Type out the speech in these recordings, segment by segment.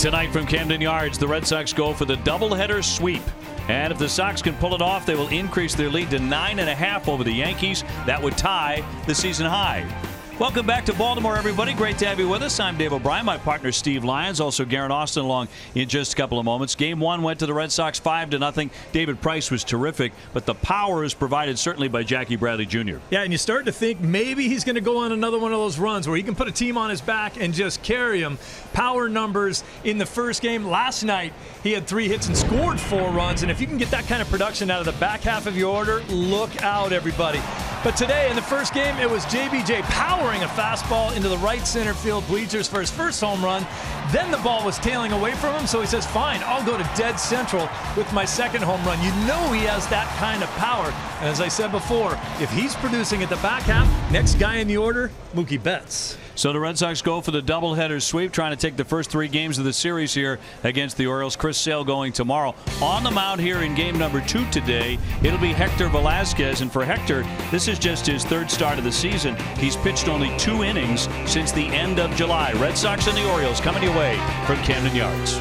Tonight from Camden Yards, the Red Sox go for the doubleheader sweep. And if the Sox can pull it off, they will increase their lead to 9.5 over the Yankees. That would tie the season high. Welcome back to Baltimore, everybody. Great to have you with us. I'm Dave O'Brien. My partner, Steve Lyons. Also, Garrett Austin along in just a couple of moments. Game one went to the Red Sox 5-0. David Price was terrific, but the power is provided certainly by Jackie Bradley Jr. Yeah, and you start to think maybe he's going to go on another one of those runs where he can put a team on his back and just carry them. Power numbers in the first game. Last night, he had 3 hits and scored 4 runs. And if you can get that kind of production out of the back half of your order, look out, everybody. But today, in the first game, it was JBJ powering a fastball into the right center field bleachers for his first home run. Then the ball was tailing away from him, so he says, fine, I'll go to dead central with my second home run. You know he has that kind of power. And as I said before, if he's producing at the back half, next guy in the order, Mookie Betts. So the Red Sox go for the doubleheader sweep, trying to take the first 3 games of the series here against the Orioles. Chris Sale going tomorrow. On the mound here in game number 2 today, it'll be Hector Velasquez. And for Hector, this is just his 3rd start of the season. He's pitched only 2 innings since the end of July. Red Sox and the Orioles coming your way from Camden Yards.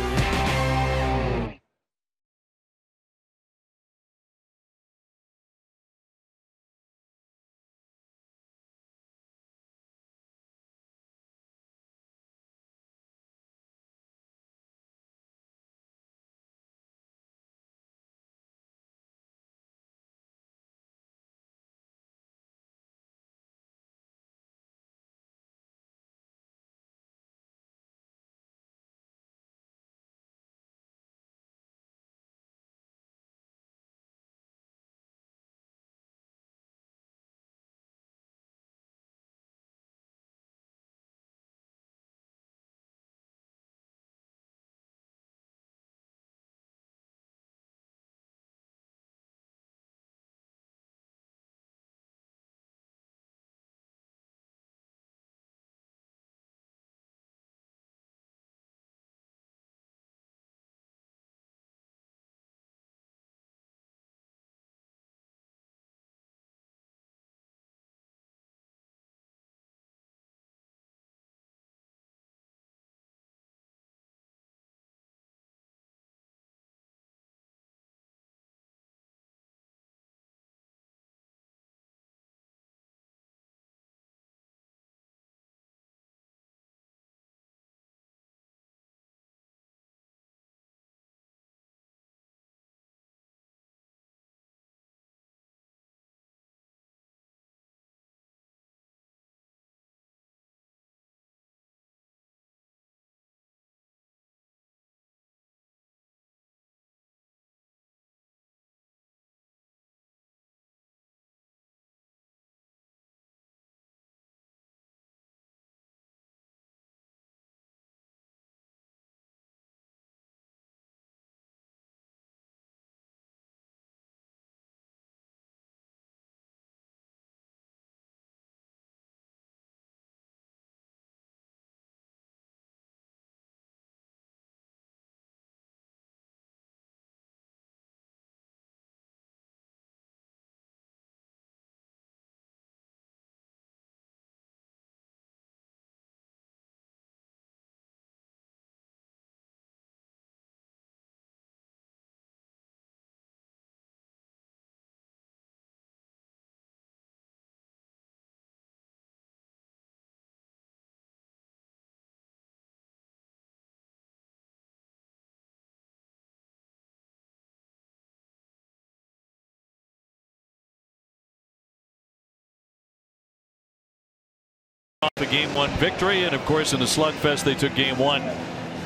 The game 1 victory, and of course in the slugfest they took game 1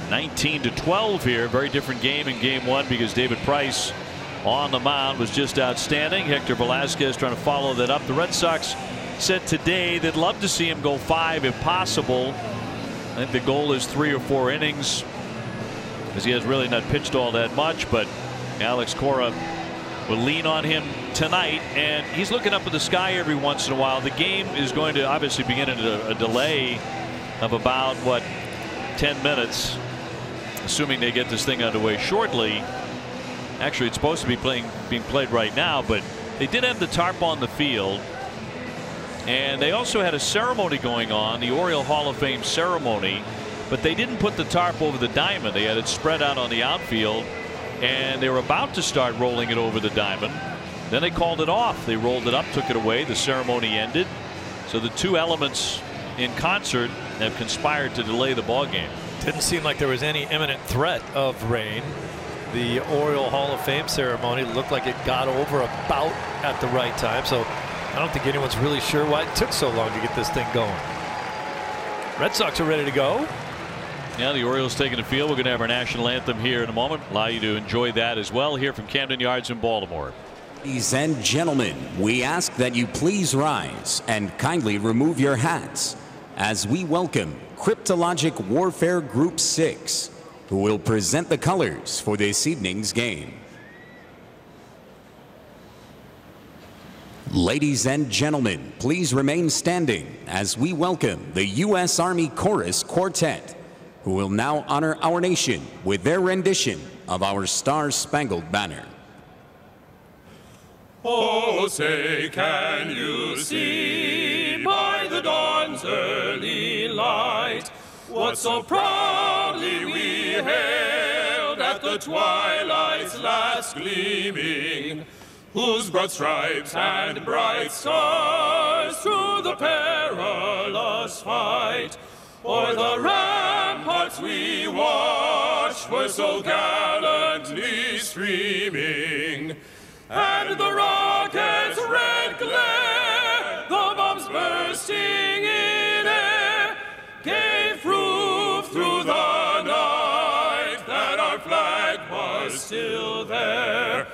19-12 here. Very different game in game 1 because David Price on the mound was just outstanding. Hector Velasquez trying to follow that up. The Red Sox said today they'd love to see him go 5 if possible. I think the goal is 3 or 4 innings because he has really not pitched all that much, but Alex Cora will lean on him tonight, and he's looking up at the sky every once in a while. The game is going to obviously begin at a delay of about 10 minutes, assuming they get this thing underway shortly. Actually, it's supposed to be being played right now, but they did have the tarp on the field, and they also had a ceremony going on, the Oriole Hall of Fame ceremony. but they didn't put the tarp over the diamond. They had it spread out on the outfield, and they were about to start rolling it over the diamond. Then they called it off. They rolled it up, took it away. The ceremony ended. So the two elements in concert have conspired to delay the ball game. Didn't seem like there was any imminent threat of rain. The Oriole Hall of Fame ceremony looked like it got over about at the right time. So I don't think anyone's really sure why it took so long to get this thing going. Red Sox are ready to go. Yeah, the Orioles taking the field. We're going to have our national anthem here in a moment. Allow you to enjoy that as well here from Camden Yards in Baltimore. Ladies and gentlemen, we ask that you please rise and kindly remove your hats as we welcome Cryptologic Warfare Group 6, who will present the colors for this evening's game. Ladies and gentlemen, please remain standing as we welcome the U.S. Army Chorus Quartet, who will now honor our nation with their rendition of our Star-Spangled Banner. Oh, say, can you see by the dawn's early light what so proudly we hailed at the twilight's last gleaming, whose broad stripes and bright stars through the perilous fight o'er the ramparts we watched were so gallantly streaming. And the rocket's red glare, the bombs bursting in air, gave proof through the night that our flag was still there.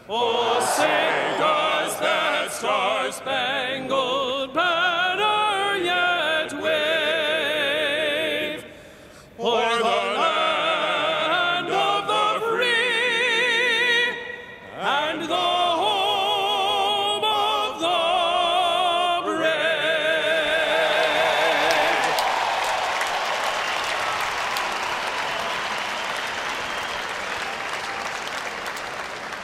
Oh, say does that star-spangled banner yet wave o'er the land of the free and the home of the brave.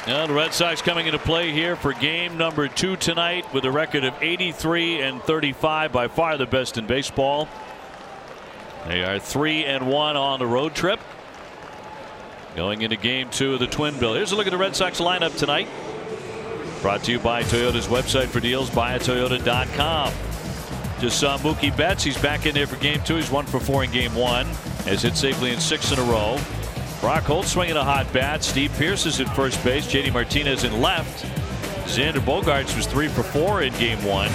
Now the Red Sox coming into play here for game number 2 tonight with a record of 83-35, by far the best in baseball. They are 3-1 on the road trip going into game 2 of the Twin Bill. Here's a look at the Red Sox lineup tonight, brought to you by Toyota's website for deals, buyatoyota.com. Just saw Mookie Betts. He's back in there for game 2. He's 1 for 4 in game 1, has hit safely in 6 in a row. Brock Holt swinging a hot bat. Steve Pearce is at first base. JD Martinez in left. Xander Bogaerts was 3 for 4 in game 1.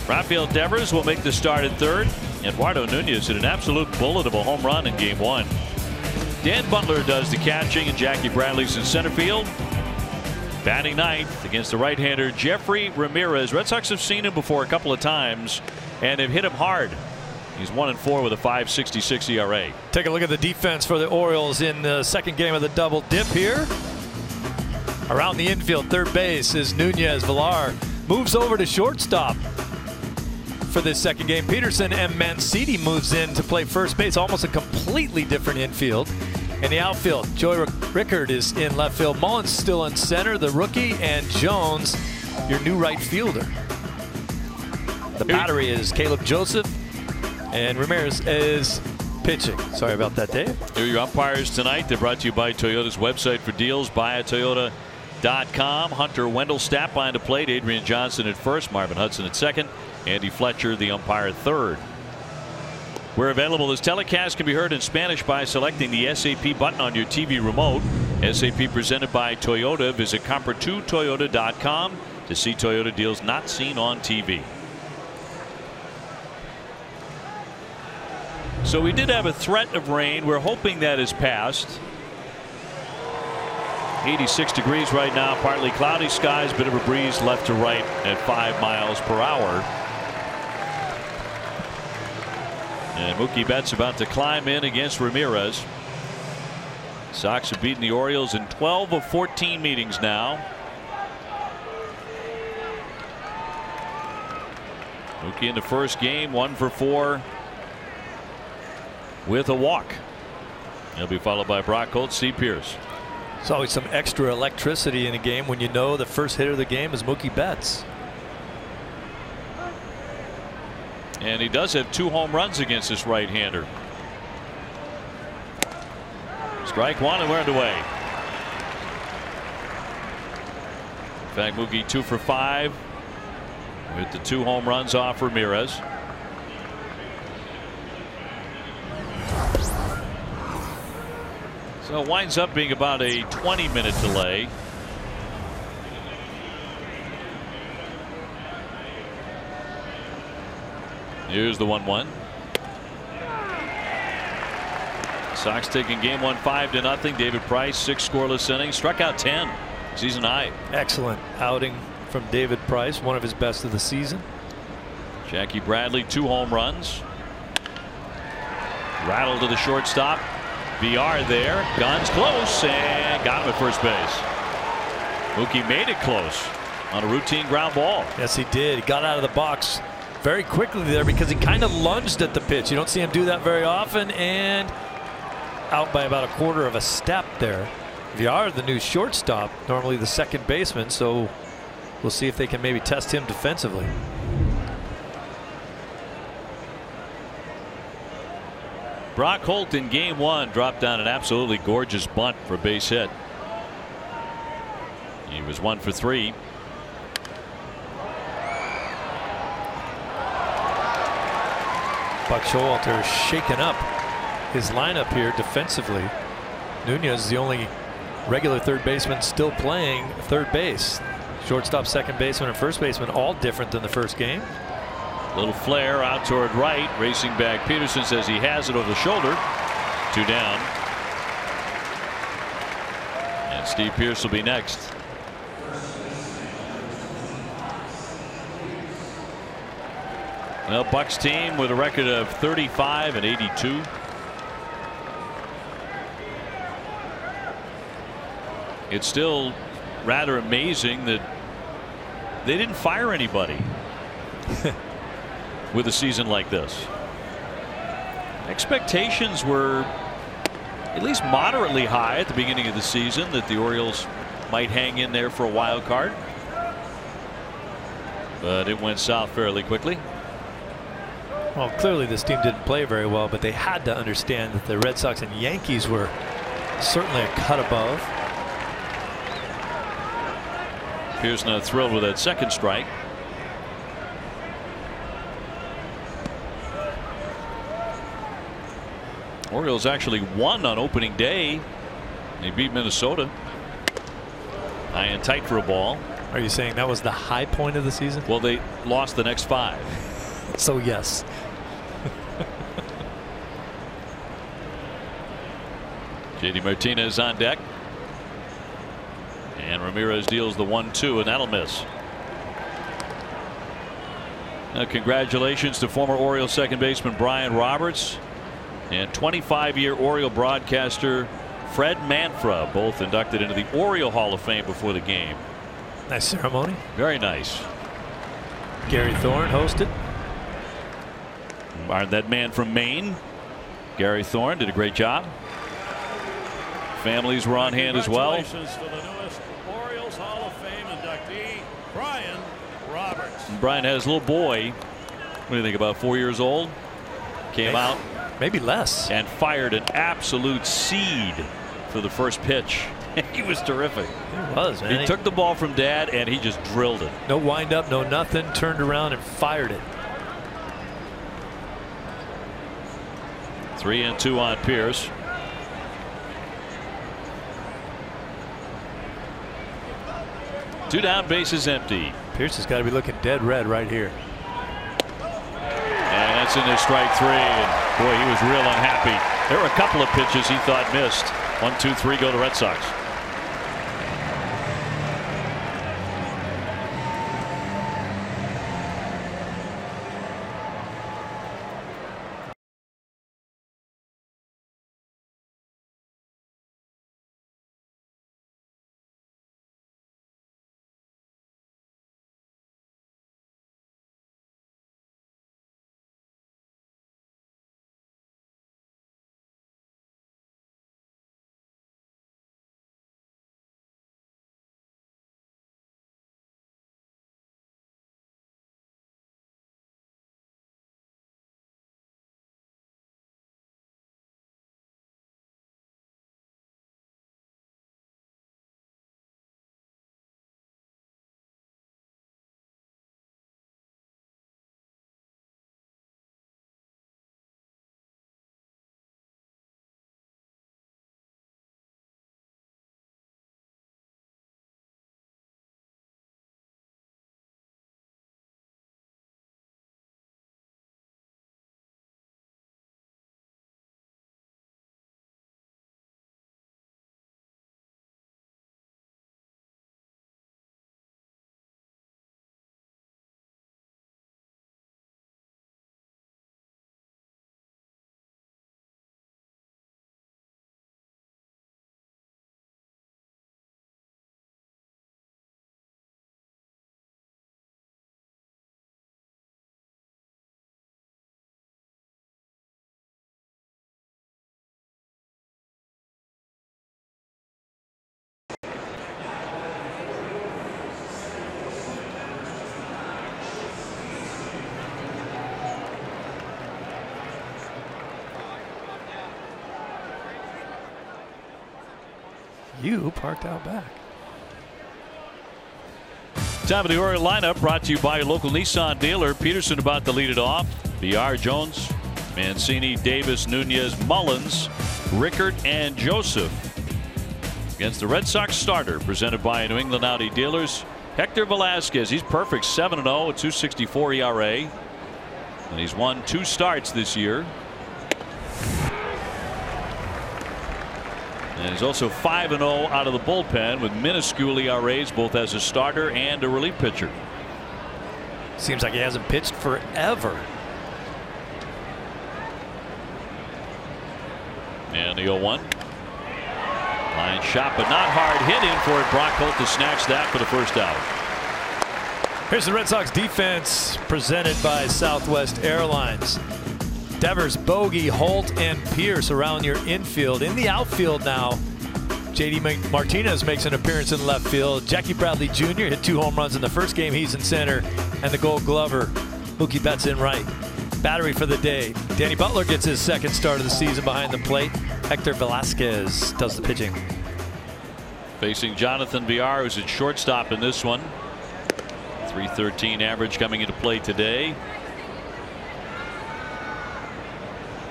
Rafael Devers will make the start at third. Eduardo Nunez hit an absolute bullet of a home run in game 1. Dan Butler does the catching, and Jackie Bradley's in center field. Batting ninth against the right-hander Jeffrey Ramirez. Red Sox have seen him before a couple of times and have hit him hard. He's 1-4 with a 5.66 ERA. Take a look at the defense for the Orioles in the second game of the double dip here. Around the infield, third base is Nunez. Villar moves over to shortstop for this second game. Peterson and Mancini moves in to play first base. Almost a completely different infield. In the outfield, Joey Rickard is in left field. Mullins still in center, the rookie, and Jones, your new right fielder. The battery is Caleb Joseph, and Ramirez is pitching. Sorry about that, Dave. Here are your umpires tonight. They're brought to you by Toyota's website for deals, buyatoyota.com. Hunter Wendelstadt behind the plate. Adrian Johnson at first. Marvin Hudson at second. Andy Fletcher, the umpire, at third. We're available. This telecast can be heard in Spanish by selecting the SAP button on your TV remote. SAP presented by Toyota. Visit compare2toyota.com to see Toyota deals not seen on TV. So we did have a threat of rain. We're hoping that has passed. 86 degrees right now, partly cloudy skies, bit of a breeze left to right at 5 miles per hour. And Mookie Betts about to climb in against Ramirez. Sox have beaten the Orioles in 12 of 14 meetings now. Mookie in the first game, 1 for 4 with a walk. He'll be followed by Brock Holt, Steve Pearce. There's always some extra electricity in a game when you know the first hitter of the game is Mookie Betts. And he does have 2 home runs against this right-hander. Strike one and we're underway. In fact, Mookie 2 for 5 with the 2 home runs off Ramirez. So it winds up being about a 20-minute delay. Here's the 1-1. Sox taking game 1 5-0. David Price 6 scoreless innings, struck out 10, season high. Excellent outing from David Price, one of his best of the season. Jackie Bradley 2 home runs. Rattle to the shortstop. VR there. Guns close and got him at first base. Mookie made it close on a routine ground ball. Yes, he did. He got out of the box very quickly there because he kind of lunged at the pitch. You don't see him do that very often, and out by about a quarter of a step there. VR, the new shortstop, normally the second baseman, so we'll see if they can maybe test him defensively. Brock Holt in game 1 dropped down an absolutely gorgeous bunt for a base hit. He was 1 for 3. Buck Showalter shaking up his lineup here defensively. Nunez is the only regular third baseman still playing third base. Shortstop, second baseman, and first baseman all different than the first game. Little flare out toward right. Racing back Peterson says he has it over the shoulder. 2 down. And Steve Pearce will be next. Well, Bucks team with a record of 35 and 82. It's still rather amazing that they didn't fire anybody with a season like this. Expectations were at least moderately high at the beginning of the season that the Orioles might hang in there for a wild card, but it went south fairly quickly. Well, clearly this team didn't play very well, but they had to understand that the Red Sox and Yankees were certainly a cut above. Pearce not thrilled with that second strike. Orioles actually won on opening day. They beat Minnesota. High and tight for a ball. Are you saying that was the high point of the season? Well, they lost the next 5. So yes. JD Martinez on deck. And Ramirez deals the 1-2, and that'll miss. Now, congratulations to former Orioles second baseman Brian Roberts and 25-year Oriole broadcaster Fred Manfred, both inducted into the Oriole Hall of Fame before the game. Nice ceremony. Very nice. Gary Thorne hosted. That man from Maine, Gary Thorne, did a great job. Families were on hand as well. Congratulations to the newest Orioles Hall of Fame inductee, Brian Roberts. And Brian has a little boy. What do you think, about 4 years old? Came out. Maybe less. And fired an absolute seed for the first pitch. He was terrific. He was, man. He took the ball from Dad and he just drilled it. No wind up, no nothing. Turned around and fired it. 3-2 on Pearce. Two down, bases empty. Pearce has got to be looking dead red right here. And that's in there, strike 3. And boy, he was real unhappy. There were a couple of pitches he thought missed. 1, 2, 3 go to Red Sox. You parked out back. Time of the Oriole lineup brought to you by your local Nissan dealer. Peterson about to lead it off. VR, Jones, Mancini, Davis, Nunez, Mullins, Rickard, and Joseph. Against the Red Sox starter, presented by New England Audi dealers, Hector Velasquez. He's perfect, 7-0, a 2.64 ERA. And he's won 2 starts this year. And he's also 5-0 out of the bullpen with minuscule ERAs, both as a starter and a relief pitcher. Seems like he hasn't pitched forever. And the 0-1. Line shot, but not hard hit in for it. Brock Holt to snatch that for the first out. Here's the Red Sox defense presented by Southwest Airlines. Devers, Bogey, Holt, and Pierce around your infield. In the outfield now, J.D. Martinez makes an appearance in left field. Jackie Bradley Jr. hit 2 home runs in the first game. He's in center. And the Gold Glover, Mookie Betts, in right. Battery for the day. Danny Butler gets his second start of the season behind the plate. Hector Velasquez does the pitching. Facing Jonathan VR, who's at shortstop in this one. 313 average coming into play today.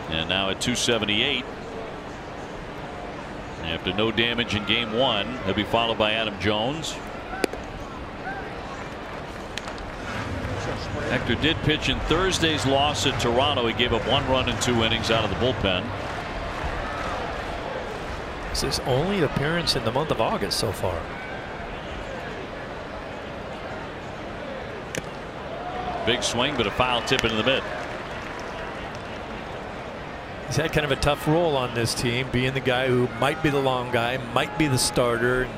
And now at 278. After no damage in game 1, he'll be followed by Adam Jones. Hector did pitch in Thursday's loss at Toronto. He gave up 1 run in 2 innings out of the bullpen. It's his only appearance in the month of August so far. Big swing, but a foul tip into the mid. He's had kind of a tough role on this team, being the guy who might be the long guy, might be the starter.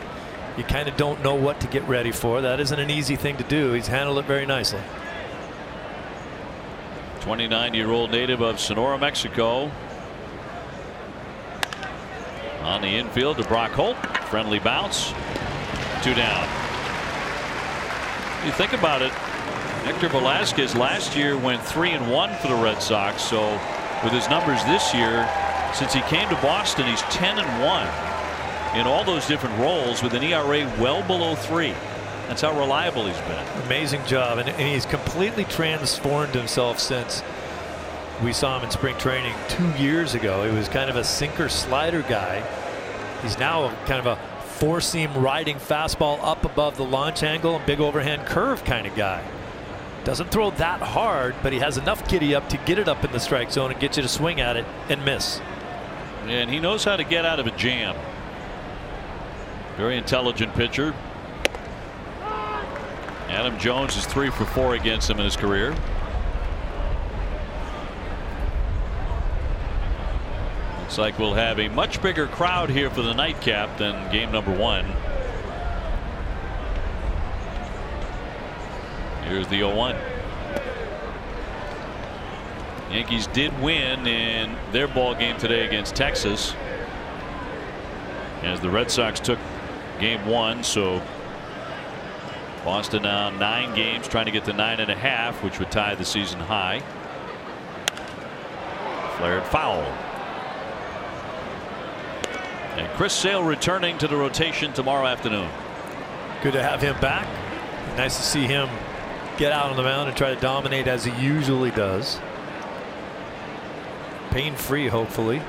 You kind of don't know what to get ready for. That isn't an easy thing to do. He's handled it very nicely. 29-year-old native of Sonora, Mexico. On the infield to Brock Holt. Friendly bounce. 2 down. You think about it, Hector Velasquez last year went 3-1 for the Red Sox. So with his numbers this year, since he came to Boston, he's 10-1 in all those different roles with an ERA well below 3. That's how reliable he's been. Amazing job, and he's completely transformed himself since we saw him in spring training 2 years ago. He was kind of a sinker slider guy. He's now kind of a 4-seam riding fastball up above the launch angle and big overhand curve kind of guy. Doesn't throw that hard, but he has enough giddy up to get it up in the strike zone and get you to swing at it and miss. And he knows how to get out of a jam. Very intelligent pitcher. Adam Jones is 3 for 4 against him in his career. Looks like we'll have a much bigger crowd here for the nightcap than game number 1. Here's the 0-1. Yankees did win in their ball game today against Texas, as the Red Sox took game 1. So Boston now 9 games, trying to get to 9.5, which would tie the season high. Flared foul. And Chris Sale returning to the rotation tomorrow afternoon. Good to have him back. Nice to see him get out on the mound and try to dominate as he usually does. Pain-free, hopefully.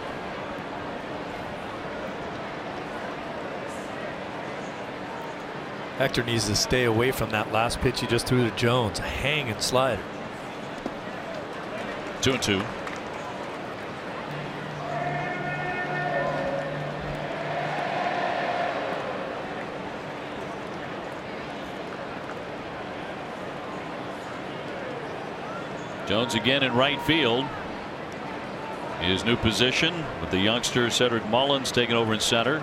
Hector needs to stay away from that last pitch he just threw to Jones. A hanging slider. 2-2. Jones again in right field. His new position with the youngster Cedric Mullins taking over in center.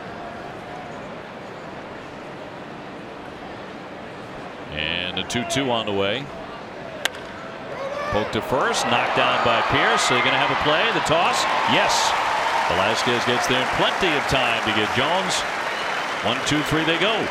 And a 2-2 on the way. Poke to first, knocked down by Pierce. So they're going to have a play. The toss, yes. Velasquez gets there in plenty of time to get Jones. 1, 2, 3 they go.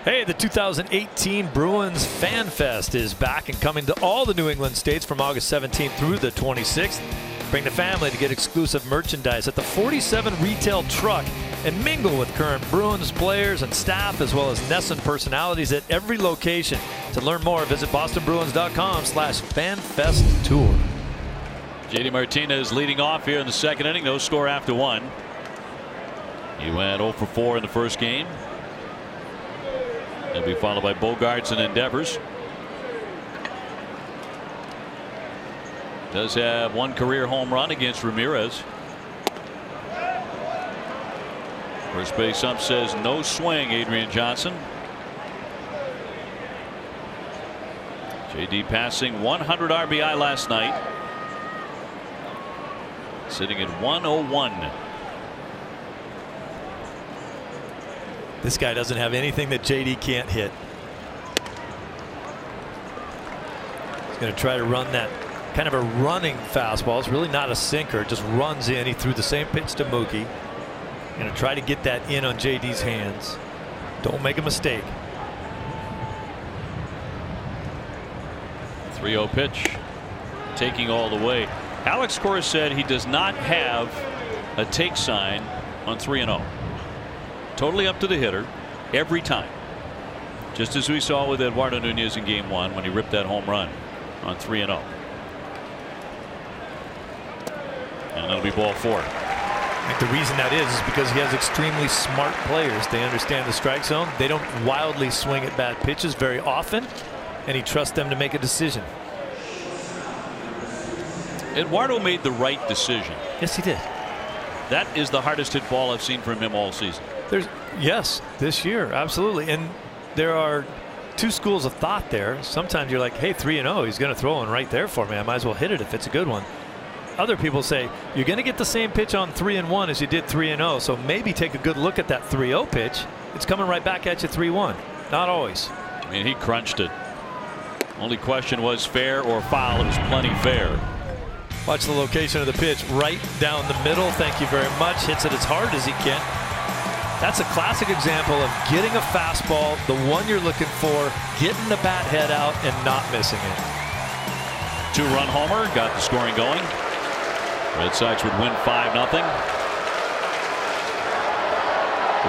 Hey, the 2018 Bruins Fan Fest is back and coming to all the New England states from August 17th through the 26th. Bring the family to get exclusive merchandise at the 47 retail truck and mingle with current Bruins players and staff, as well as NESN personalities at every location. To learn more, visit bostonbruins.com/fanfesttour. JD Martinez leading off here in the second inning. No score after one. He went 0 for 4 in the first game. He'll be followed by Bogarts and Endeavors. Does have one career home run against Ramirez. First base ump says no swing, Adrian Johnson. JD passing 100 RBI last night. Sitting at 101. This guy doesn't have anything that JD can't hit. He's going to try to run that kind of a running fastball. It's really not a sinker. It just runs in. He threw the same pitch to Mookie. Going to try to get that in on JD's hands. Don't make a mistake. 3-0 pitch. Taking all the way. Alex Cora said he does not have a take sign on 3-0. Totally up to the hitter every time. Just as we saw with Eduardo Nunez in game 1 when he ripped that home run on 3-0. And that'll be ball 4. I think the reason that is because he has extremely smart players. They understand the strike zone. They don't wildly swing at bad pitches very often, and he trusts them to make a decision. Eduardo made the right decision. Yes, he did. That is the hardest hit ball I've seen from him all season. Yes, this year, absolutely. And there are two schools of thought there. Sometimes you're like, hey, 3-0, he's going to throw one right there for me. I might as well hit it if it's a good one. Other people say you're going to get the same pitch on 3-1 as you did 3-0. So maybe take a good look at that 3-0 pitch. It's coming right back at you 3-1. Not always. I mean, he crunched it. Only question was fair or foul. It was plenty fair. Watch the location of the pitch right down the middle. Thank you very much. Hits it as hard as he can. That's a classic example of getting a fastball, the one you're looking for, getting the bat head out and not missing it. 2-run homer got the scoring going. Red Sox would win 5-0.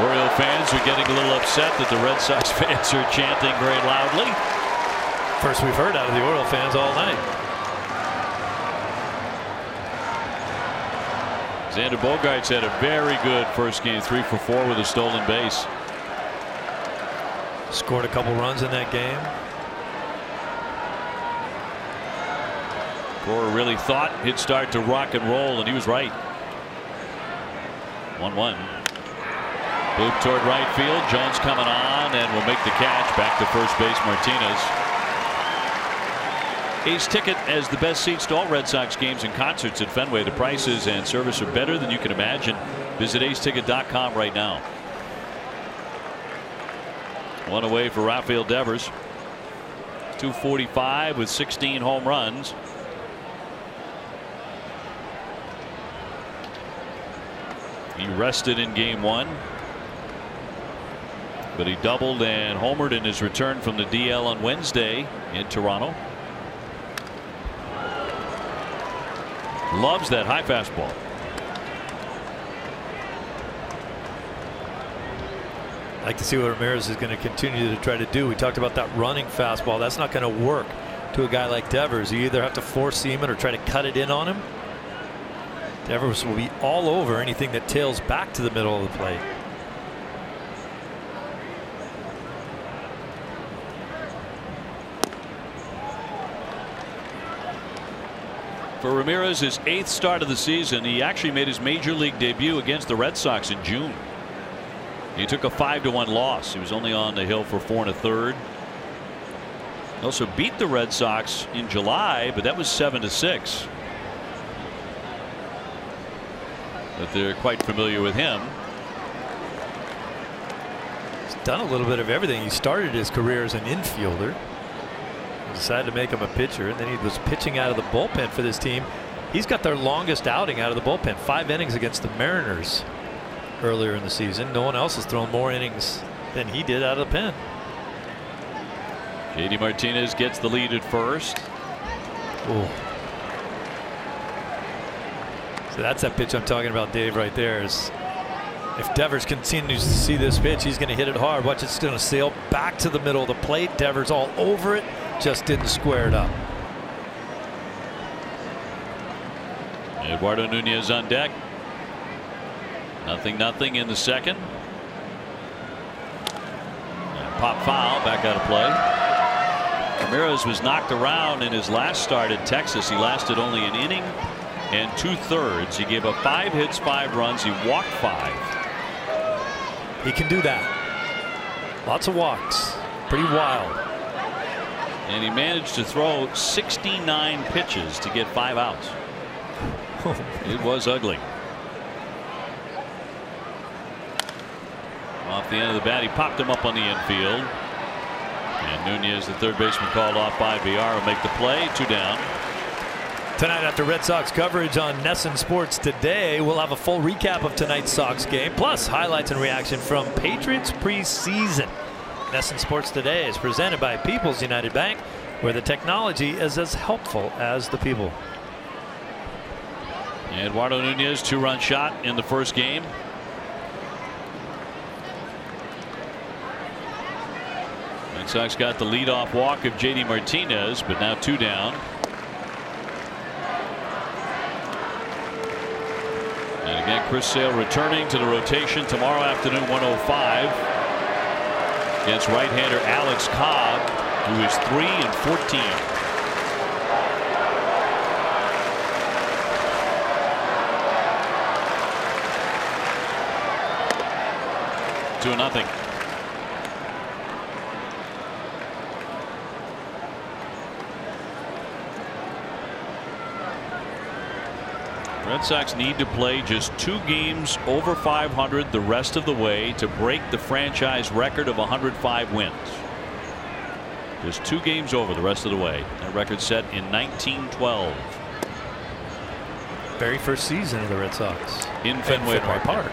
Oriole fans are getting a little upset that the Red Sox fans are chanting very loudly. First we've heard out of the Oriole fans all night. Xander Bogaerts had a very good first game, 3 for 4 with a stolen base. Scored a couple runs in that game. Cora really thought he'd start to rock and roll, and he was right. 1-1. Boop toward right field. Jones coming on and will make the catch. Back to first base, Martinez. Ace Ticket has the best seats to all Red Sox games and concerts at Fenway. The prices and service are better than you can imagine. Visit aceticket.com right now. One away for Rafael Devers. 245 with 16 home runs. He rested in game 1. But he doubled and homered in his return from the DL on Wednesday in Toronto. Loves that high fastball. I'd like to see what Ramirez is going to continue to try to do. We talked about that running fastball. That's not going to work to a guy like Devers. You either have to four seam it or try to cut it in on him. Devers will be all over anything that tails back to the middle of the plate. For Ramirez, his 8th start of the season, he actually made his major league debut against the Red Sox in June. He took a 5-1 loss. He was only on the hill for 4 1/3. He also beat the Red Sox in July, but that was 7-6. But they're quite familiar with him. He's done a little bit of everything. He started his career as an infielder. Decided to make him a pitcher, and then he was pitching out of the bullpen for this team. He's got their longest outing out of the bullpen, 5 innings against the Mariners earlier in the season. No one else has thrown more innings than he did out of the pen. JD Martinez gets the lead at first. Ooh. So that's that pitch I'm talking about, Dave, right there. Is if Devers continues to see this pitch, he's going to hit it hard. Watch, it's going to sail back to the middle of the plate. Devers all over it, just didn't square it up. Eduardo Nunez on deck. 0-0 in the second. And pop foul, back out of play. Ramirez was knocked around in his last start at Texas. He lasted only an inning and 2/3. He gave up 5 hits, 5 runs. He walked 5. He can do that. Lots of walks. Pretty wild. And he managed to throw 69 pitches to get 5 outs. It was ugly. Off the end of the bat, he popped him up on the infield. And Nunez, the third baseman, called off by VR, will make the play. 2 down. Tonight, after Red Sox coverage on NESN Sports Today, we'll have a full recap of tonight's Sox game, plus highlights and reaction from Patriots preseason. NESN Sports Today is presented by People's United Bank, where the technology is as helpful as the people. Eduardo Nunez, 2-run shot in the first game. Red Sox got the leadoff walk of JD Martinez, but now 2 down. And again, Chris Sale returning to the rotation tomorrow afternoon, 1:05, against right-hander Alex Cobb, who is 3-14. To 0. Red Sox need to play just 2 games over 500 the rest of the way to break the franchise record of 105 wins. Just 2 games over the rest of the way. That record set in 1912. Very first season of the Red Sox. In Fenway Park.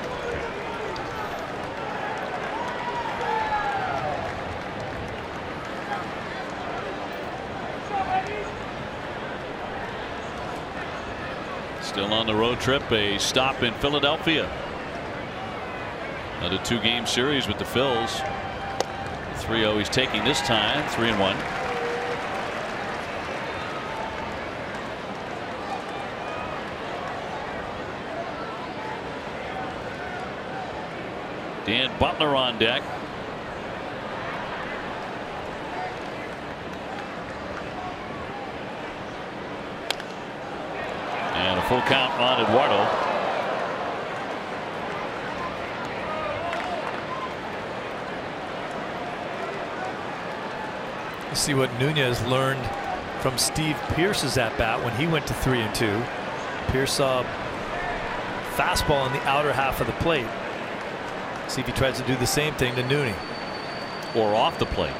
Still on the road trip, a stop in Philadelphia. Another 2-game series with the Phils. 3-0 he's taking this time, 3-1. Dan Butler on deck. And a full count on Eduardo. Let's see what Nunez learned from Steve Pearce's at bat when he went to 3-2. Pearce saw fastball in the outer half of the plate. See if he tries to do the same thing to Nooney. Or off the plate,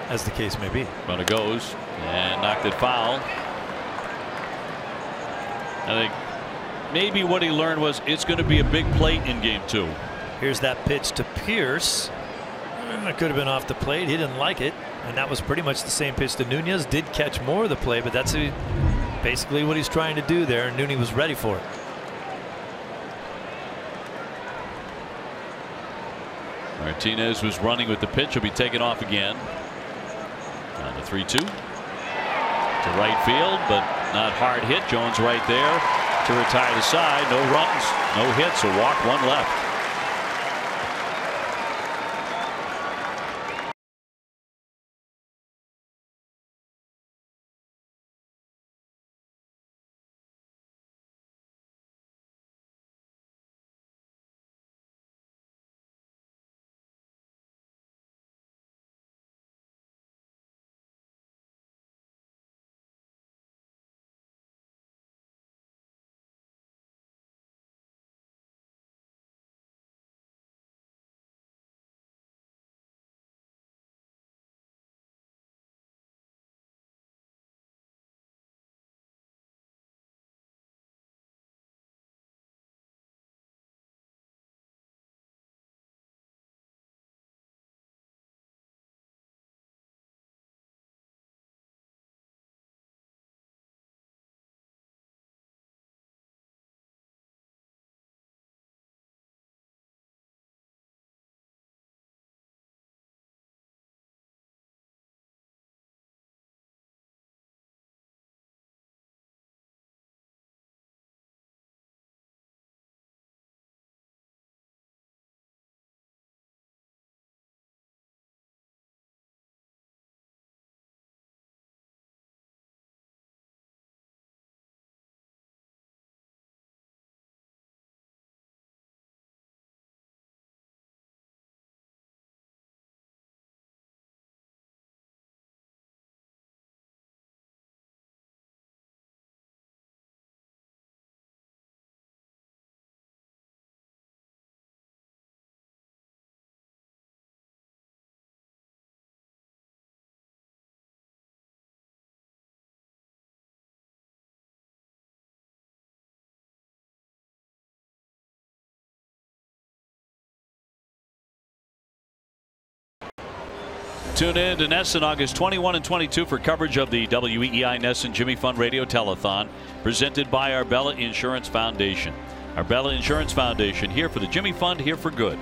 as the case may be. But it goes and knocked it foul. I think maybe what he learned was it's going to be a big plate in game 2. Here's that pitch to Pearce. It could have been off the plate. He didn't like it, and that was pretty much the same pitch to Nunez. Did catch more of the play, but that's basically what he's trying to do there, and Nooney was ready for it. Martinez was running with the pitch. He'll be taken off again. On the 3-2 to right field, but not hard hit. Jones right there to retire the side. No runs, no hits, a walk, 1 left. Tune in to NESN August 21 and 22 for coverage of the WEEI NESN Jimmy Fund Radio Telethon, presented by Arbella Insurance Foundation. Arbella Insurance Foundation, here for the Jimmy Fund, here for good.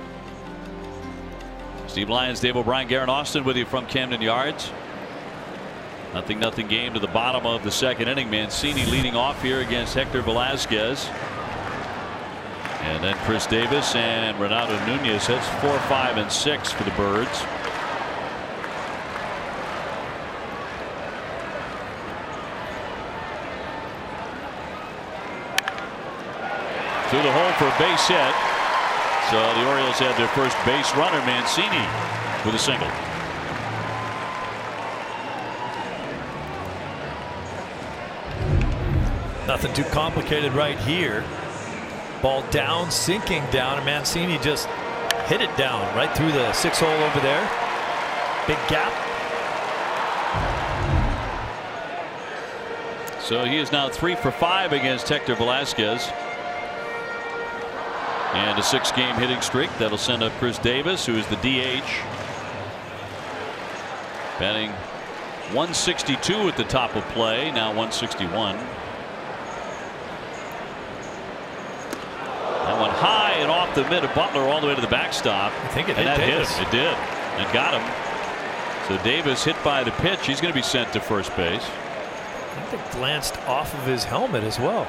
Steve Lyons, Dave O'Brien, Garen Austin with you from Camden Yards. Nothing game to the bottom of the second inning. Mancini leading off here against Hector Velasquez. And then Chris Davis and Renato Nunez. That's 4, 5, and 6 for the Birds. Through the hole for a base hit. So the Orioles had their first base runner, Mancini, with a single. Nothing too complicated right here. Ball down, sinking down, and Mancini just hit it down right through the 6-hole over there. Big gap. So he is now 3 for 5 against Hector Velasquez. And a 6-game hitting streak that'll send up Chris Davis, who is the DH. Batting 162 at the top of play, now 161. That one high and off the mid of Butler all the way to the backstop. I think it hit Davis. It did. And got him. So Davis hit by the pitch. He's going to be sent to first base. I think it glanced off of his helmet as well.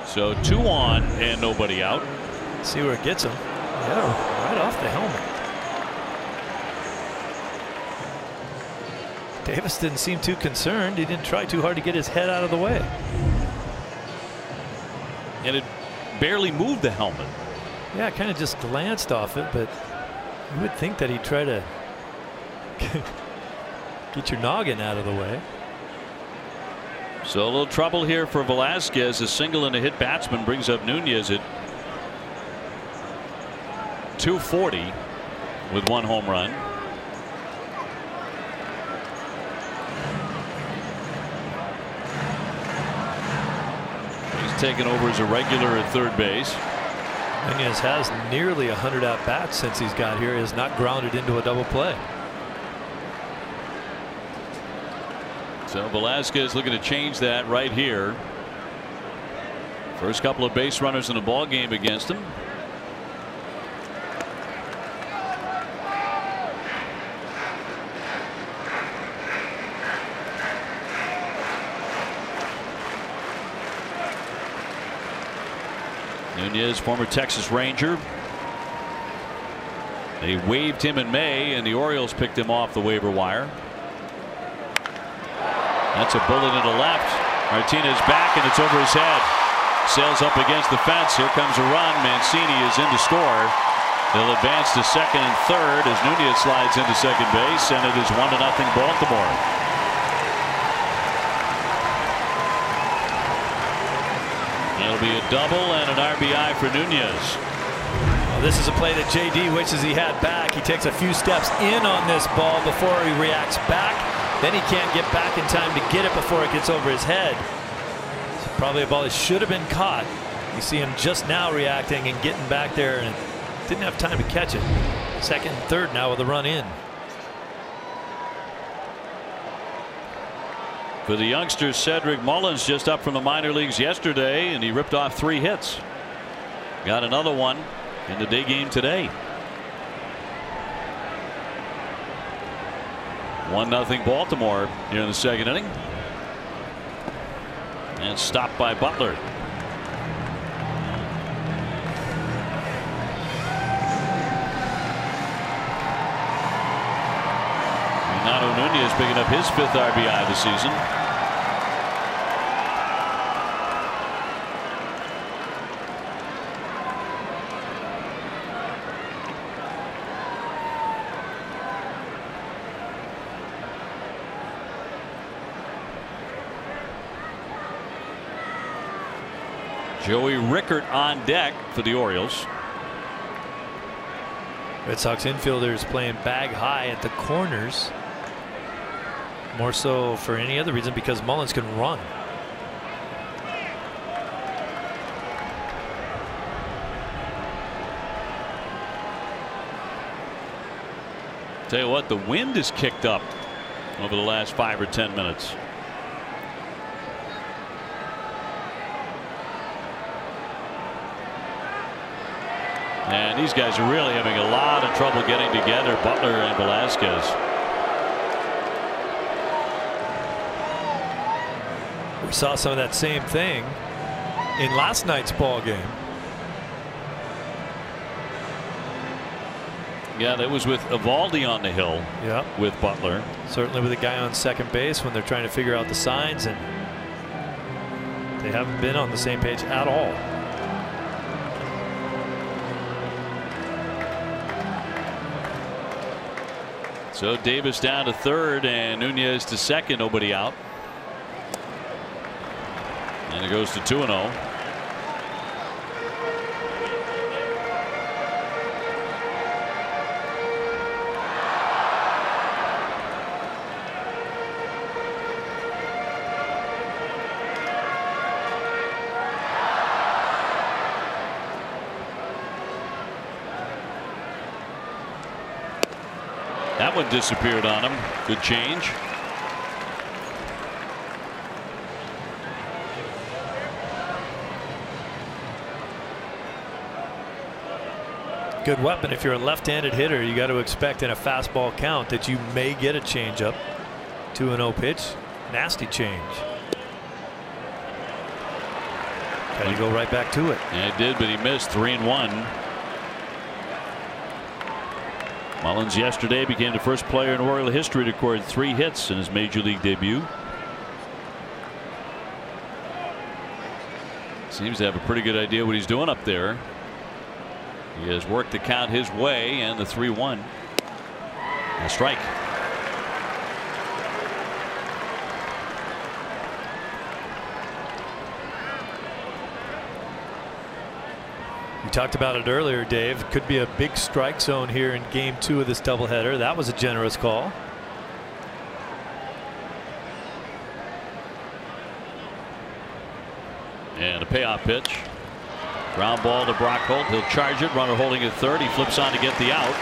So 2 on and nobody out. See where it gets him. Yeah, right off the helmet. Davis didn't seem too concerned. He didn't try too hard to get his head out of the way. And it barely moved the helmet. Yeah, kind of just glanced off it, but you would think that he'd try to get your noggin out of the way. So a little trouble here for Velasquez. A single and a hit batsman brings up Nunez at 240 with 1 home run. He's taken over as a regular at third base. Nunez has nearly 100 at-bats since he's got here. He has not grounded into a double play. So Velasquez looking to change that right here. First couple of base runners in the ball game against him. Nunez, former Texas Ranger. They waived him in May, and the Orioles picked him off the waiver wire. That's a bullet into left. Martinez back, and it's over his head. Sails up against the fence. Here comes a run. Mancini is in to score. They'll advance to second and third as Nunez slides into second base, and it is 1-0 Baltimore. It'll be a double and an RBI for Nunez. Well, this is a play that JD wishes he had back. He takes a few steps in on this ball before he reacts back. Then he can't get back in time to get it before it gets over his head. It's probably a ball that should have been caught. You see him just now reacting and getting back there, and didn't have time to catch it. Second and third now with a run in. For the youngsters, Cedric Mullins just up from the minor leagues yesterday, and he ripped off 3 hits. Got another one in the day game today. 1-0 Baltimore here in the second inning. And stopped by Butler. Renato Nunez picking up his 5th RBI of the season. Joey Rickert on deck for the Orioles. Red Sox infielders playing bag high at the corners. More so for any other reason because Mullins can run. Tell you what, the wind is kicked up over the last 5 or 10 minutes. And these guys are really having a lot of trouble getting together, Butler and Velasquez. We saw some of that same thing in last night's ball game. Yeah, that was with Eovaldi on the hill. Yeah, with Butler. Certainly with a guy on second base when they're trying to figure out the signs, and they haven't been on the same page at all. So Davis down to third and Nunez to second. Nobody out. And it goes to 2-0. That one disappeared on him. Good change. Good weapon. If you're a left-handed hitter, you got to expect in a fastball count that you may get a changeup. 2-0 pitch. Nasty change. Got to go right back to it. Yeah, it did, but he missed. 3-1. Mullins yesterday became the first player in Oriole history to record 3 hits in his major league debut. Seems to have a pretty good idea what he's doing up there. He has worked the count his way, and the 3-1. A strike. We talked about it earlier, Dave. Could be a big strike zone here in game 2 of this doubleheader. That was a generous call. And a payoff pitch. Ground ball to Brockholt. He'll charge it. Runner holding at third. He flips on to get the out.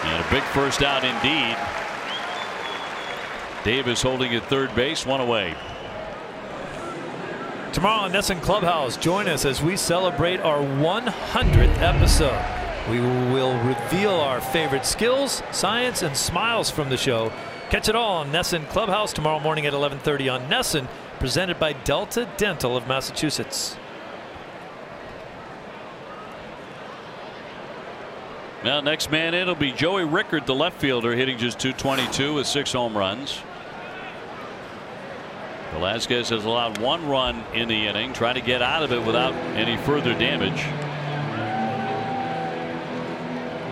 And a big first out indeed. Davis holding at third base. 1 away. Tomorrow on NESN Clubhouse, join us as we celebrate our 100th episode. We will reveal our favorite skills, science, and smiles from the show. Catch it all on NESN Clubhouse tomorrow morning at 11:30 on NESN, presented by Delta Dental of Massachusetts. Now, next man in will be Joey Rickard, the left fielder, hitting just .222 with 6 home runs. Velasquez has allowed 1 run in the inning, trying to get out of it without any further damage.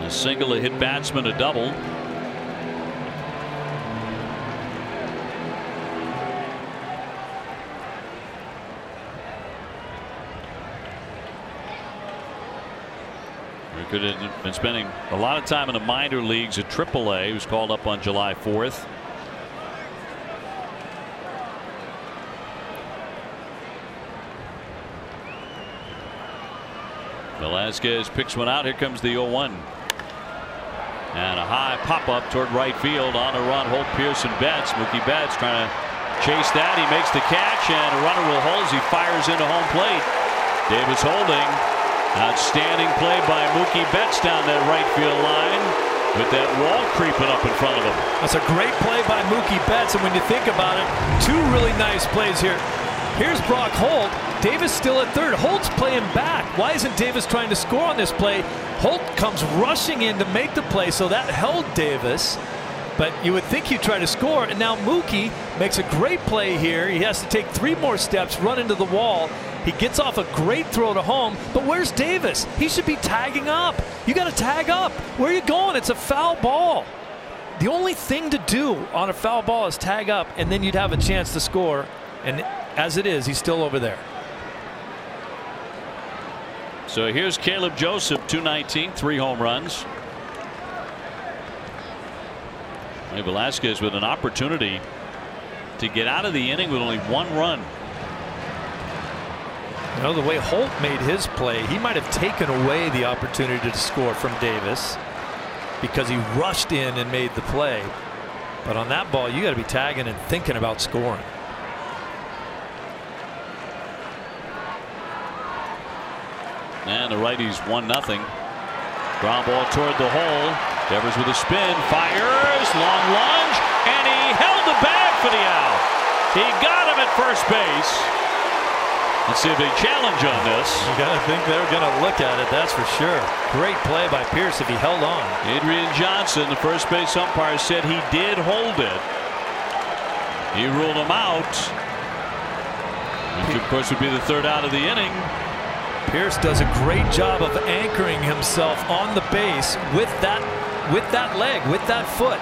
A single, a hit batsman, a double. Rickard had been spending a lot of time in the minor leagues at AAA. He was called up on July 4th. Velasquez picks one out. Here comes the 0-1. And a high pop up toward right field on a run. Holt, Pearson, Betts. Mookie Betts trying to chase that. He makes the catch, and a runner will hold as he fires into home plate. Davis holding. Outstanding play by Mookie Betts down that right field line with that wall creeping up in front of him. That's a great play by Mookie Betts, and when you think about it, 2 really nice plays here. Here's Brock Holt. Davis still at third. Holt's playing back. Why isn't Davis trying to score on this play? Holt comes rushing in to make the play, so that held Davis. But you would think he'd try to score, and now Mookie makes a great play here. He has to take 3 more steps, run into the wall. He gets off a great throw to home, but where's Davis? He should be tagging up. You got to tag up. Where are you going? It's a foul ball. The only thing to do on a foul ball is tag up, and then you'd have a chance to score. And as it is, he's still over there. So here's Caleb Joseph, .219, 3 home runs. Velasquez with an opportunity to get out of the inning with only 1 run. You know, the way Holt made his play, he might have taken away the opportunity to score from Davis. because he rushed in and made the play. But on that ball, you got to be tagging and thinking about scoring. And the righties 1-0. Ground ball toward the hole. Devers with a spin, fires, long lunge, and he held the bag for the out. He got him at first base. Let's see if they challenge on this. You got to think they're going to look at it, that's for sure. Great play by Pierce if he held on. Adrian Johnson, the first base umpire, said he did hold it. He ruled him out, which of course would be the third out of the inning. Pierce does a great job of anchoring himself on the base with that leg, with that foot.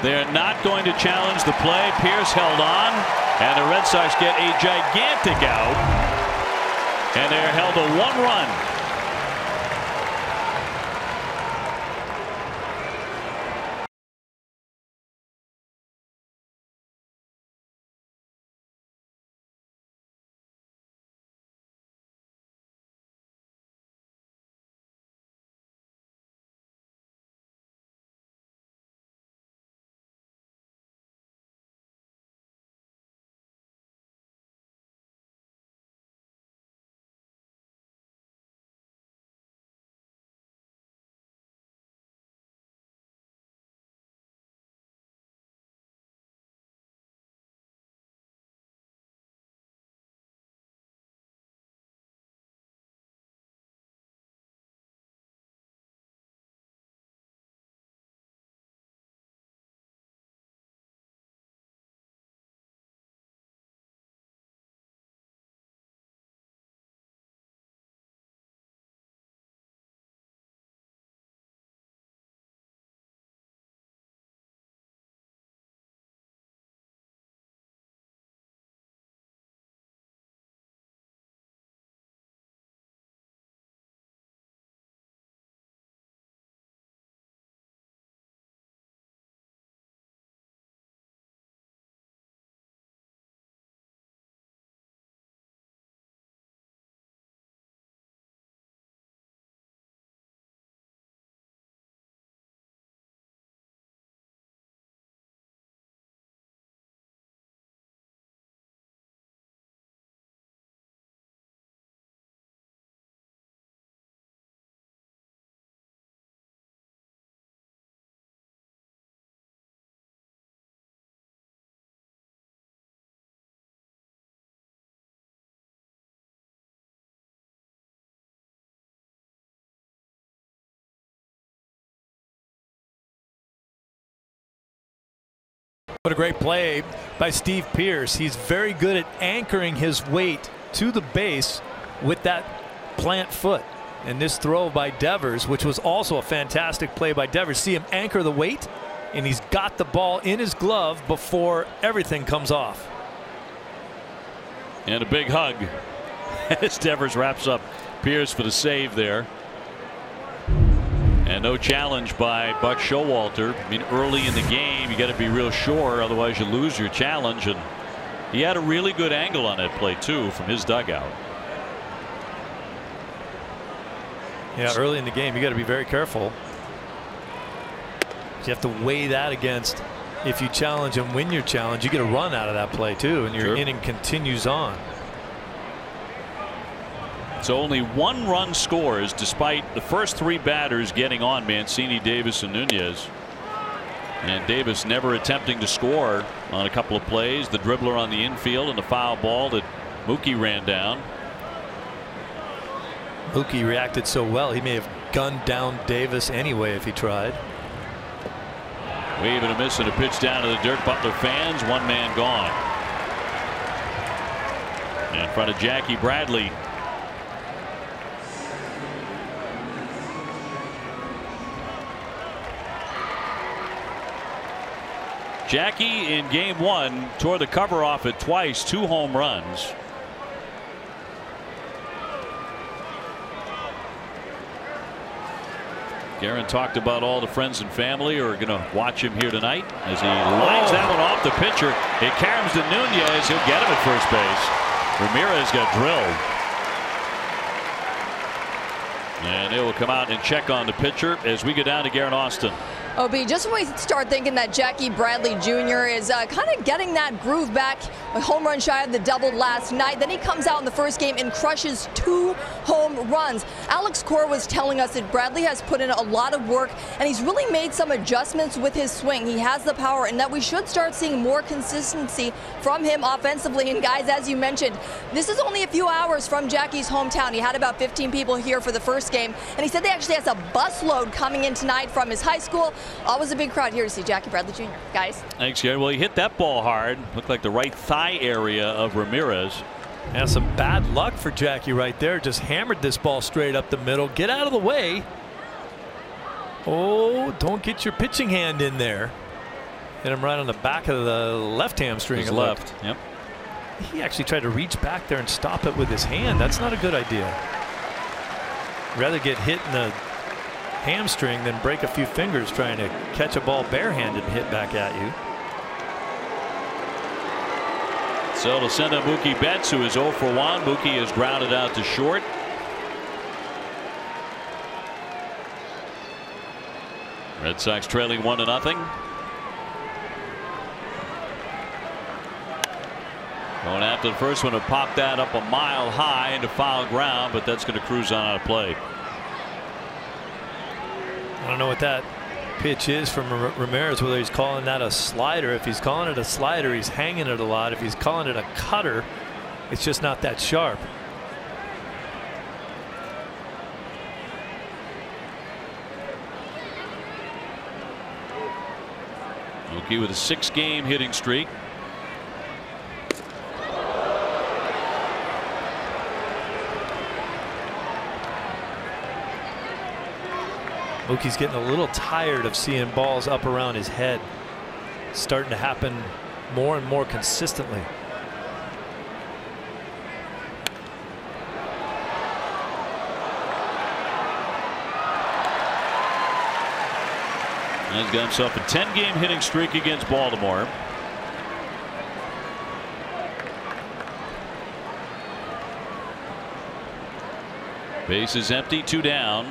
They're not going to challenge the play. Pierce held on, and the Red Sox get a gigantic out, and they're held to 1 run. What a great play by Steve Pierce. He's very good at anchoring his weight to the base with that plant foot. And this throw by Devers, which was also a fantastic play by Devers. See him anchor the weight, and he's got the ball in his glove before everything comes off. And a big hug as Devers wraps up Pierce for the save there. And no challenge by Buck Showalter. I mean, early in the game, you got to be real sure, otherwise you lose your challenge. And he had a really good angle on that play too from his dugout. Yeah, early in the game, you got to be very careful. You have to weigh that against if you challenge and win your challenge, you get a run out of that play too, and your inning continues on. So only 1 run scores despite the first 3 batters getting on Mancini, Davis, and Nunez. And Davis never attempting to score on a couple of plays. The dribbler on the infield and the foul ball that Mookie ran down. Mookie reacted so well, he may have gunned down Davis anyway if he tried. Wave and a miss and a pitch down to the Dirk Butler fans. 1 man gone. In front of Jackie Bradley. Jackie in game 1 tore the cover off it twice, 2 home runs. Guerin talked about all the friends and family who are going to watch him here tonight as he lines that one off the pitcher. It caroms to Nunez. He'll get him at first base. Ramirez got drilled. And it will come out and check on the pitcher as we go down to Garrett Austin. OB, just when we start thinking that Jackie Bradley Jr. is kind of getting that groove back, a home run shy of the double last night, then he comes out in the first game and crushes 2 home runs. Alex Cora was telling us that Bradley has put in a lot of work and he's really made some adjustments with his swing. He has the power, and that we should start seeing more consistency from him offensively. And guys, as you mentioned, this is only a few hours from Jackie's hometown. He had about 15 people here for the first game, and he said they actually has a busload coming in tonight from his high school. Always a big crowd here to see Jackie Bradley Jr. Guys. Thanks, Gary. Well, he hit that ball hard. Looked like the right thigh area of Ramirez. And some bad luck for Jackie right there. Just hammered this ball straight up the middle. Get out of the way. Oh, don't get your pitching hand in there. Hit him right on the back of the left hamstring. His left. Yep. He actually tried to reach back there and stop it with his hand. That's not a good idea. Rather get hit in the hamstring than break a few fingers trying to catch a ball barehanded and hit back at you. So to send up Mookie Betts, who is 0 for 1. Mookie is grounded out to short. Red Sox trailing 1-0. Going after the first one to pop that up a mile high into foul ground, but that's going to cruise on out of play. I don't know what that pitch is from Ramirez, whether he's calling that a slider. If he's calling it a slider, he's hanging it a lot. If he's calling it a cutter, it's just not that sharp. Mookie with a 6-game hitting streak. Mookie's getting a little tired of seeing balls up around his head. It's starting to happen more and more consistently. And he's got himself a 10-game hitting streak against Baltimore. Base is empty, 2 down.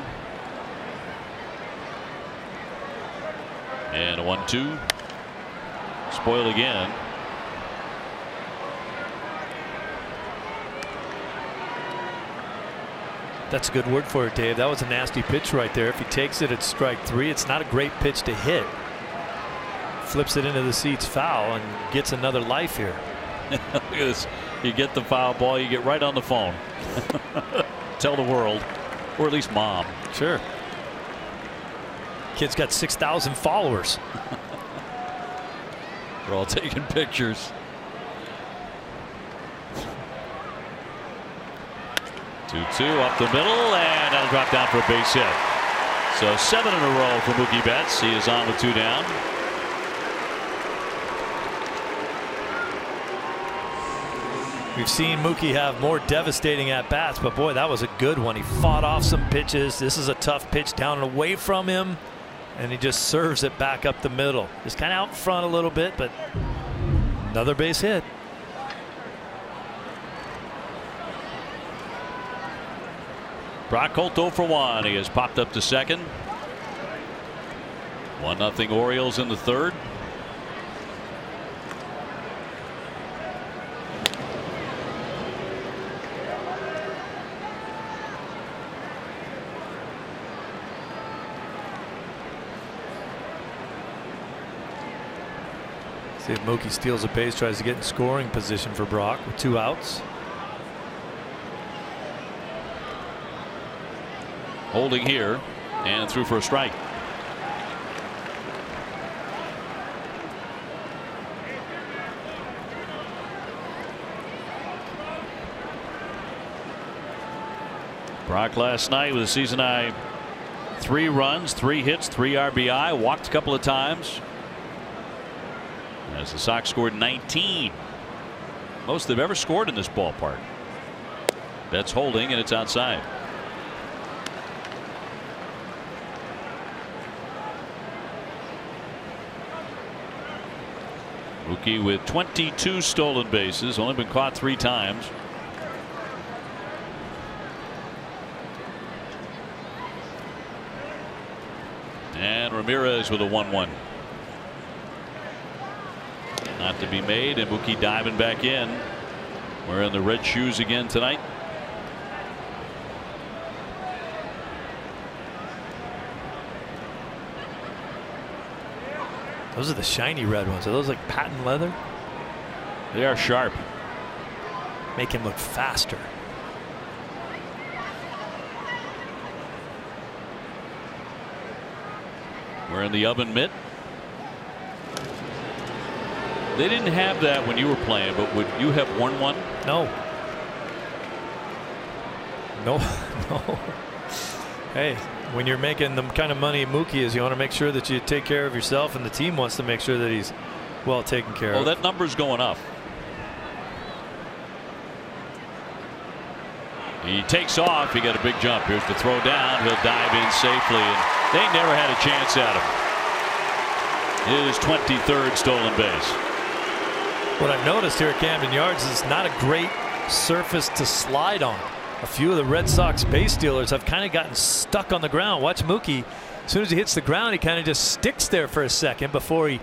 And a 1-2. Spoiled again. That's a good word for it, Dave. That was a nasty pitch right there. If he takes it at strike 3, it's not a great pitch to hit. Flips it into the seats foul and gets another life here. Look at this. You get the foul ball, you get right on the phone. Tell the world, or at least mom. Sure. Kid's got 6,000 followers. They're all taking pictures. 2-2 up the middle, and that'll drop down for a base hit. So 7 in a row for Mookie Betts. He is on with 2 down. We've seen Mookie have more devastating at-bats, but boy, that was a good one. He fought off some pitches. This is a tough pitch down and away from him, and he just serves it back up the middle. Just kind of out front a little bit, but another base hit. Brock Holt 0 for 1. He has popped up to second. 1-0 Orioles in the third. See if Mookie steals a base, tries to get in scoring position for Brock with 2 outs. Holding here and through for a strike. Brock last night with a season high 3 runs, 3 hits, 3 RBI, walked a couple of times. As the Sox scored 19. Most they've ever scored in this ballpark. That's holding, and it's outside. Mookie with 22 stolen bases, only been caught 3 times. And Ramirez with a 1-1. Not to be made, and Mookie diving back in. Wearing the red shoes again tonight. Those are the shiny red ones. Are those like patent leather? They are sharp. Make him look faster. Wearing the oven mitt. They didn't have that when you were playing, but would you have worn one? No. No. No. Hey, when you're making the kind of money Mookie is, you want to make sure that you take care of yourself, and the team wants to make sure that he's well taken care of. Oh, that number's going up. He takes off. He got a big jump. Here's the throw down. He'll dive in safely, and they never had a chance at him. His 23rd stolen base. What I've noticed here at Camden Yards is it's not a great surface to slide on. A few of the Red Sox base stealers have kind of gotten stuck on the ground. Watch Mookie. As soon as he hits the ground, he kind of just sticks there for a second before he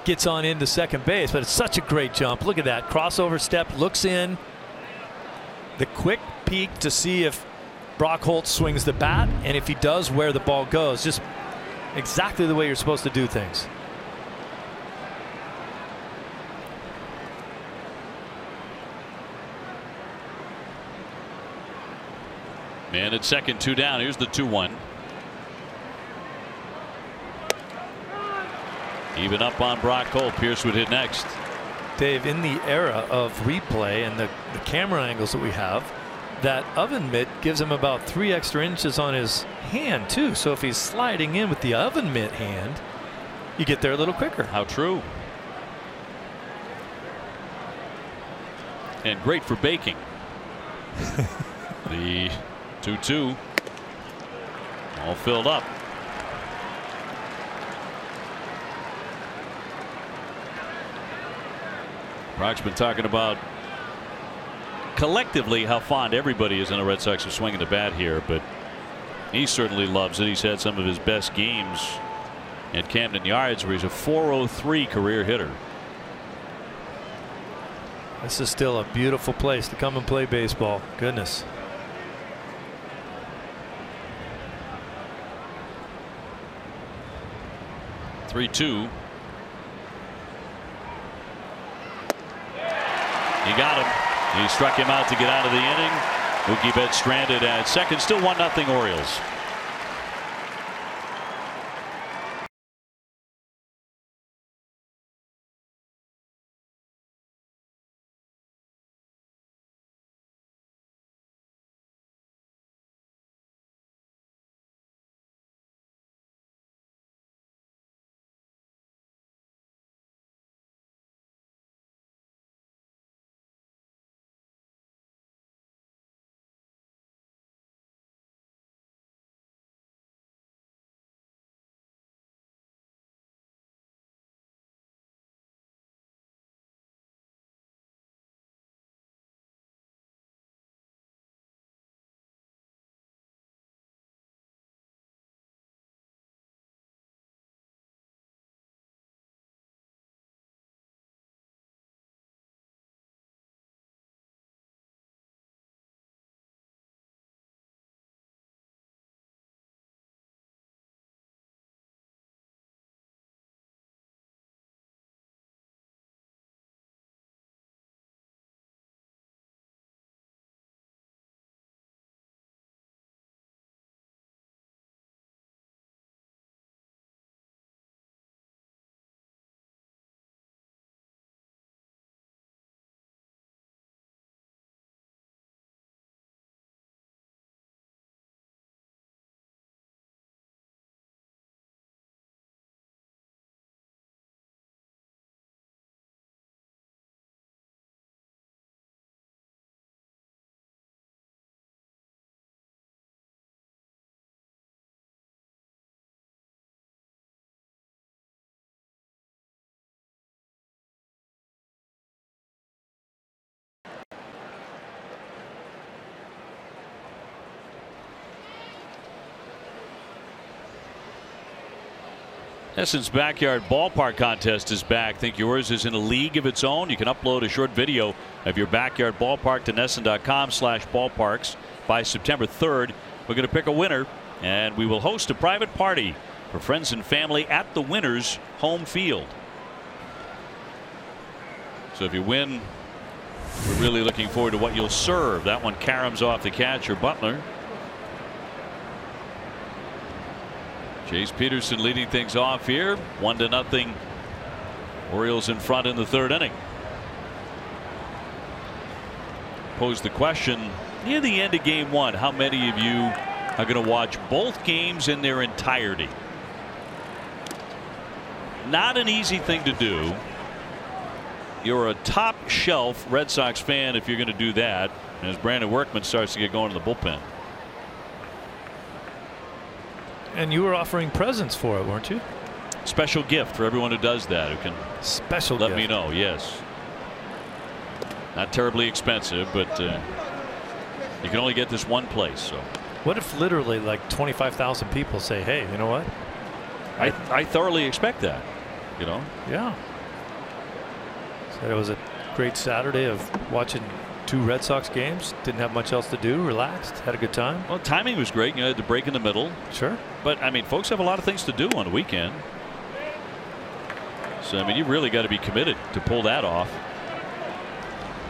gets on into second base. But it's such a great jump. Look at that crossover step. Looks in. The quick peek to see if Brock Holt swings the bat, and if he does, where the ball goes. Just exactly the way you're supposed to do things. And at second, 2 down. Here's the 2-1. Even up on Brock Holt. Pierce would hit next. Dave, in the era of replay and the camera angles that we have, that oven mitt gives him about 3 extra inches on his hand too. So if he's sliding in with the oven mitt hand, you get there a little quicker. How true. And great for baking. The 2-2 all filled up. Brock's been talking about collectively how fond everybody is in the Red Sox of swinging the bat here, but he certainly loves it. He's had some of his best games at Camden Yards, where he's a .403 career hitter. This is still a beautiful place to come and play baseball. Goodness. Three-2. He got him. He struck him out to get out of the inning. Mookie Betts stranded at second. Still 1-0 Orioles. NESN's Backyard Ballpark Contest is back. Think yours is in a league of its own? You can upload a short video of your backyard ballpark to NESN.com/ballparks by September 3rd. We're going to pick a winner, and we will host a private party for friends and family at the winner's home field. So if you win, we're really looking forward to what you'll serve. That one caroms off the catcher, Butler. Chase Peterson leading things off here. 1-0. Orioles in front in the third inning. Pose the question near the end of game one, how many of you are going to watch both games in their entirety? Not an easy thing to do. You're a top shelf Red Sox fan if you're going to do that, as Brandon Workman starts to get going in the bullpen. And you were offering presents for it, weren't you? Special gift for everyone who does that, who can let me know. Yes. Not terribly expensive, but you can only get this one place. So what if literally like 25,000 people say, hey, you know what? I thoroughly expect that. You know? Yeah. So it was a great Saturday of watching 2 Red Sox games. Didn't have much else to do. Relaxed. Had a good time. Well, timing was great. You had the break in the middle. Sure. But I mean, folks have a lot of things to do on the weekend. So I mean, you really got to be committed to pull that off.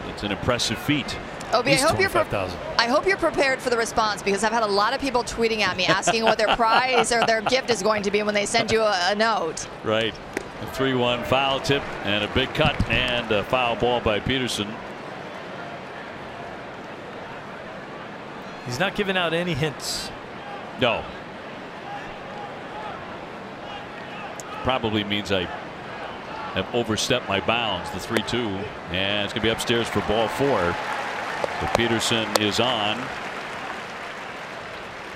It's an impressive feat. Obi, I hope you're prepared for the response, because I've had a lot of people tweeting at me asking what their prize or their gift is going to be when they send you a note. Right. A 3-1 foul tip and a big cut and a foul ball by Peterson. He's not giving out any hints. No. Probably means I have overstepped my bounds. The 3-2, and it's going to be upstairs for ball 4. So Peterson is on,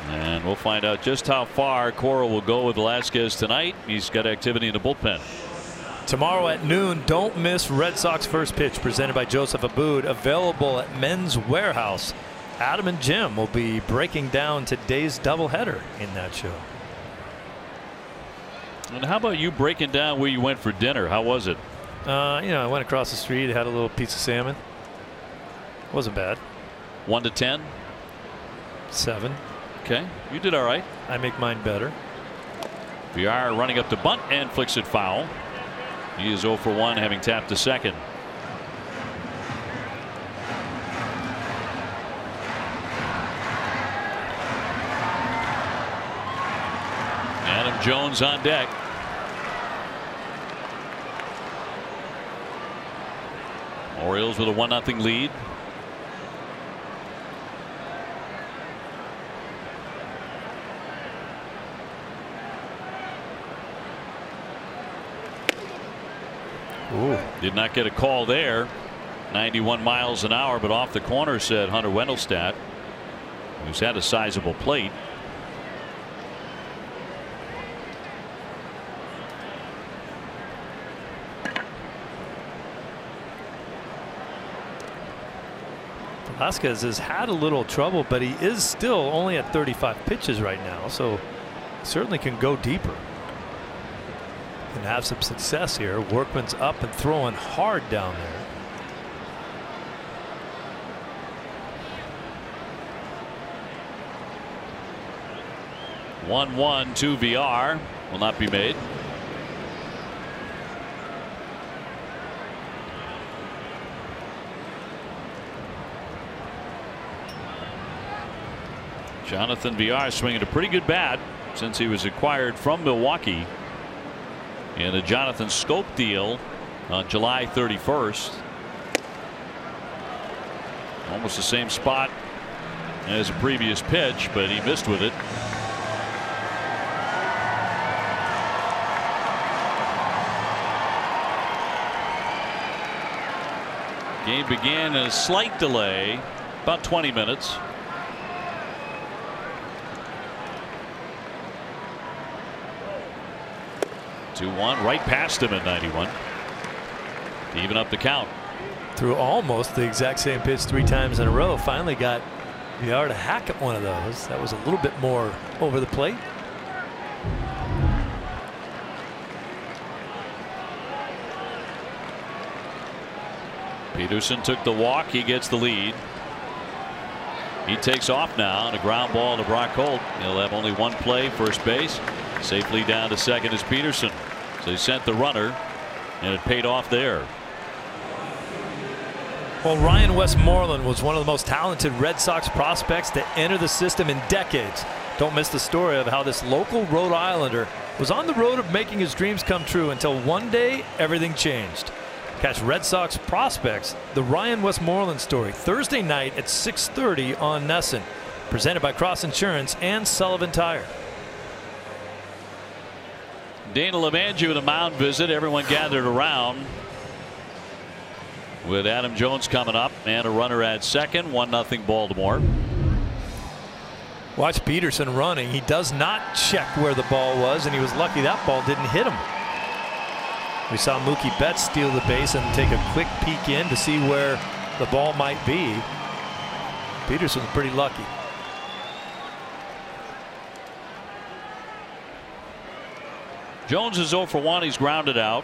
and we'll find out just how far Cora will go with Velasquez tonight. He's got activity in the bullpen. Tomorrow at noon, don't miss Red Sox First Pitch, presented by Joseph Abboud, available at Men's Warehouse. Adam and Jim will be breaking down today's doubleheader in that show. And how about you breaking down where you went for dinner? How was it? I went across the street, had a little piece of salmon. Wasn't bad. 1 to 10? 7. Okay, you did all right. I make mine better. Villar running up to bunt and flicks it foul. He is 0 for 1, having tapped to second. Adam Jones on deck. Orioles with a 1-0 lead. Ooh. Did not get a call there. 91 miles an hour, but off the corner, said Hunter Wendelstedt, who's had a sizable plate. Velasquez has had a little trouble, but he is still only at 35 pitches right now, so certainly can go deeper and have some success here. Workman's up and throwing hard down there. (1-1) to VR will not be made. Jonathan Villar swinging a pretty good bat since he was acquired from Milwaukee in the Jonathan Scope deal on July 31st. Almost the same spot as a previous pitch, but he missed with it. Game began in a slight delay, about 20 minutes. Right past him at 91 to even up the count. Threw almost the exact same pitch 3 times in a row. Finally got Villar to hack at one of those. That was a little bit more over the plate. Peterson took the walk. He gets the lead. He takes off now on a ground ball to Brock Holt. He'll have only one play, first base. Safely down to second is Peterson. So he sent the runner, and it paid off there. Well, Ryan Westmoreland was one of the most talented Red Sox prospects to enter the system in decades. Don't miss the story of how this local Rhode Islander was on the road of making his dreams come true until one day everything changed. Catch Red Sox Prospects, the Ryan Westmoreland story, Thursday night at 6:30 on NESN. Presented by Cross Insurance and Sullivan Tire. Dana LeMangiu with a mound visit. Everyone gathered around. With Adam Jones coming up and a runner at second. 1-0 Baltimore. Watch Peterson running. He does not check where the ball was, and he was lucky that ball didn't hit him. We saw Mookie Betts steal the base and take a quick peek in to see where the ball might be. Peterson's pretty lucky. Jones is 0 for 1. He's grounded out.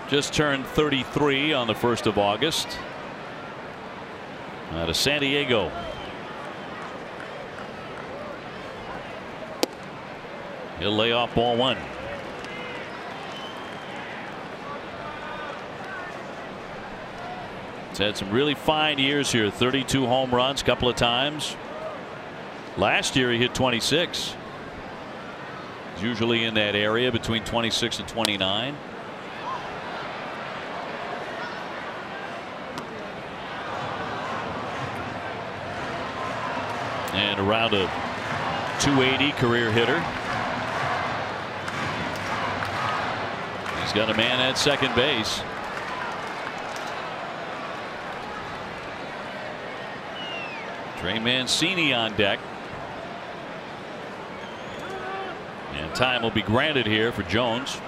Just turned 33 on the 1st of August. Out of San Diego. He'll lay off ball 1. He's had some really fine years here. 32 home runs, couple of times. Last year he hit 26. He's usually in that area between 26 and 29. And around a 280 career hitter. He's got a man at second base. Trey Mancini on deck. And time will be granted here for Jones.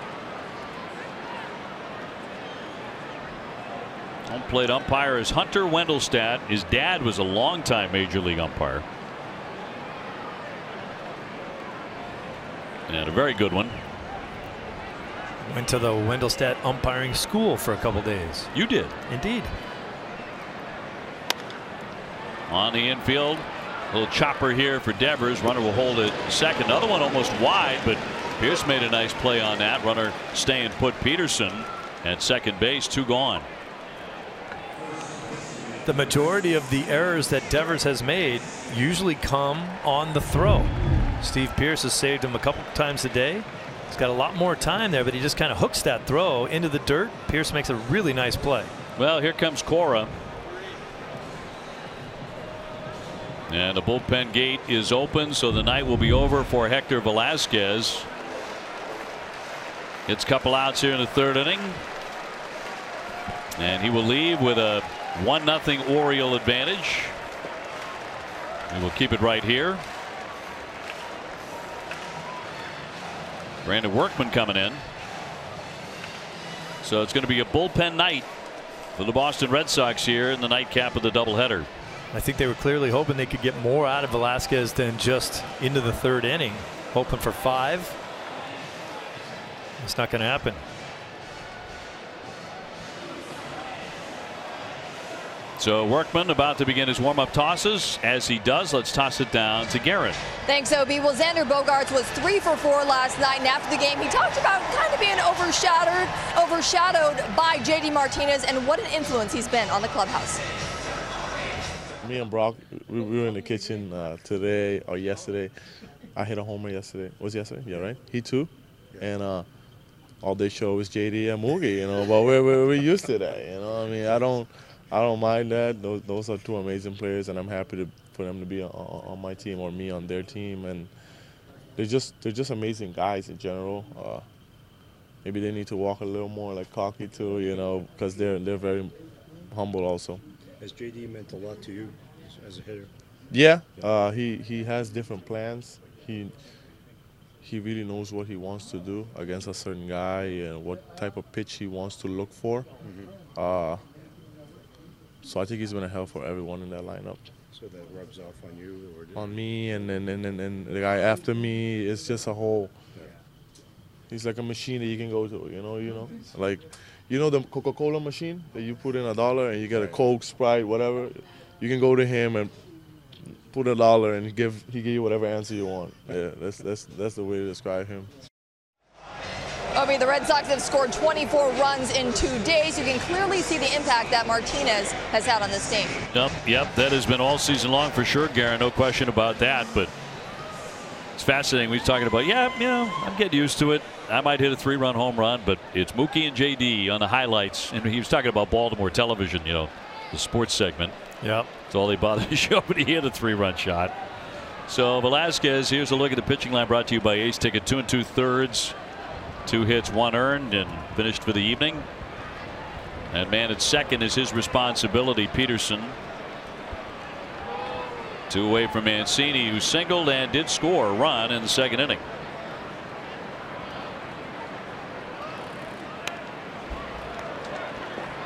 Home plate umpire is Hunter Wendelstadt. His dad was a longtime major league umpire. And a very good one. Went to the Wendelstadt umpiring school for a couple days. You did? Indeed. On the infield, a little chopper here for Devers. Runner will hold it second. Another one almost wide, but Pierce made a nice play on that. Runner staying put. Peterson at second base. 2 gone. The majority of the errors that Devers has made usually come on the throw. Steve Pierce has saved him a couple times today. He's got a lot more time there, but he just kind of hooks that throw into the dirt. Pierce makes a really nice play. Well, here comes Cora. And the bullpen gate is open, so the night will be over for Hector Velasquez. Gets a couple outs here in the 3rd inning. And he will leave with a 1-0 Oriole advantage. And we'll keep it right here. Brandon Workman coming in. So it's going to be a bullpen night for the Boston Red Sox here in the nightcap of the doubleheader. I think they were clearly hoping they could get more out of Velasquez than just into the 3rd inning. Hoping for 5. It's not going to happen. So Workman about to begin his warm-up tosses. As he does, let's toss it down to Garrett. Thanks, Obi. Well, Xander Bogaerts was 3 for 4 last night, and after the game, he talked about kind of being overshadowed by JD Martinez and what an influence he's been on the clubhouse. Me and Brock, we were in the kitchen today or yesterday. I hit a homer yesterday. Was it yesterday? Yeah, right? He too. And all they show is JD and Mookie, you know, but we're used to that, you know. I mean, I don't mind that. Those are 2 amazing players, and I'm happy for them to be on my team or me on their team. And they're just amazing guys in general. Maybe they need to walk a little more like cocky too, you know, because they're very humble also. Has JD meant a lot to you as a hitter? Yeah, he has different plans. He really knows what he wants to do against a certain guy and what type of pitch he wants to look for. Mm-hmm. So I think he's been a help for everyone in that lineup. So that rubs off on you? Or on me and the guy after me. It's just a whole. Yeah. He's like a machine that you can go to, you know. Like, You know the Coca-Cola machine that you put in $1 and you get a Coke, Sprite, whatever. You can go to him and put $1 and he give you whatever answer you want. Yeah, that's the way to describe him. Obi, the Red Sox have scored 24 runs in 2 days. You can clearly see the impact that Martinez has had on this team. Yep, that has been all season long for sure, Garen. No question about that. But it's fascinating. We're talking about, I'm getting used to it. I might hit a 3-run home run, but it's Mookie and JD on the highlights. And he was talking about Baltimore television, the sports segment. Yep. That's all they bothered to show, but he hit a 3-run shot. So Velasquez, here's a look at the pitching line brought to you by Ace Ticket. 2 2/3. 2 hits, 1 earned, and finished for the evening. And man at second is his responsibility, Peterson. 2 away from Mancini, who singled and did score a run in the second inning.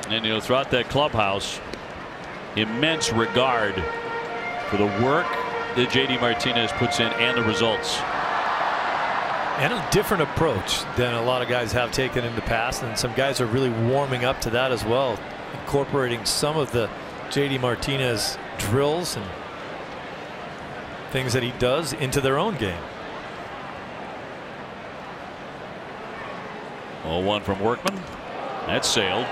And throughout that clubhouse, immense regard for the work that JD Martinez puts in and the results. And a different approach than a lot of guys have taken in the past, and some guys are really warming up to that as well, incorporating some of the JD Martinez drills and things that he does into their own game. 0-1 from Workman. That sailed.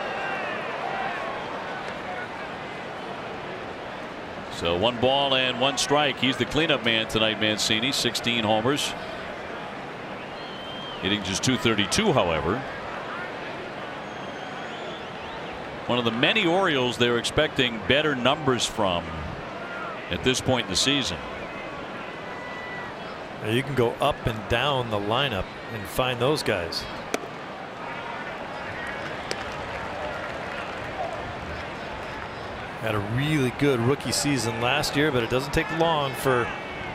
So 1 ball and 1 strike. He's the cleanup man tonight, Mancini. 16 homers. Hitting just .232, however. One of the many Orioles they were expecting better numbers from at this point in the season. You can go up and down the lineup and find those guys. Had a really good rookie season last year, but it doesn't take long for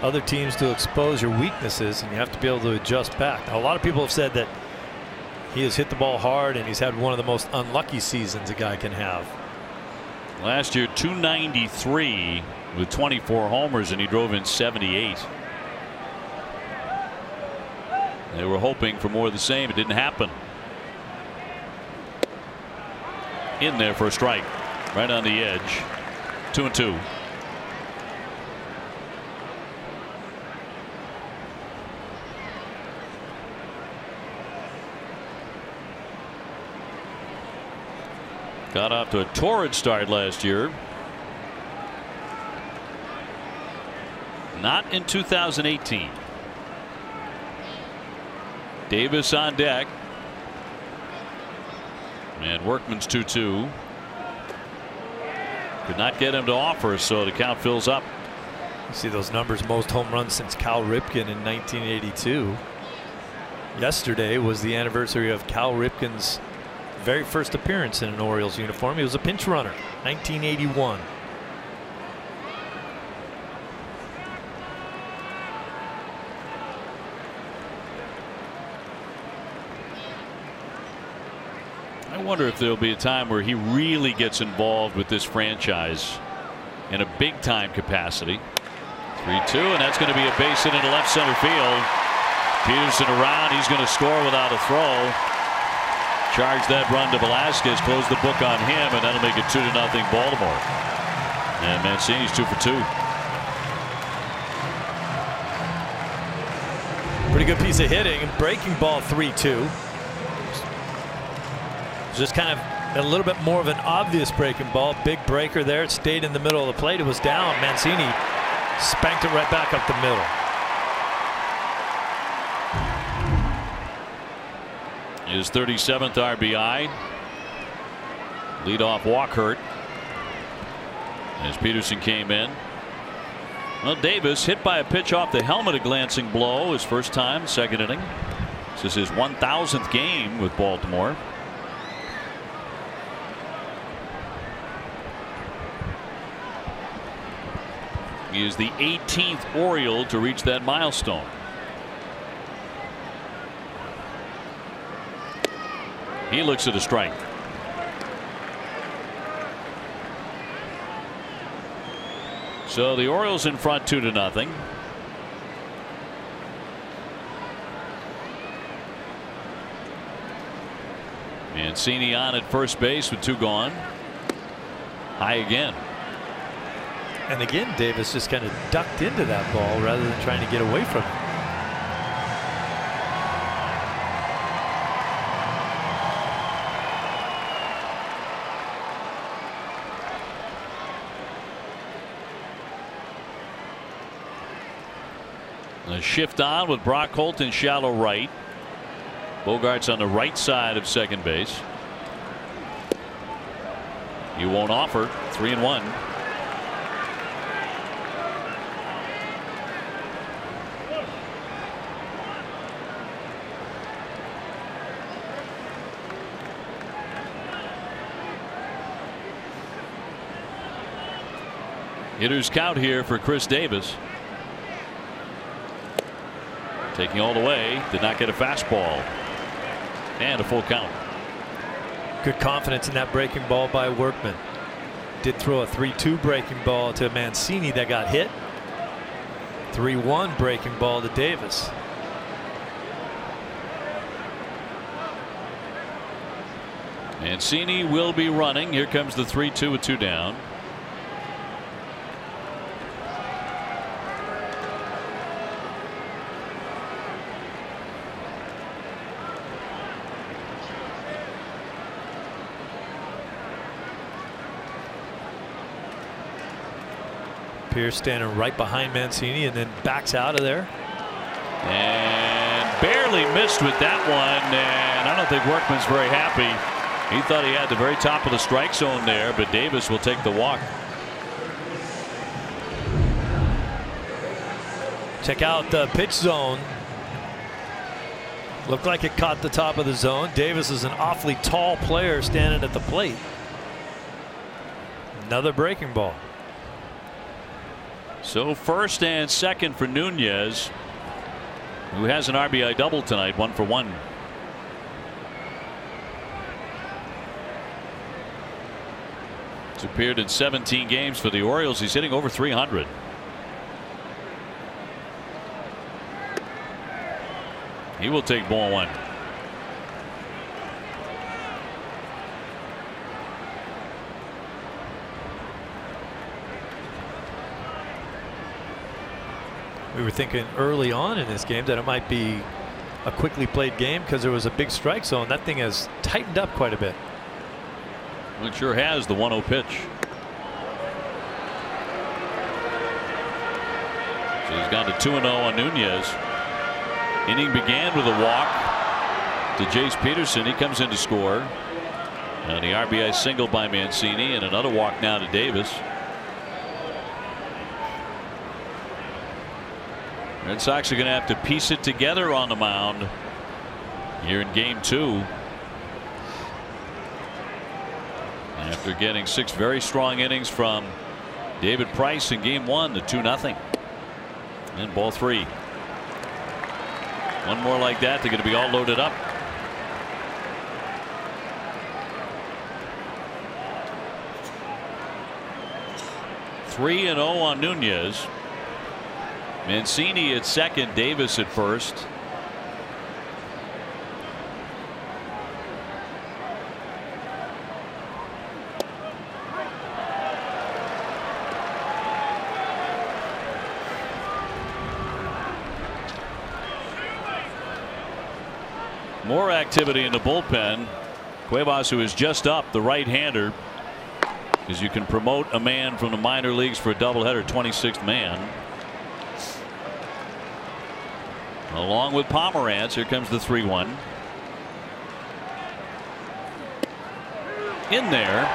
other teams to expose your weaknesses, and you have to be able to adjust back. Now, a lot of people have said that he has hit the ball hard and he's had one of the most unlucky seasons a guy can have. Last year, .293 with 24 homers, and he drove in 78. They were hoping for more of the same. It didn't happen. In there for a strike, right on the edge. 2-2. Got off to a torrid start last year. Not in 2018. Davis on deck. And Workman's 2-2. Could not get him to offer, so the count fills up. You see those numbers, most home runs since Cal Ripken in 1982. Yesterday was the anniversary of Cal Ripken's very first appearance in an Orioles uniform. He was a pinch runner, 1981. I wonder if there'll be a time where he really gets involved with this franchise in a big time capacity. 3-2, and that's going to be a base hit into left center field. Peterson around. He's going to score without a throw. Charge that run to Velasquez, close the book on him, and that'll make it 2-0 Baltimore. And Mancini's 2 for 2. Pretty good piece of hitting. Breaking ball 3-2. Just kind of a little bit more of an obvious breaking ball. Big breaker there. It stayed in the middle of the plate. It was down. Mancini spanked it right back up the middle. His 37th RBI. Leadoff walk hurt as Peterson came in. Well, Davis hit by a pitch off the helmet, a glancing blow. His first time, second inning. This is his 1,000th game with Baltimore. He is the 18th Oriole to reach that milestone. He looks at a strike. So the Orioles in front 2-0. Mancini on at first base with 2 gone. High again. And again, Davis just kind of ducked into that ball rather than trying to get away from it. A shift on with Brock Holt in shallow right. Bogart's on the right side of second base. He won't offer. 3-1. Hitter's count here for Chris Davis. Taking all the way, did not get a fastball. And a full count. Good confidence in that breaking ball by Workman. Did throw a 3-2 breaking ball to Mancini that got hit. 3-1 breaking ball to Davis. Mancini will be running. Here comes the 3-2 with 2 down. Pierce standing right behind Mancini and then backs out of there. And barely missed with that one. And I don't think Workman's very happy. He thought he had the very top of the strike zone there, but Davis will take the walk. Check out the pitch zone. Looked like it caught the top of the zone. Davis is an awfully tall player standing at the plate. Another breaking ball. So first and second for Nunez, who has an RBI double tonight, 1 for 1. He's appeared in 17 games for the Orioles. He's hitting over 300. He will take ball 1. We were thinking early on in this game that it might be a quickly played game because there was a big strike zone. That thing has tightened up quite a bit. Well, it sure has. The 1-0 pitch. So he's gone to 2-0 on Nunez. Inning began with a walk to Jace Peterson. He comes in to score. And the RBI single by Mancini, and another walk now to Davis. Red Sox are going to have to piece it together on the mound here in game 2. After getting 6 very strong innings from David Price in game 1, the 2-0. And ball 3. One more like that, they're going to be all loaded up. Three and 0 on Nunez. Mancini at second, Davis at first. More activity in the bullpen. Cuevas, who is just up, the right-hander, because you can promote a man from the minor leagues for a doubleheader, 26th man. Along with Pomerantz, here comes the 3-1. In there.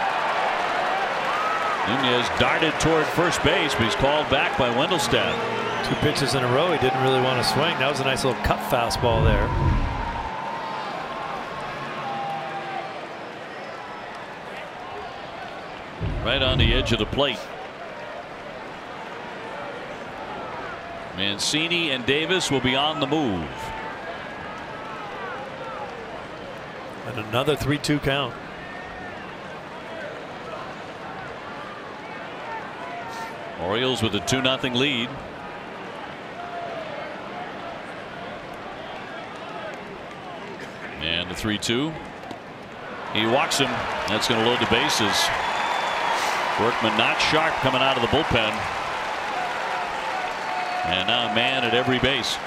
Nunez darted toward first base, but he's called back by Wendelstedt. 2 pitches in a row. He didn't really want to swing. That was a nice little cut fastball there. Right on the edge of the plate. Mancini and Davis will be on the move. And another 3-2 count. Orioles with a 2-0 lead. And the 3-2. He walks him. That's going to load the bases. Workman not sharp coming out of the bullpen. And now a man at every base.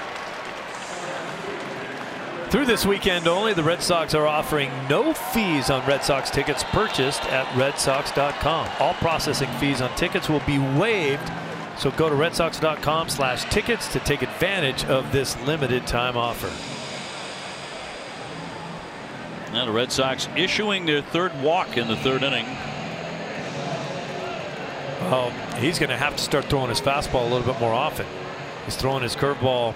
Through this weekend only, the Red Sox are offering no fees on Red Sox tickets purchased at redsox.com. All processing fees on tickets will be waived. So go to redsox.com/tickets to take advantage of this limited time offer. Now the Red Sox issuing their third walk in the third inning. Oh, he's going to have to start throwing his fastball a little bit more often. He's throwing his curveball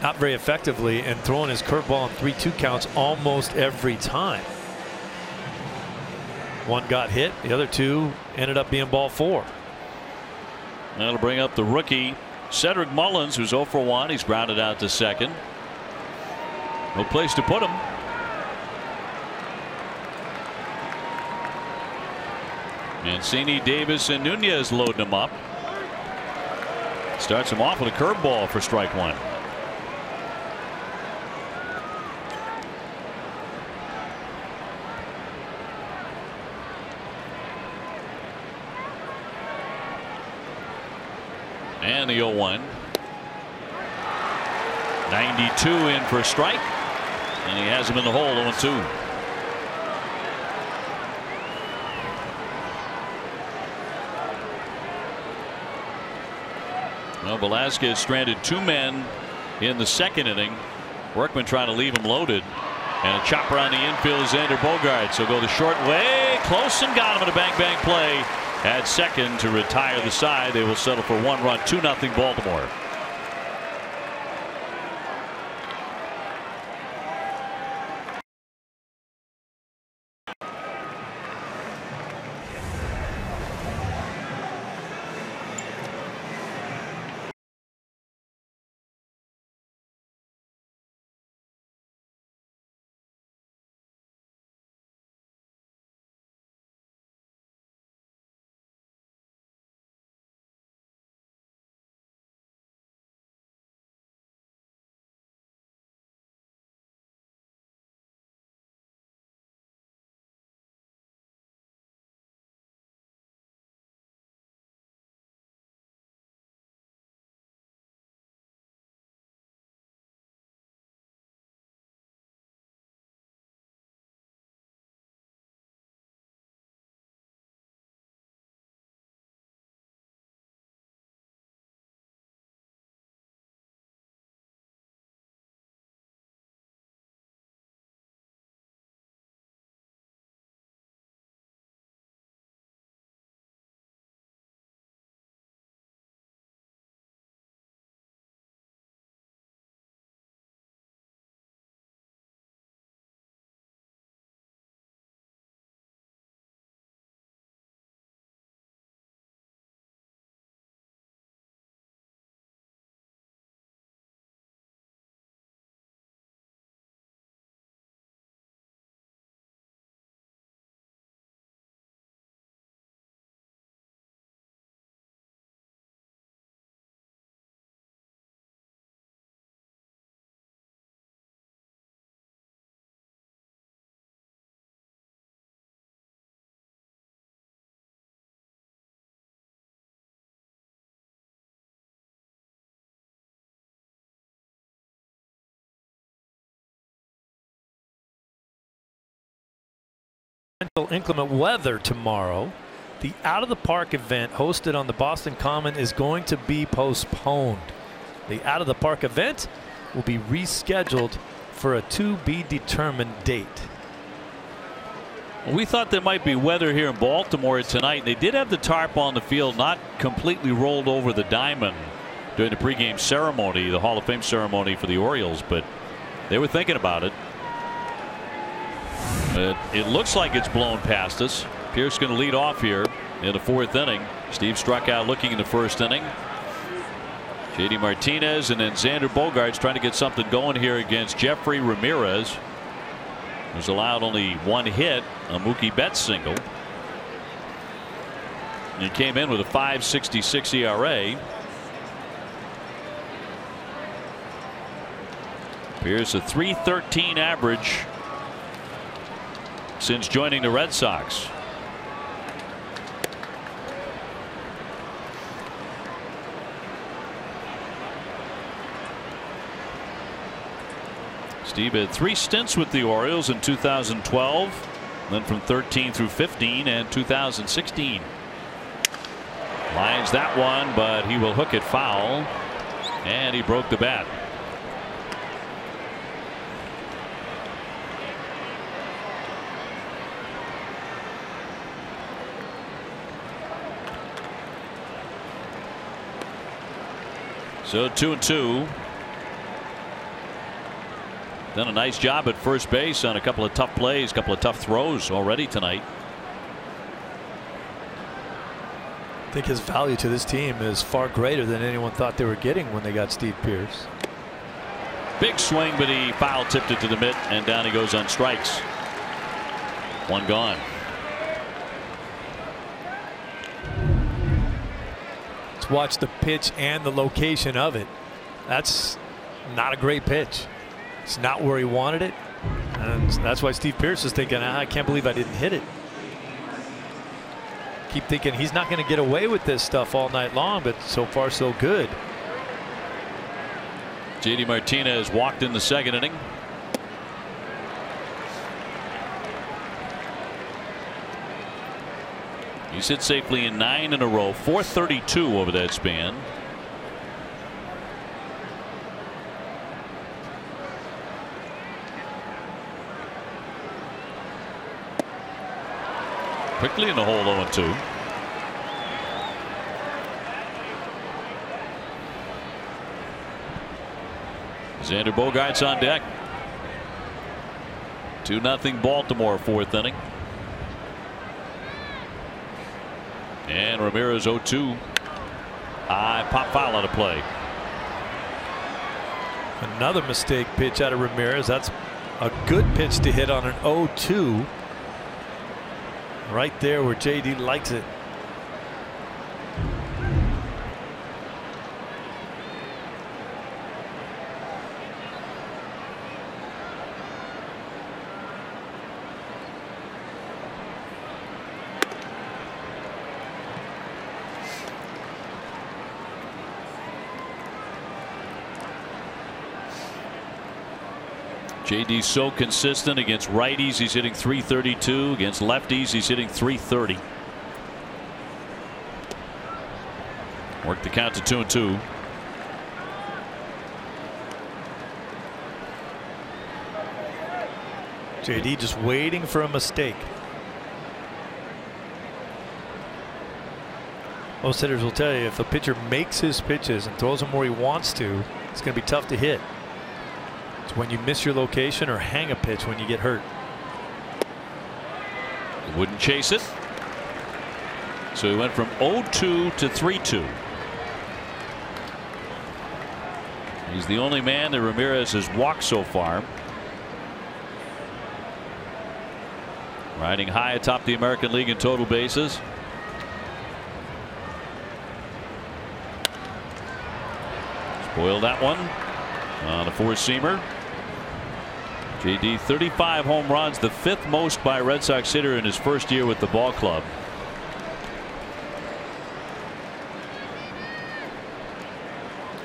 not very effectively and throwing his curveball in 3-2 counts almost every time. One got hit, the other two ended up being ball 4. That'll bring up the rookie Cedric Mullins, who's 0 for 1. He's grounded out to second. No place to put him. Mancini, Davis, and Nunez loading him up. Starts him off with a curveball for strike 1. And the 0-1. 92 in for a strike. And he has him in the hole, 0-2. Well, Velasquez stranded 2 men in the second inning. Workman trying to leave him loaded. And a chopper on the infield is Xander Bogaerts. So go the short way. Close and got him at a bang play at second to retire the side. They will settle for 1 run, 2-0 Baltimore. Inclement weather tomorrow. The out of the park event hosted on the Boston Common is going to be postponed. The out of the park event will be rescheduled for a to be determined date. Well, we thought there might be weather here in Baltimore tonight. They did have the tarp on the field, not completely rolled over the diamond during the pregame ceremony, the Hall of Fame ceremony for the Orioles, but they were thinking about it. It looks like it's blown past us. Pierce going to lead off here in the 4th inning. Steve struck out looking in the 1st inning. JD Martinez and then Xander Bogaerts trying to get something going here against Jeffrey Ramirez, who's allowed only 1 hit, a Mookie Betts single. He came in with a 5.66 ERA. Pierce a 3.13 average since joining the Red Sox. Steve had 3 stints with the Orioles in 2012, then from 13 through 15 and 2016. Lines that one, but he will hook it foul, and he broke the bat. So 2-2. Done a nice job at first base on a couple of tough plays, couple of tough throws already tonight. I think his value to this team is far greater than anyone thought they were getting when they got Steve Pearce. Big swing, but he foul tipped it to the mitt, and down he goes on strikes. 1 gone. Let's watch the pitch and the location of it. That's not a great pitch. It's not where he wanted it, and that's why Steve Pearce is thinking, I can't believe I didn't hit it. Keep thinking he's not going to get away with this stuff all night long, but so far so good. JD Martinez walked in the 2nd inning. He's hit safely in 9 in a row, 432 over that span. Quickly in the hole, 0-2. Xander Bogaerts on deck. 2-0 Baltimore, 4th inning. And Ramirez 0-2. High pop foul out of play. Another mistake pitch out of Ramirez. That's a good pitch to hit on an 0-2. Right there where JD likes it. JD's so consistent. Against righties he's hitting .332. Against lefties he's hitting .330. Work the count to 2-2. JD just waiting for a mistake. Most hitters will tell you if the pitcher makes his pitches and throws them where he wants to, it's going to be tough to hit. It's when you miss your location or hang a pitch when you get hurt. Wouldn't chase it. So he went from 0-2 to 3-2. He's the only man that Ramirez has walked so far. Riding high atop the American League in total bases. Spoiled that one on a 4-seamer. JD 35 home runs, the 5th most by a Red Sox hitter in his first year with the ball club.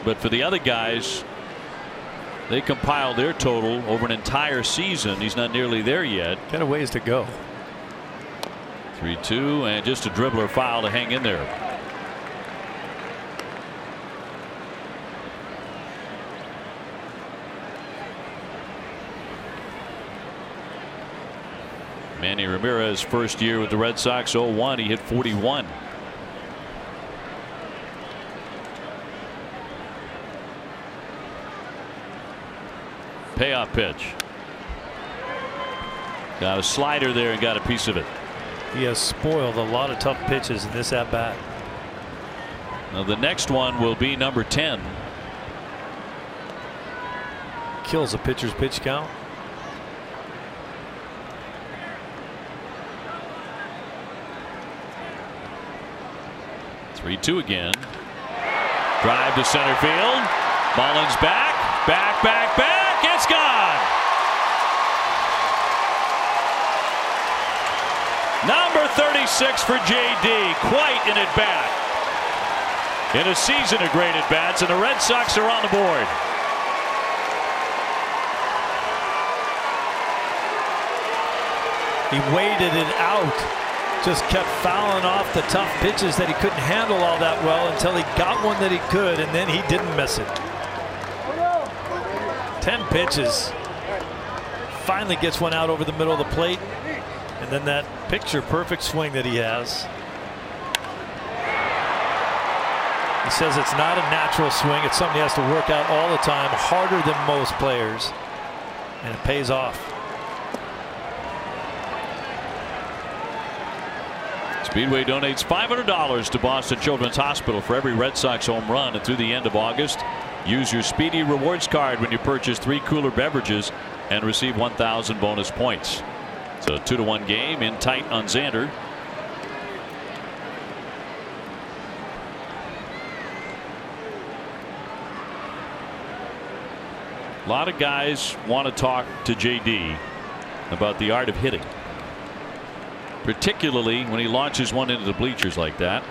But for the other guys, they compile their total over an entire season. He's not nearly there yet. Got a ways to go. 3-2 and just a dribbler foul to hang in there. Manny Ramirez first year with the Red Sox, 0-1. He hit 41. Payoff pitch. Got a slider there and got a piece of it. He has spoiled a lot of tough pitches in this at bat. Now the next one will be number 10. Kills a pitcher's pitch count. Three-two again. Drive to center field. Mullins back. Back. It's gone. 36 for JD. Quite an at-bat. In a season of great at-bats, and the Red Sox are on the board. He waited it out. Just kept fouling off the tough pitches that he couldn't handle all that well until he got one that he could, and then he didn't miss it. 10 pitches. Finally gets one out over the middle of the plate. And then that picture perfect swing that he has. He says it's not a natural swing. It's something he has to work out all the time, harder than most players. And it pays off. Speedway donates $500 to Boston Children's Hospital for every Red Sox home run, and through the end of August, use your Speedy Rewards card when you purchase 3 cooler beverages and receive 1,000 bonus points. It's a 2-1 game, in tight on Xander. A lot of guys want to talk to JD about the art of hitting, particularly when he launches one into the bleachers like that.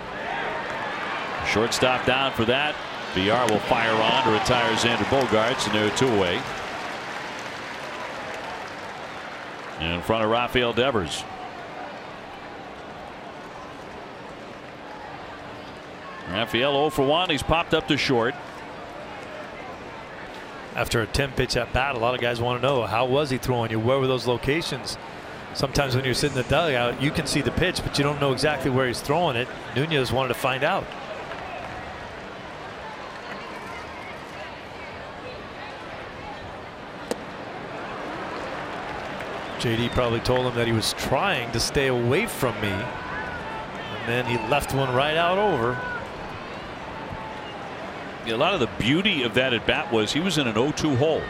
Shortstop down for that. VR will fire on to retire Xander Bogaerts, and they're 2 away. In front of Rafael Devers. Rafael 0 for 1. He's popped up to short. After a 10-pitch at bat, a lot of guys want to know, how was he throwing you? Where were those locations? Sometimes when you're sitting in the dugout, you can see the pitch, but you don't know exactly where he's throwing it. Nunez wanted to find out. JD probably told him that he was trying to stay away from me, and then he left one right out over. A lot of the beauty of that at bat was he was in an 0-2 hole.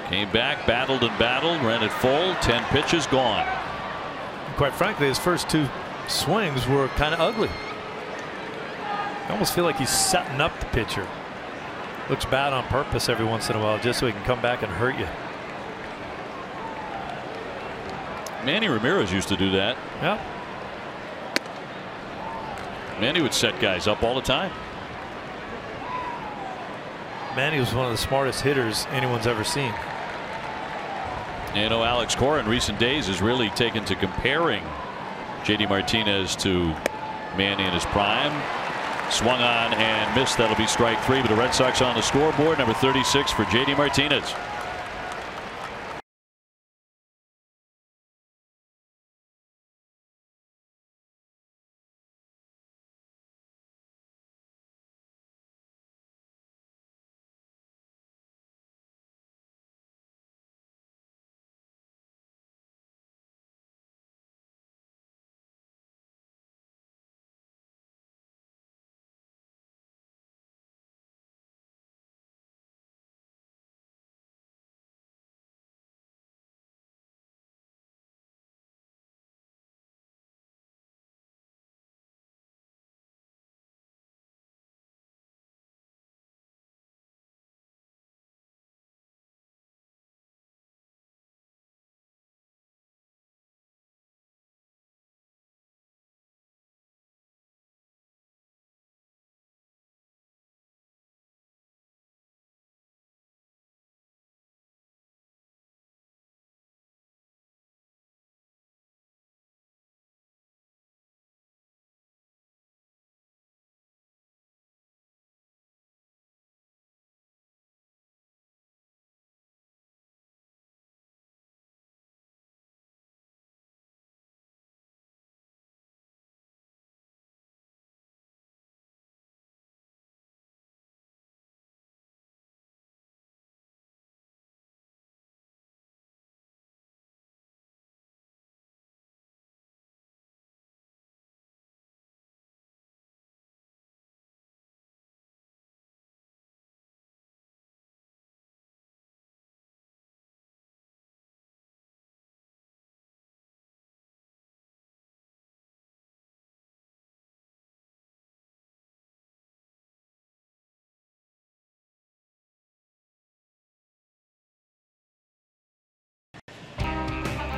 Came back, battled and battled, ran it full, 10 pitches gone. Quite frankly, his first 2 swings were kind of ugly. I almost feel like he's setting up the pitcher. Looks bad on purpose every once in a while, just so he can come back and hurt you. Manny Ramirez used to do that. Yeah. Manny would set guys up all the time. Manny was one of the smartest hitters anyone's ever seen. You know, Alex Cora in recent days has really taken to comparing JD Martinez to Manny in his prime. Swung on and missed. That'll be strike 3, but the Red Sox on the scoreboard. Number 36 for JD Martinez.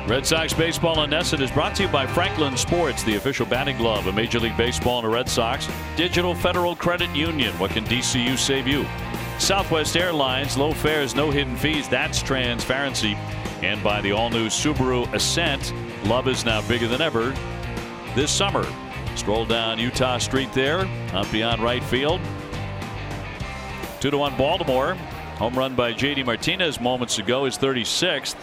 Red Sox baseball on NESN is brought to you by Franklin Sports, the official batting glove of Major League Baseball and the Red Sox. Digital Federal Credit Union. What can DCU save you? Southwest Airlines. Low fares, no hidden fees. That's transparency. And by the all-new Subaru Ascent. Love is now bigger than ever this summer. Stroll down Utah Street there, up beyond right field. 2-1 Baltimore. Home run by J.D. Martinez moments ago, his 36th.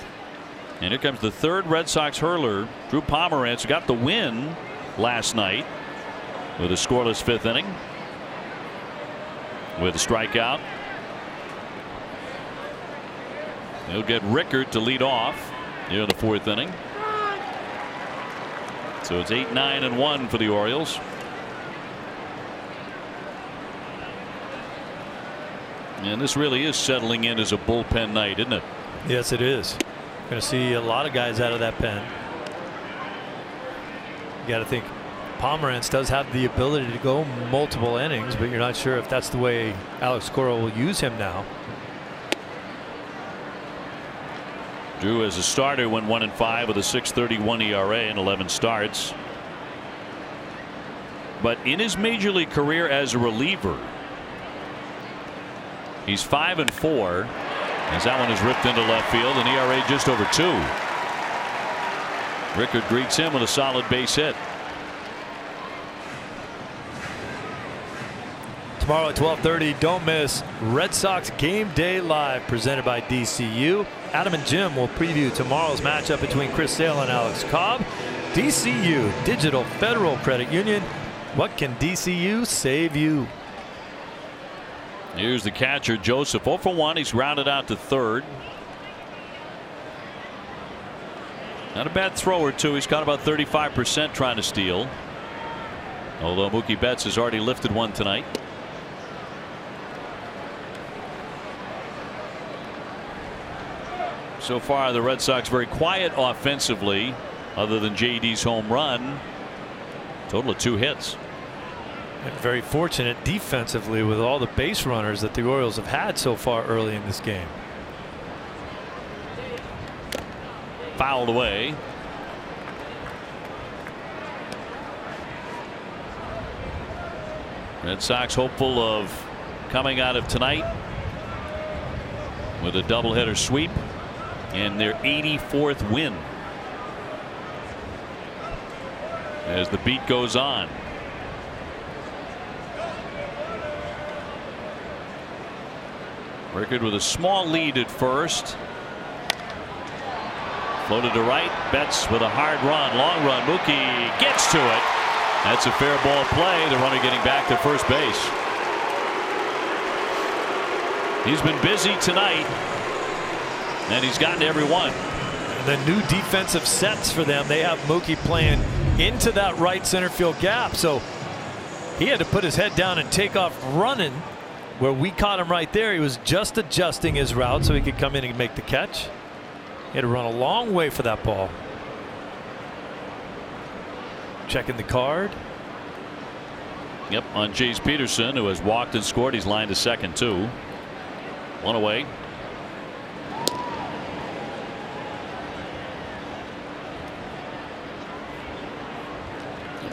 And here comes the third Red Sox hurler, Drew Pomeranz, who got the win last night with a scoreless fifth inning with a strikeout. He'll get Rickard to lead off here in the fourth inning. So it's 8-9-1 for the Orioles. And this really is settling in as a bullpen night, isn't it? Yes, it is. Going to see a lot of guys out of that pen. You got to think Pomeranz does have the ability to go multiple innings, but you're not sure if that's the way Alex Cora will use him now. Drew as a starter went 1-5 with a 6.31 ERA and 11 starts. But in his major league career as a reliever, he's 5-4. As that one is ripped into left field, an ERA just over 2. Rickard greets him with a solid base hit. Tomorrow at 12:30, don't miss Red Sox Game Day Live presented by DCU. Adam and Jim will preview tomorrow's matchup between Chris Sale and Alex Cobb. DCU, Digital Federal Credit Union. What can DCU save you? Here's the catcher, Joseph. 0 for 1. He's grounded out to third. Not a bad thrower, too. He's got about 35% trying to steal. Although Mookie Betts has already lifted one tonight. So far, the Red Sox very quiet offensively, other than JD's home run. Total of 2 hits. And very fortunate defensively with all the base runners that the Orioles have had so far early in this game. Fouled away. Red Sox hopeful of coming out of tonight with a doubleheader sweep and their 84th win. As the beat goes on. Rickard with a small lead at first. Floated to right. Betts with a hard run. Long run. Mookie gets to it. That's a fair ball play. The runner getting back to first base. He's been busy tonight. And he's gotten to every one. The new defensive sets for them. They have Mookie playing into that right center field gap. So he had to put his head down and take off running. Where we caught him right there, he was just adjusting his route so he could come in and make the catch. He had to run a long way for that ball. Checking the card. Yep, on Jace Peterson, who has walked and scored. He's lined to second, too. 1 away.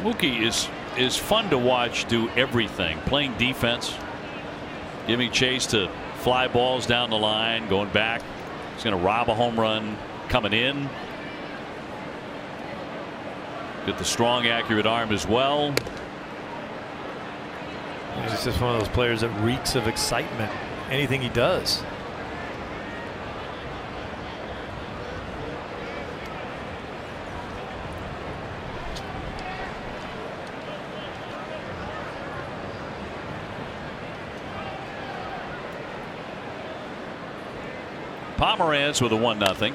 Mookie is fun to watch do everything. Playing defense. Giving chase to fly balls down the line, going back. He's going to rob a home run coming in. Get the strong, accurate arm as well. He's just one of those players that reeks of excitement. Anything he does. Pomeranz with a 1-0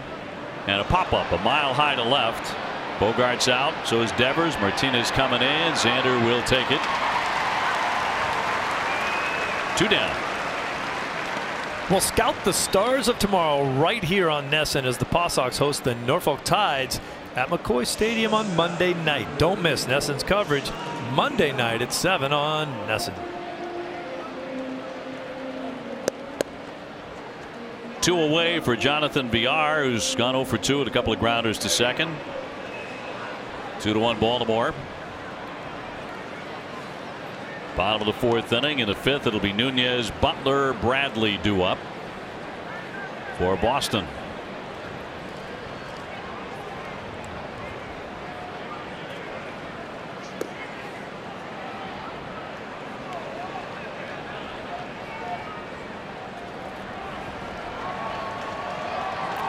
and a pop-up a mile high to left. Bogart's out, so is Devers. Martinez coming in. Xander will take it. 2 down. We'll scout the stars of tomorrow right here on NESN as the Paw Sox host the Norfolk Tides at McCoy Stadium on Monday night. Don't miss NESN's coverage Monday night at 7 on NESN. 2 away for Jonathan Villar, who's gone 0 for 2 with a couple of grounders to second. 2-1 Baltimore. Bottom of the 4th inning. In the 5th, it'll be Nunez, Butler, Bradley due up for Boston.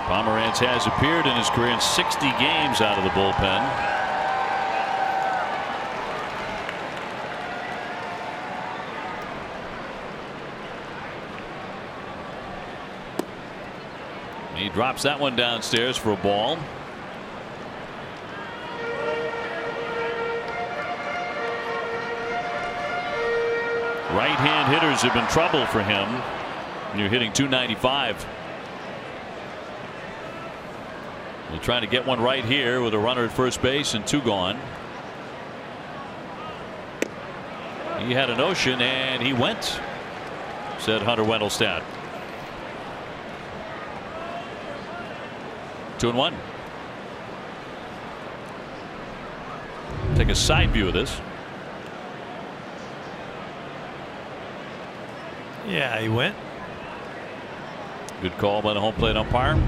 Pomerantz has appeared in his career in 60 games out of the bullpen. He drops that one downstairs for a ball. Right-hand hitters have been trouble for him. And you're hitting .295. He'll try to get one right here with a runner at first base and 2 gone. He had a notion and he went, said Hunter Wendelstedt. 2-1. Take a side view of this. Yeah, he went. Good call by the home plate umpire.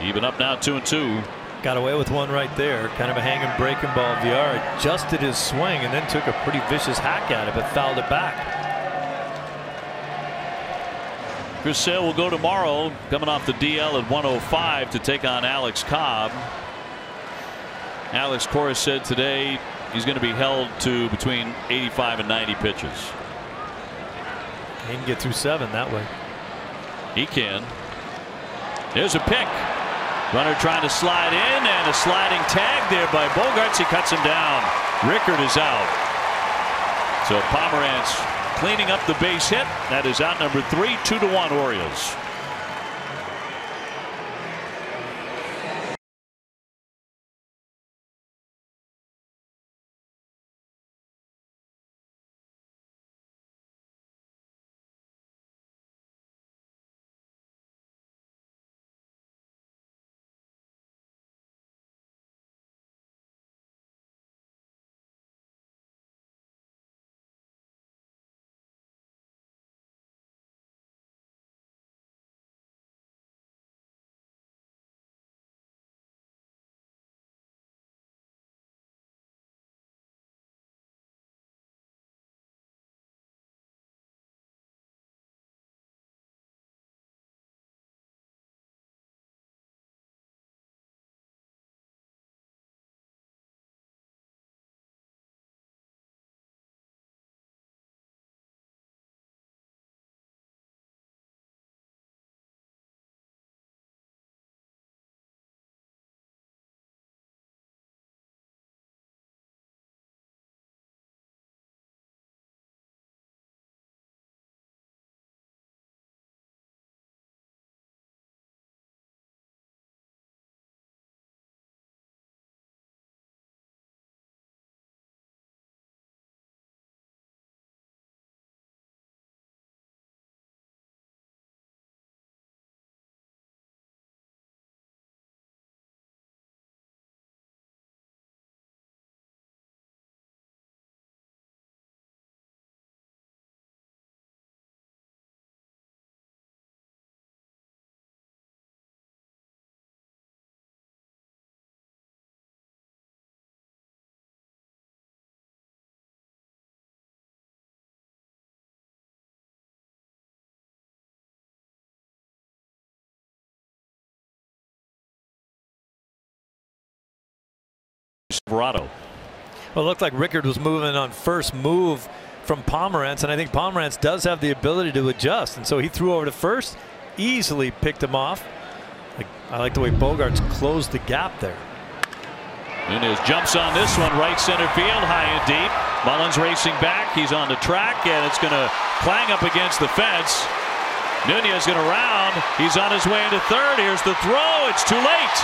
Even up now, 2-2. Got away with one right there. Kind of a hanging breaking ball. Villar adjusted his swing and then took a pretty vicious hack at it, but fouled it back. Chris Sale will go tomorrow, coming off the DL at 105 to take on Alex Cobb. Alex Cora said today he's going to be held to between 85 and 90 pitches. He can get through 7 that way. He can. There's a pick. Runner trying to slide in, and a sliding tag there by Bogaerts. He cuts him down. Rickard is out. So Pomerantz cleaning up the base hit. That is out number 3. 2-1 Orioles. Well, it looked like Rickard was moving on first move from Pomerantz, and I think Pomerantz does have the ability to adjust, and so he threw over to first, easily picked him off. I like the way Bogaerts closed the gap there. Nunez jumps on this one, right center field, high and deep. Mullins racing back. He's on the track, and it's going to clang up against the fence. Nunez going to round. He's on his way into third. Here's the throw. It's too late.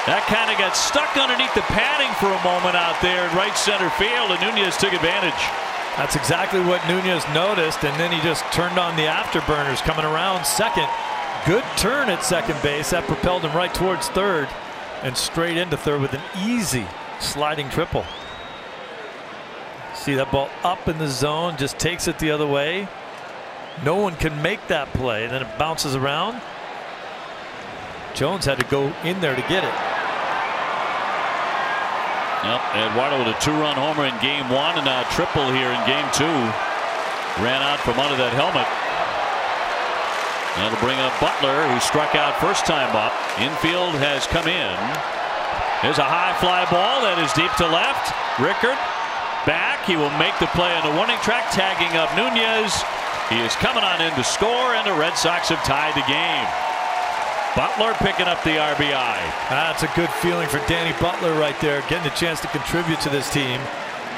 That kind of got stuck underneath the padding for a moment out there in right center field, and Nunez took advantage. That's exactly what Nunez noticed, and then he just turned on the afterburners coming around second. Good turn at second base. That propelled him right towards third and straight into third with an easy sliding triple. See that ball up in the zone, just takes it the other way. No one can make that play. Then it bounces around. Jones had to go in there to get it. Yep, Eduardo with a 2-run homer in game 1 and a triple here in game 2. Ran out from under that helmet. That'll bring up Butler, who struck out first time up. Infield has come in. There's a high fly ball that is deep to left. Rickard back. He will make the play on the warning track, tagging up Nunez. He is coming on in to score, and the Red Sox have tied the game. Butler picking up the RBI. That's a good feeling for Danny Butler right there, getting a chance to contribute to this team.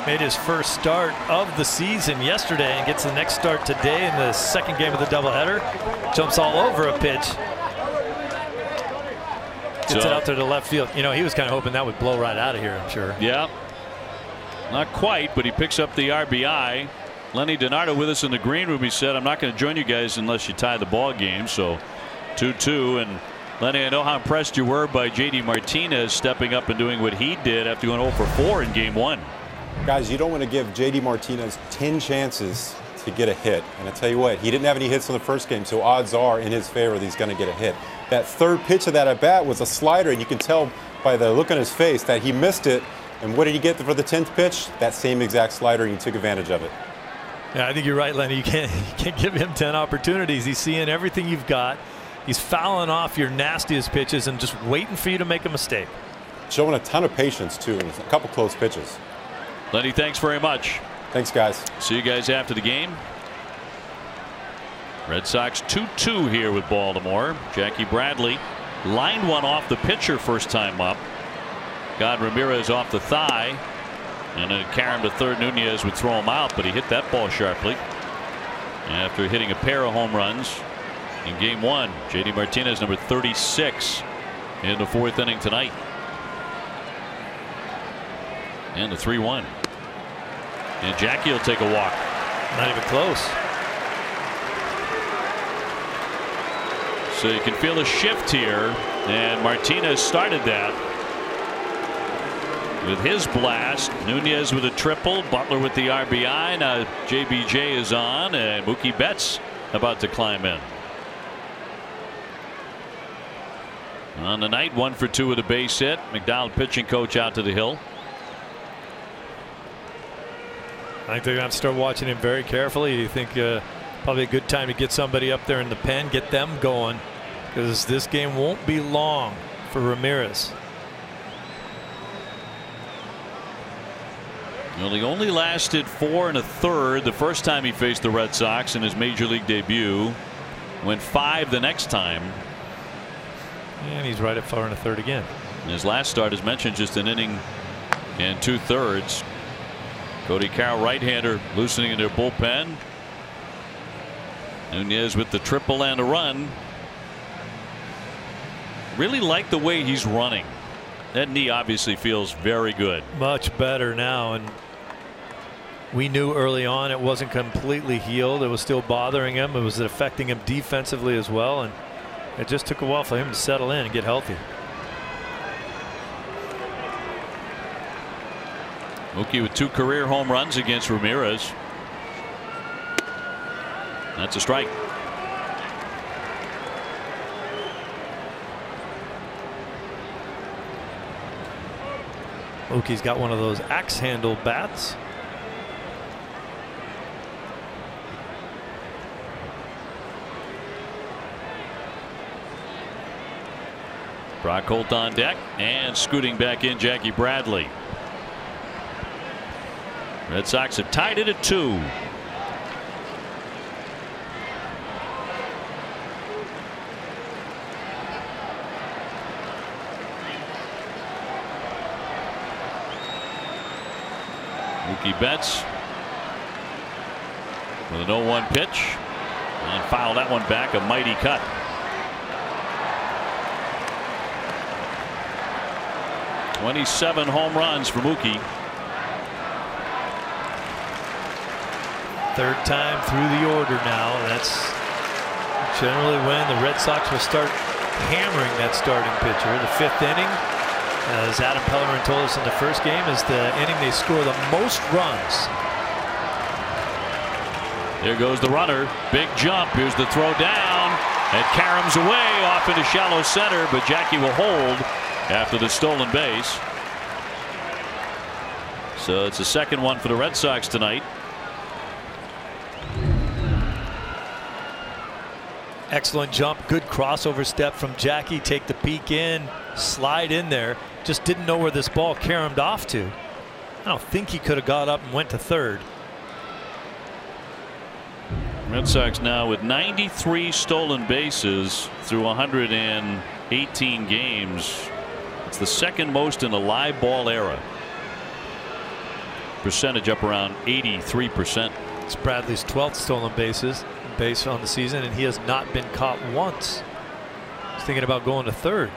Made his first start of the season yesterday and gets the next start today in the second game of the doubleheader. Jumps all over a pitch. Gets it out there to left field. You know, he was kind of hoping that would blow right out of here, I'm sure. Yeah. Not quite, but he picks up the RBI. Lenny DiNardo with us in the green room. He said, I'm not going to join you guys unless you tie the ball game. So 2-2. And Lenny, I know how impressed you were by JD Martinez stepping up and doing what he did after going 0 for 4 in game 1. Guys, you don't want to give JD Martinez 10 chances to get a hit. And I tell you what, he didn't have any hits in the first game, so odds are in his favor that he's going to get a hit. That third pitch of that at bat was a slider, and you can tell by the look on his face that he missed it. And what did he get for the 10th pitch? That same exact slider, and he took advantage of it. Yeah, I think you're right, Lenny. You can't give him 10 opportunities. He's seeing everything you've got. He's fouling off your nastiest pitches and just waiting for you to make a mistake. Showing a ton of patience, too, and a couple close pitches. Lenny, thanks very much. Thanks, guys. See you guys after the game. Red Sox 2-2 here with Baltimore. Jackie Bradley lined one off the pitcher first time up. Got Ramirez off the thigh. And then carry him to third. Nunez would throw him out, but he hit that ball sharply. After hitting a pair of home runs in game 1. JD Martinez, number 36 in the 4th inning tonight. And the 3-1. And Jackie will take a walk. Not even close. So you can feel a shift here, and Martinez started that with his blast. Nunez with a triple, Butler with the RBI. Now JBJ is on, and Mookie Betts about to climb in. On the night, 1 for 2 with a base hit. McDowell, pitching coach, out to the hill. I think they're going to have to start watching him very carefully. You think probably a good time to get somebody up there in the pen, get them going, because this game won't be long for Ramirez. Well, he only lasted 4 1/3 the first time he faced the Red Sox in his major league debut. Went 5 the next time. And he's right at 4 1/3 again. His last start, as mentioned, just an inning and 2/3. Cody Carroll, right-hander, loosening in their bullpen. Nunez with the triple and a run. Really like the way he's running. That knee obviously feels very good. Much better now, and we knew early on it wasn't completely healed. It was still bothering him. It was affecting him defensively as well, and it just took a while for him to settle in and get healthy. Mookie with 2 career home runs against Ramirez. That's a strike. Mookie's got one of those axe handle bats. Brock Holt on deck, and scooting back in Jackie Bradley. Red Sox have tied it at 2. Mookie Betts with a 0-1 pitch, and fouled that one back, a mighty cut. 27 home runs for Mookie. Third time through the order now. That's generally when the Red Sox will start hammering that starting pitcher. The fifth inning, as Adam Pellerin told us in the first game, is the inning they score the most runs. There goes the runner. Big jump. Here's the throw down. It caroms away off into shallow center, but Jackie will hold after the stolen base. So it's the second one for the Red Sox tonight. Excellent jump. Good crossover step from Jackie. Take the peek in. Slide in there. Just didn't know where this ball caromed off to. I don't think he could have got up and went to third. Red Sox now with 93 stolen bases through 118 games. It's the second most in the live ball era. Percentage up around 83%. It's Bradley's 12th stolen base on the season, and he has not been caught once. He's thinking about going to third.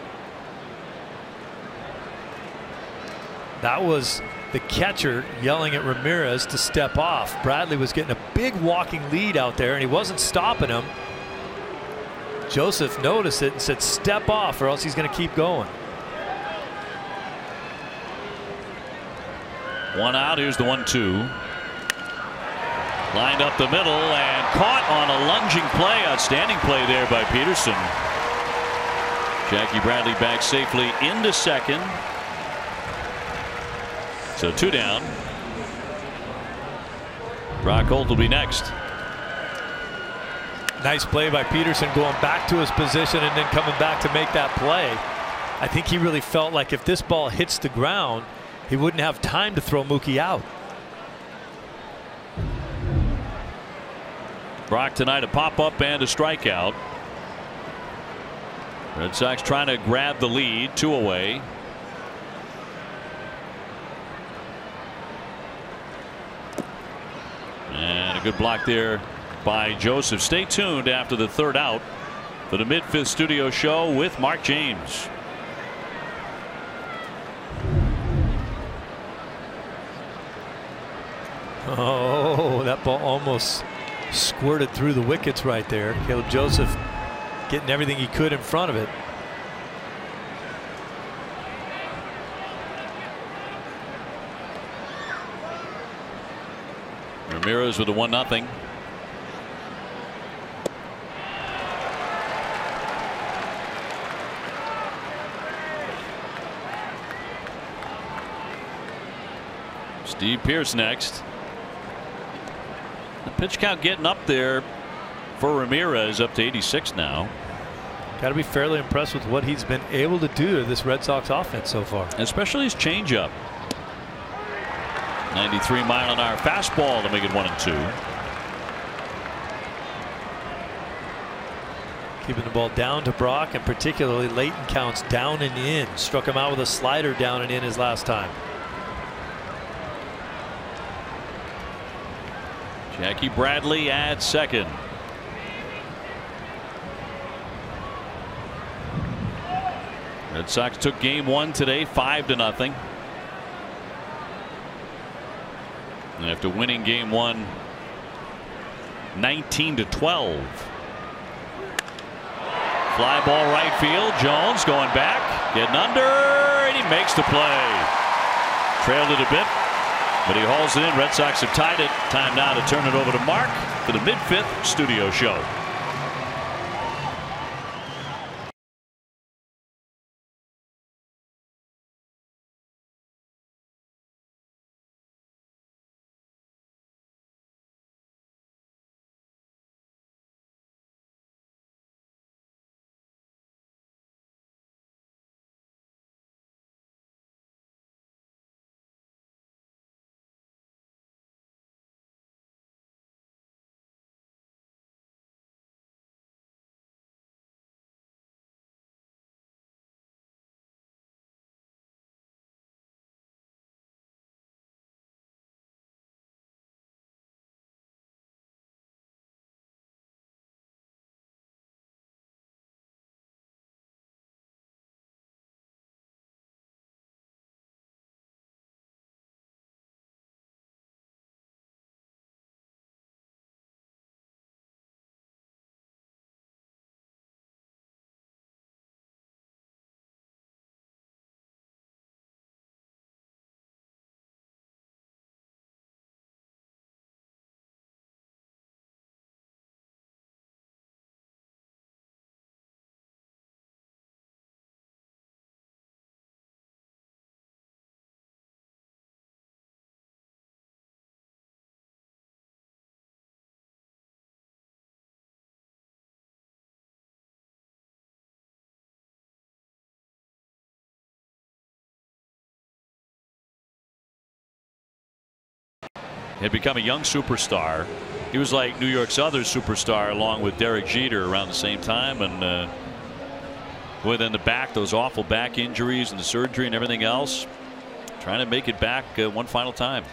That was the catcher yelling at Ramirez to step off. Bradley was getting a big walking lead out there, and he wasn't stopping him. Joseph noticed it and said, step off or else he's going to keep going. One out. Here's the 1-2. Lined up the middle and caught on a lunging play. Outstanding play there by Peterson. Jackie Bradley back safely into second. So 2 down. Brock Holt will be next. Nice play by Peterson, going back to his position and then coming back to make that play. I think he really felt like if this ball hits the ground, he wouldn't have time to throw Mookie out. Brock tonight a pop-up and a strikeout. Red Sox trying to grab the lead. 2 away. And a good block there by Joseph. Stay tuned after the third out for the mid-fifth studio show with Mark James. Oh, that ball almost squirted through the wickets right there. Caleb Joseph getting everything he could in front of it. Ramirez with a 1-0. Steve Pearce next. The pitch count getting up there for Ramirez, up to 86 now. Got to be fairly impressed with what he's been able to do to this Red Sox offense so far. Especially his changeup. 93-mile-an-hour fastball to make it 1-2. Keeping the ball down to Brock, and particularly late in counts, down and in. Struck him out with a slider down and in his last time. Jackie Bradley at second. Red Sox took game 1 today 5-0. And after winning game 1 19-12. Fly ball right field. Jones going back, getting under, and he makes the play. Trailed it a bit, but he hauls it in. Red Sox have tied it. Time now to turn it over to Mark for the mid-fifth studio show. had become a young superstar. He was like New York's other superstar along with Derek Jeter around the same time. And within the back, those awful back injuries and the surgery and everything else, trying to make it back one final time.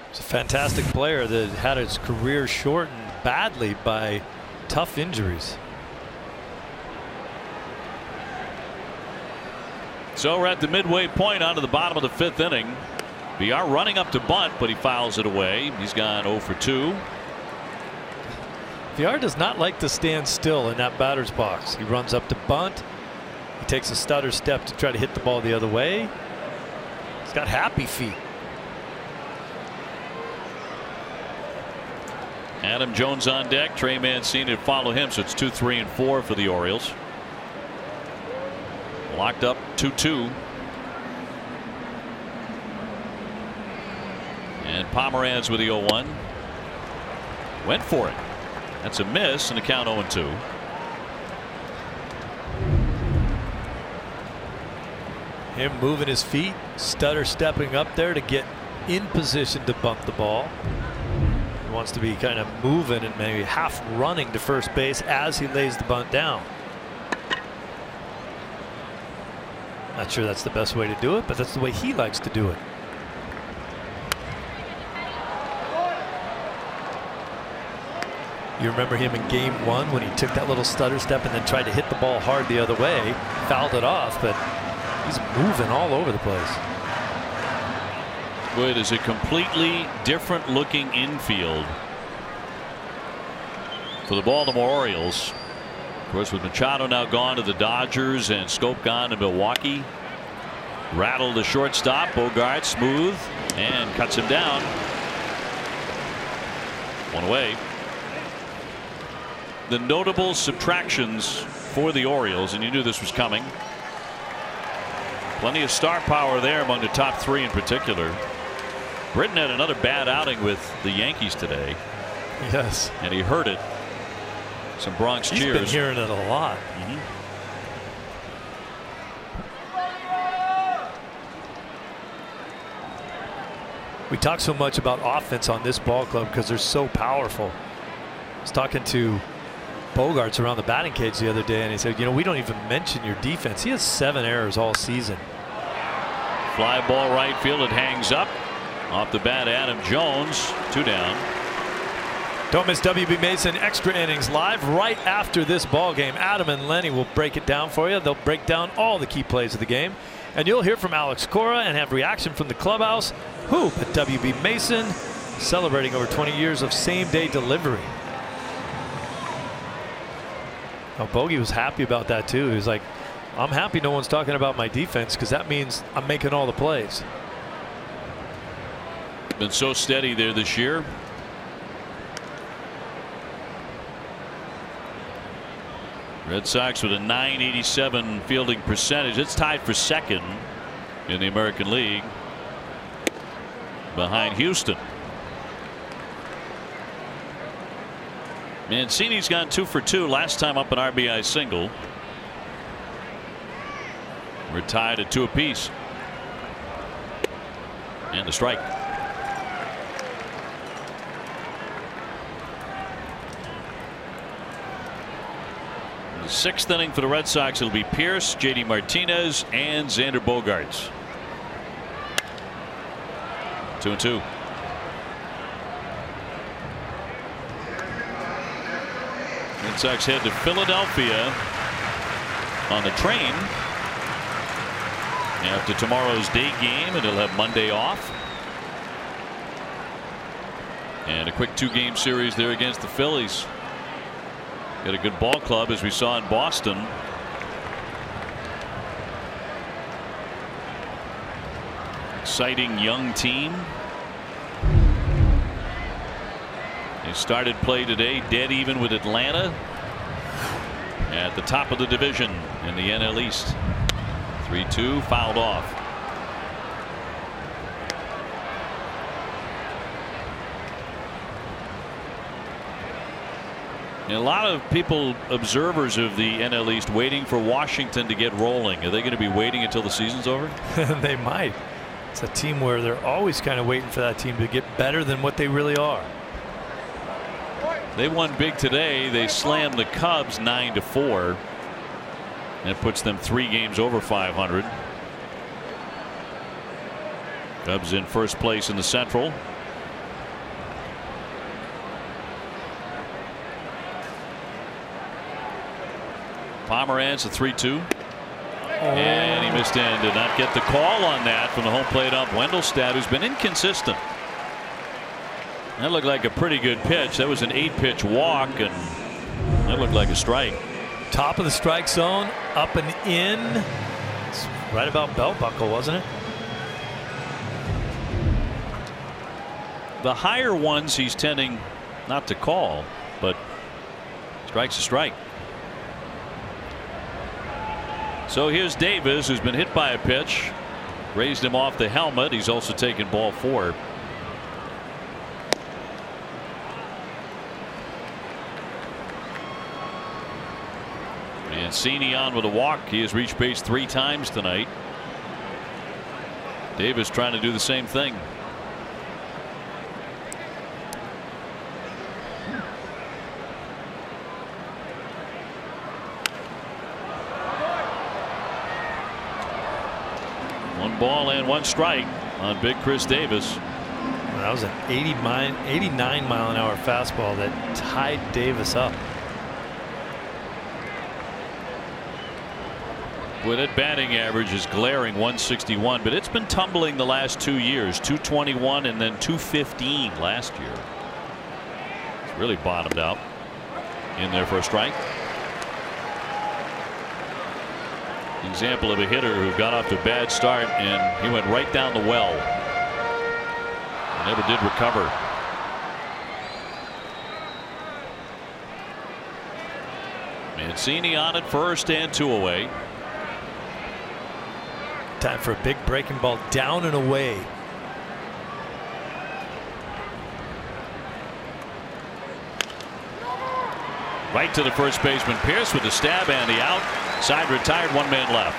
He's a fantastic player that had his career shortened badly by tough injuries. So we're at the midway point onto the bottom of the 5th inning. VR running up to bunt, but he fouls it away. He's gone 0 for 2. VR does not like to stand still in that batter's box. He runs up to bunt. He takes a stutter step to try to hit the ball the other way. He's got happy feet. Adam Jones on deck. Trey Mancini to follow him, so it's 2, 3, and 4 for the Orioles. Locked up 2-2. And Pomeranz with the 0-1. Went for it. That's a miss, and the count 0-2. Him moving his feet, stutter stepping up there to get in position to bunt the ball. He wants to be kind of moving and maybe half running to first base as he lays the bunt down. Not sure that's the best way to do it, but that's the way he likes to do it. You remember him in game 1 when he took that little stutter step and then tried to hit the ball hard the other way, fouled it off, but he's moving all over the place. Well, it is a completely different looking infield for the Baltimore Orioles. Of course, with Machado now gone to the Dodgers and Scope gone to Milwaukee. Rattled the shortstop. Bogart smooth and cuts him down. 1 away. The notable subtractions for the Orioles, and you knew this was coming. Plenty of star power there among the top 3 in particular. Britton had another bad outing with the Yankees today. Yes. And he heard it. Some Bronx cheers. He's been hearing it a lot. We talk so much about offense on this ball club because they're so powerful. I was talking to Bogarts around the batting cage the other day, and he said, you know, we don't even mention your defense. He has 7 errors all season. Fly ball right field. It hangs up. Off the bat, Adam Jones. 2 down. Don't miss WB Mason Extra Innings live right after this ball game. Adam and Lenny will break it down for you. They'll break down all the key plays of the game. And you'll hear from Alex Cora and have reaction from the clubhouse. Hoop at WB Mason, celebrating over 20 years of same-day delivery. Now, Bogey was happy about that, too. He was like, I'm happy no one's talking about my defense because that means I'm making all the plays. Been so steady there this year. Red Sox with a .987 fielding percentage. It's tied for 2nd in the American League behind Houston. Mancini's gone 2 for 2 last time up an RBI single. We're tied at 2 apiece. And the strike. The 6th inning for the Red Sox. It'll be Pierce, JD Martinez, and Xander Bogaerts. 2-2. Red Sox head to Philadelphia on the train after tomorrow's day game, and they'll have Monday off. And a quick 2-game series there against the Phillies. Got a good ball club, as we saw in Boston. Exciting young team. They started play today dead even with Atlanta at the top of the division in the NL East. 3-2, fouled off. And a lot of people, observers of the NL East, waiting for Washington to get rolling. Are they going to be waiting until the season's over? They might. It's a team where they're always kind of waiting for that team to get better than what they really are. They won big today. They slammed the Cubs 9-4. And it puts them 3 games over 500. Cubs in first place in the Central. Pomeranz a 3-2. And he missed in. Did not get the call on that from the home plate ump Wendelstedt, who's been inconsistent. That looked like a pretty good pitch. That was an 8-pitch walk, and that looked like a strike. Top of the strike zone, up and in. It's right about belt buckle, wasn't it? The higher ones he's tending not to call, but strike's a strike. So here's Davis, who's been hit by a pitch. Raised him off the helmet. He's also taken ball 4. Mancini on with a walk. He has reached base 3 times tonight. Davis trying to do the same thing. Ball and 1 strike on big Chris Davis. That was an 89 mile an hour fastball that tied Davis up. With it, batting average is glaring 161, but it's been tumbling the last 2 years. 221 and then 215 last year. It's really bottomed out. In there for a strike. Example of a hitter who got off to a bad start, and he went right down the well. Never did recover. Mancini on at first and 2 away. Time for a big breaking ball down and away. Right to the first baseman Pierce with the stab and the out. Side retired, 1 man left.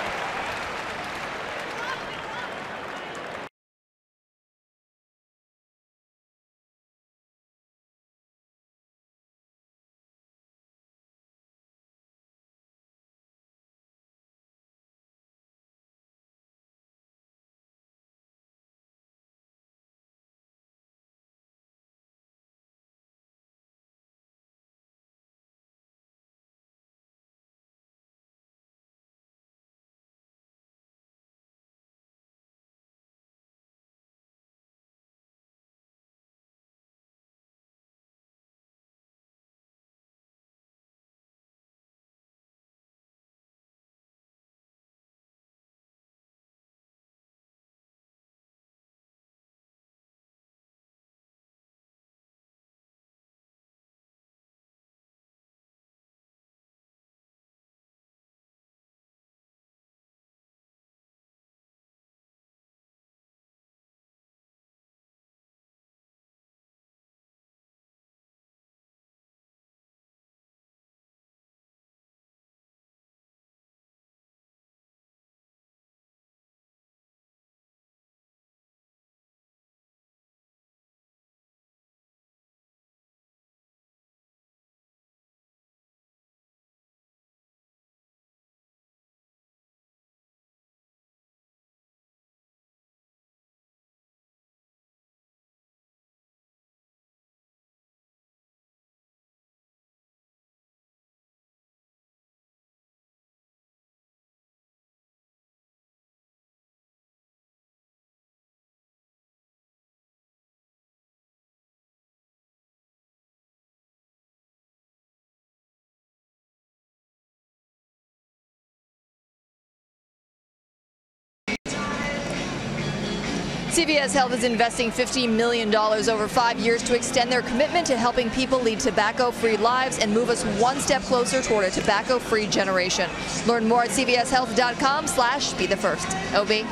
CVS Health is investing $50 million over 5 years to extend their commitment to helping people lead tobacco-free lives and move us one step closer toward a tobacco-free generation. Learn more at cvshealth.com/be-the-first. OB.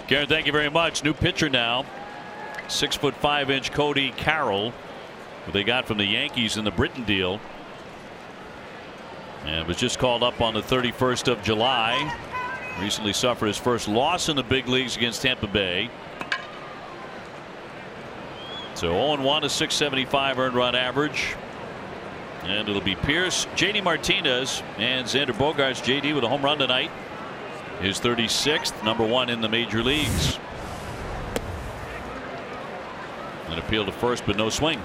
Karen, thank you very much. New pitcher now. 6'5" Cody Carroll, who they got from the Yankees in the Britton deal. And was just called up on the 31st of July. Recently suffered his first loss in the big leagues against Tampa Bay. So 0-1, a 675 earned run average. And it'll be Pierce, JD Martinez, and Xander Bogaerts. JD with a home run tonight. His 36th, #1 in the major leagues. An appeal to first, but no swing.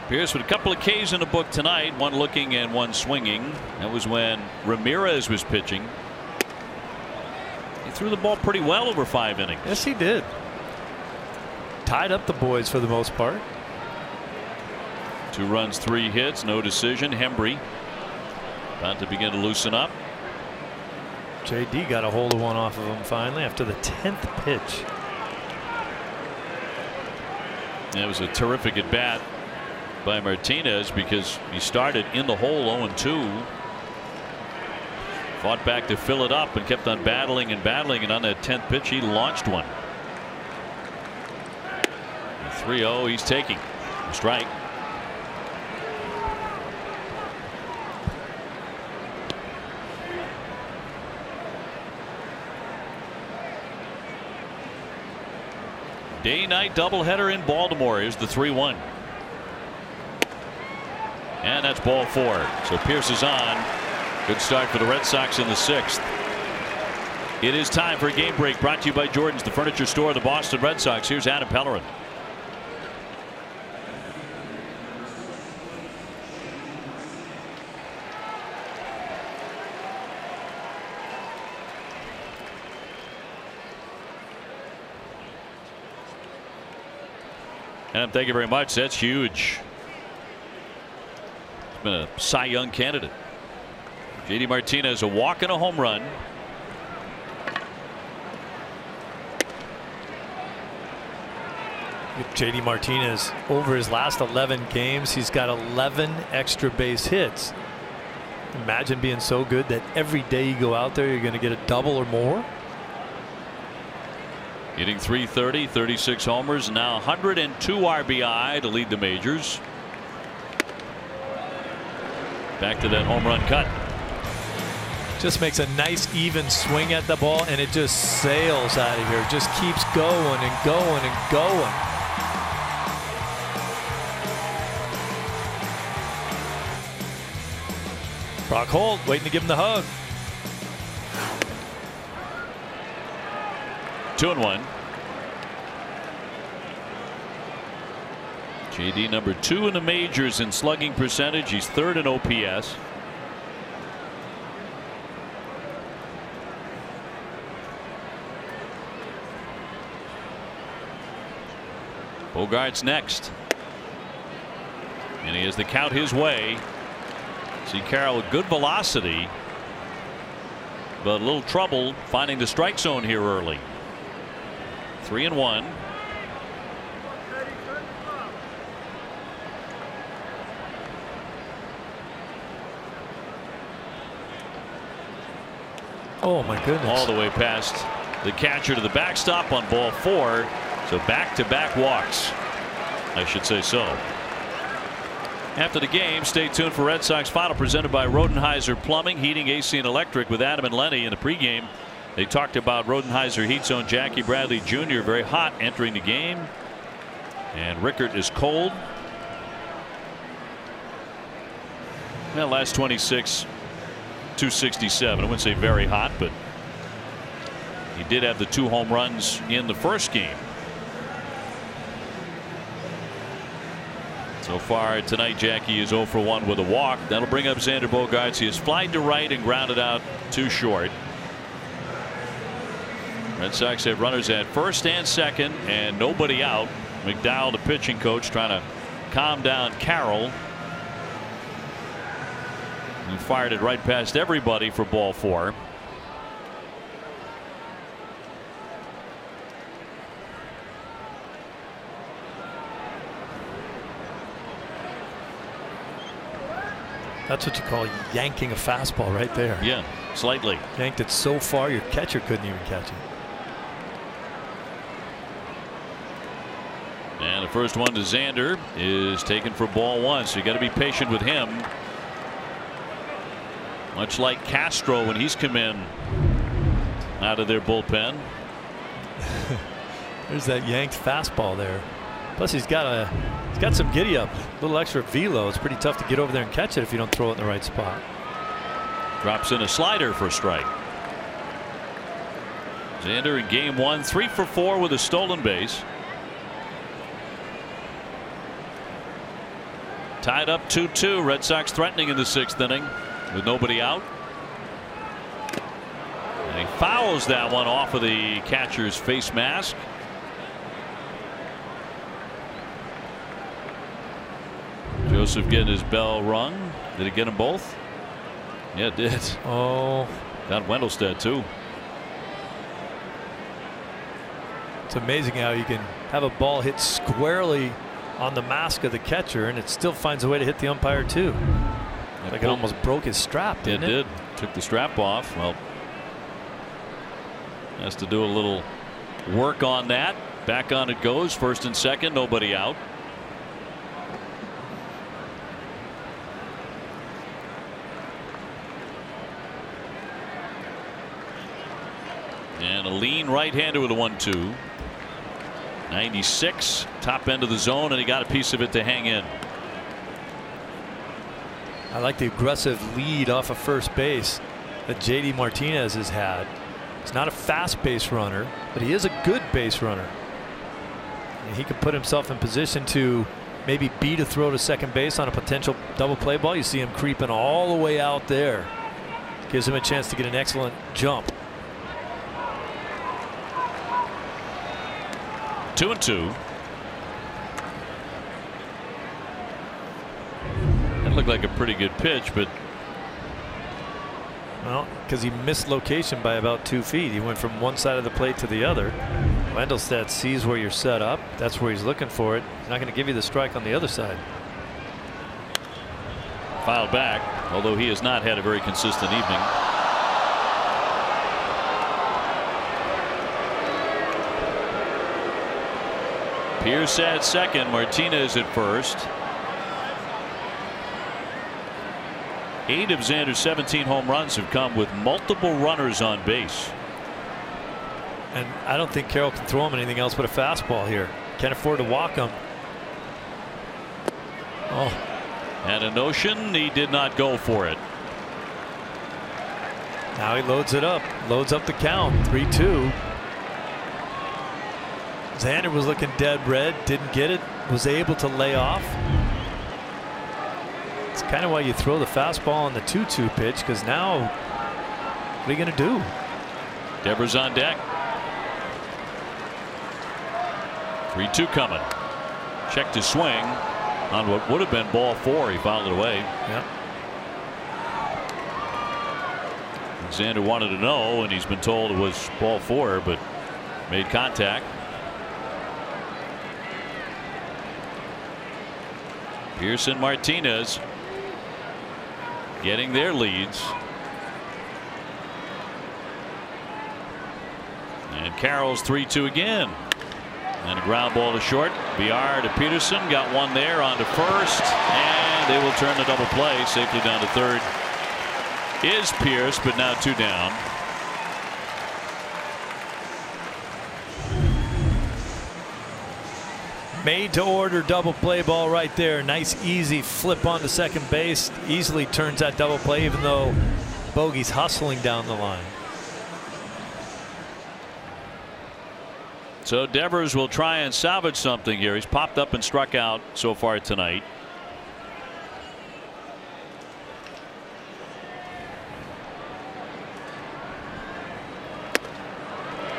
Pierce with a couple of Ks in the book tonight, one looking and one swinging. That was when Ramirez was pitching. He threw the ball pretty well over 5 innings. Yes, he did. Tied up the boys for the most part. 2 runs, 3 hits, no decision. Hembree about to begin to loosen up. JD got a hold of one off of him finally after the 10th pitch. It was a terrific at bat by Martinez because he started in the hole 0-2. Fought back to fill it up and kept on battling and battling, and on that 10th pitch he launched one. 3-0, he's taking a strike. Day-night doubleheader in Baltimore. Here's the 3-1. And that's ball 4. So Pierce is on. Good start for the Red Sox in the 6th. It is time for a game break brought to you by Jordan's, the furniture store of the Boston Red Sox. Here's Adam Pellerin. Adam, thank you very much. That's huge. He's been a Cy Young candidate. JD Martinez, a walk and a home run. JD Martinez, over his last 11 games, he's got 11 extra base hits. Imagine being so good that every day you go out there, you're going to get a double or more. Hitting .330, 36 homers, now 102 RBI to lead the majors. Back to that home run cut. Just makes a nice even swing at the ball, and it just sails out of here. Just keeps going and going and going. Brock Holt waiting to give him the hug. 2-1. JD #2 in the majors in slugging percentage. He's 3rd in OPS. Bogaerts next. And he has the count his way. See Carroll with good velocity, but a little trouble finding the strike zone here early. 3-1. Oh my goodness. All the way past the catcher to the backstop on ball 4. So back-to-back walks. I should say so. After the game, stay tuned for Red Sox Final presented by Rodenheiser Plumbing, Heating, AC, and Electric with Adam and Lenny in the pregame. They talked about Rodenheiser Heat Zone. Jackie Bradley Jr. very hot entering the game. And Rickert is cold. Well, last 26, 267. I wouldn't say very hot, but he did have the 2 home runs in the first game. So far tonight, Jackie is 0 for 1 with a walk. That'll bring up Xander Bogaerts. He has flied to right and grounded out too short. Red Sox have runners at first and second and nobody out. McDowell, the pitching coach, trying to calm down Carroll. He fired it right past everybody for ball 4. That's what you call yanking a fastball right there. Yeah, slightly. Yanked it so far your catcher couldn't even catch it. And the first one to Xander is taken for ball one, so you got to be patient with him. Much like Castro when he's come in out of their bullpen. There's that yanked fastball there. Plus he's got some giddy up, a little extra velo. It's pretty tough to get over there and catch it if you don't throw it in the right spot. Drops in a slider for a strike. Xander in game one, 3 for 4 with a stolen base. Tied up 2-2. Red Sox threatening in the 6th inning with nobody out. And he fouls that one off of the catcher's face mask. Joseph getting his bell rung. Did it get them both? Yeah, it did. Oh. Got Wendelstedt too. It's amazing how you can have a ball hit squarely on the mask of the catcher and it still finds a way to hit the umpire too. Like it almost broke his strap, didn't it? It did. Took the strap off. Well, has to do a little work on that. Back on it goes. First and second. Nobody out. And a lean right-hander with a 1-2. 96, top end of the zone, and he got a piece of it to hang in. I like the aggressive lead off of first base that JD Martinez has had. He's not a fast base runner, but he is a good base runner. And he could put himself in position to maybe beat a throw to second base on a potential double play ball. You see him creeping all the way out there. Gives him a chance to get an excellent jump. 2-2. That looked like a pretty good pitch, but well, because he missed location by about 2 feet. He went from one side of the plate to the other. Wendelstedt sees where you're set up. That's where he's looking for it. He's not going to give you the strike on the other side. Fouled back, although he has not had a very consistent evening. Pierce at second, Martinez at first. 8 of Xander's 17 home runs have come with multiple runners on base. And I don't think Carroll can throw him anything else but a fastball here. Can't afford to walk him. Oh. And a notion, he did not go for it. Now he loads it up. Loads up the count. 3-2. Xander was looking dead red, didn't get it, was able to lay off. It's kind of why you throw the fastball on the 2-2 pitch, because now what are you going to do? Devers on deck. 3-2 coming. Checked his swing on what would have been ball 4. He fouled it away. Yep. Xander wanted to know, and he's been told it was ball 4, but made contact. Pearson, Martinez getting their leads. And Carroll's 3-2 again. And a ground ball to short. BR to Peterson. Got one there on to first. And they will turn the double play. Safely down to third is Pierce, but now 2 down. Made to order double play ball right there. Nice easy flip onto second base. Easily turns that double play, even though Bogey's hustling down the line. So Devers will try and salvage something here. He's popped up and struck out so far tonight.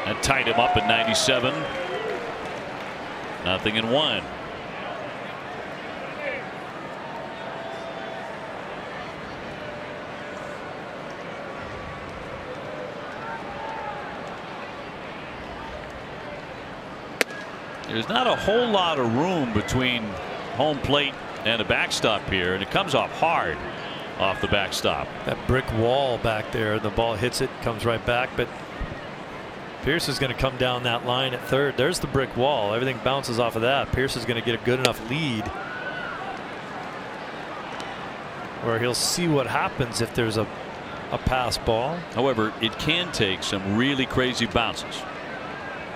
That tied him up at 97. 0-1. There's not a whole lot of room between home plate and a backstop here, and it comes off hard off the backstop. That brick wall back there, the ball hits it, comes right back, but Pierce is going to come down that line at third. There's the brick wall. Everything bounces off of that. Pierce is going to get a good enough lead where he'll see what happens if there's a pass ball. However, it can take some really crazy bounces.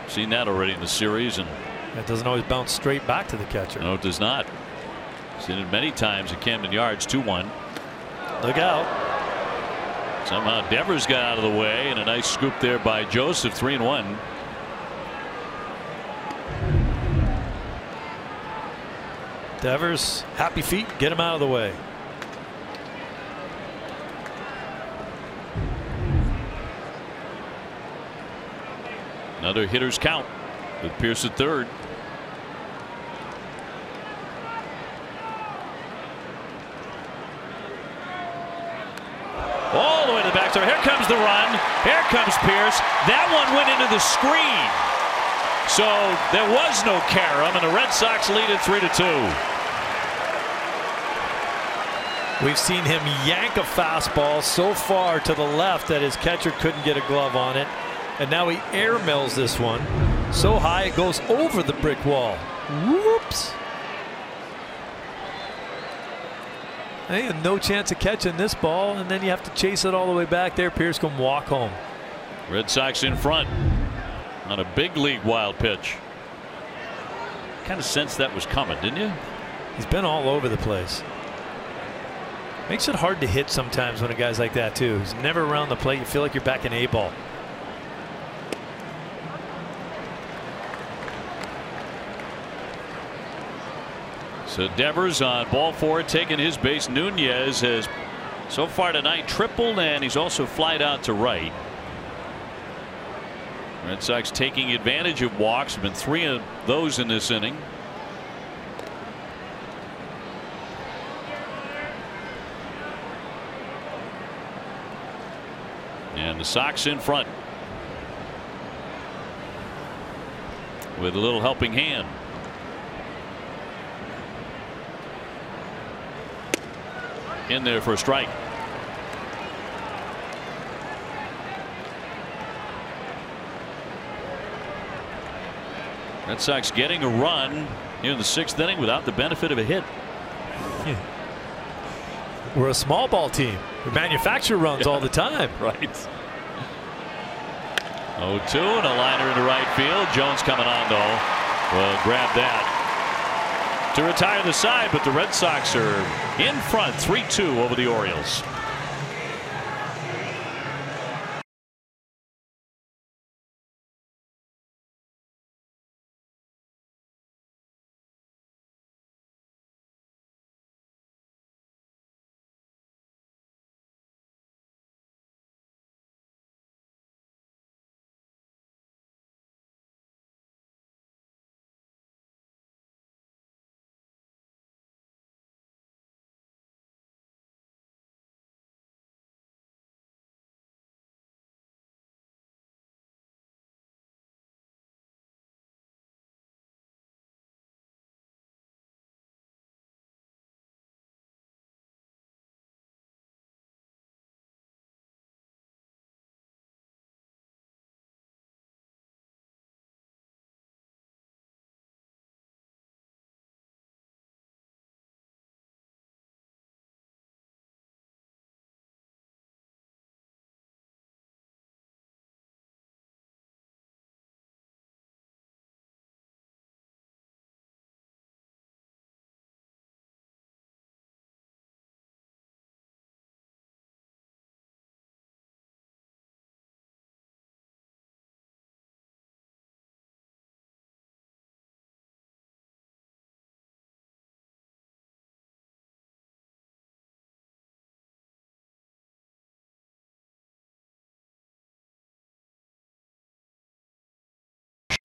Seen that already in the series, and it doesn't always bounce straight back to the catcher. No, it does not. Seen it many times at Camden Yards. 2-1. Look out. Somehow Devers got out of the way, and a nice scoop there by Joseph. 3-1. Devers, happy feet, get him out of the way. Another hitter's count with Pierce at third. All the way to the backstop. Here comes the run. Here comes Pierce. That one went into the screen. So there was no carom, and the Red Sox lead it 3-2. We've seen him yank a fastball so far to the left that his catcher couldn't get a glove on it. And now he air mills this one so high it goes over the brick wall. Whoops. He had no chance of catching this ball, and then you have to chase it all the way back there. Pierce can walk home. Red Sox in front on a big league wild pitch. Kind of sensed that was coming, didn't you? He's been all over the place. Makes it hard to hit sometimes when a guy's like that too. He's never around the plate. You feel like you're back in A ball. So Devers on ball 4, taking his base. Nunez has so far tonight tripled, and he's also flied out to right. Red Sox taking advantage of walks. Been 3 of those in this inning. And the Sox in front with a little helping hand. In there for a strike. Red Sox getting a run here in the 6th inning without the benefit of a hit. Yeah. We're a small ball team. We manufacture runs all the time. Right. 0-2 and a liner into right field. Jones coming on though. Well, grab that to retire the side, but the Red Sox are in front 3-2 over the Orioles.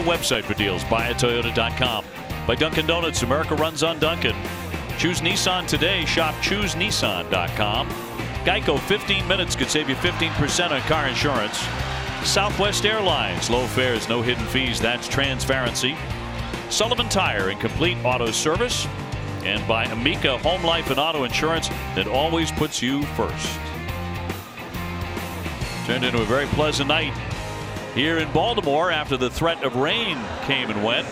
Website for deals. BuyAToyota.com. By Dunkin' Donuts. America runs on Dunkin'. Choose Nissan today. Shop ChooseNissan.com. Geico, 15 minutes could save you 15% on car insurance. Southwest Airlines. Low fares, no hidden fees. That's transparency. Sullivan Tire and Complete Auto Service. And by Amica Home Life and Auto Insurance that always puts you first. Turned into a very pleasant night here in Baltimore after the threat of rain came and went.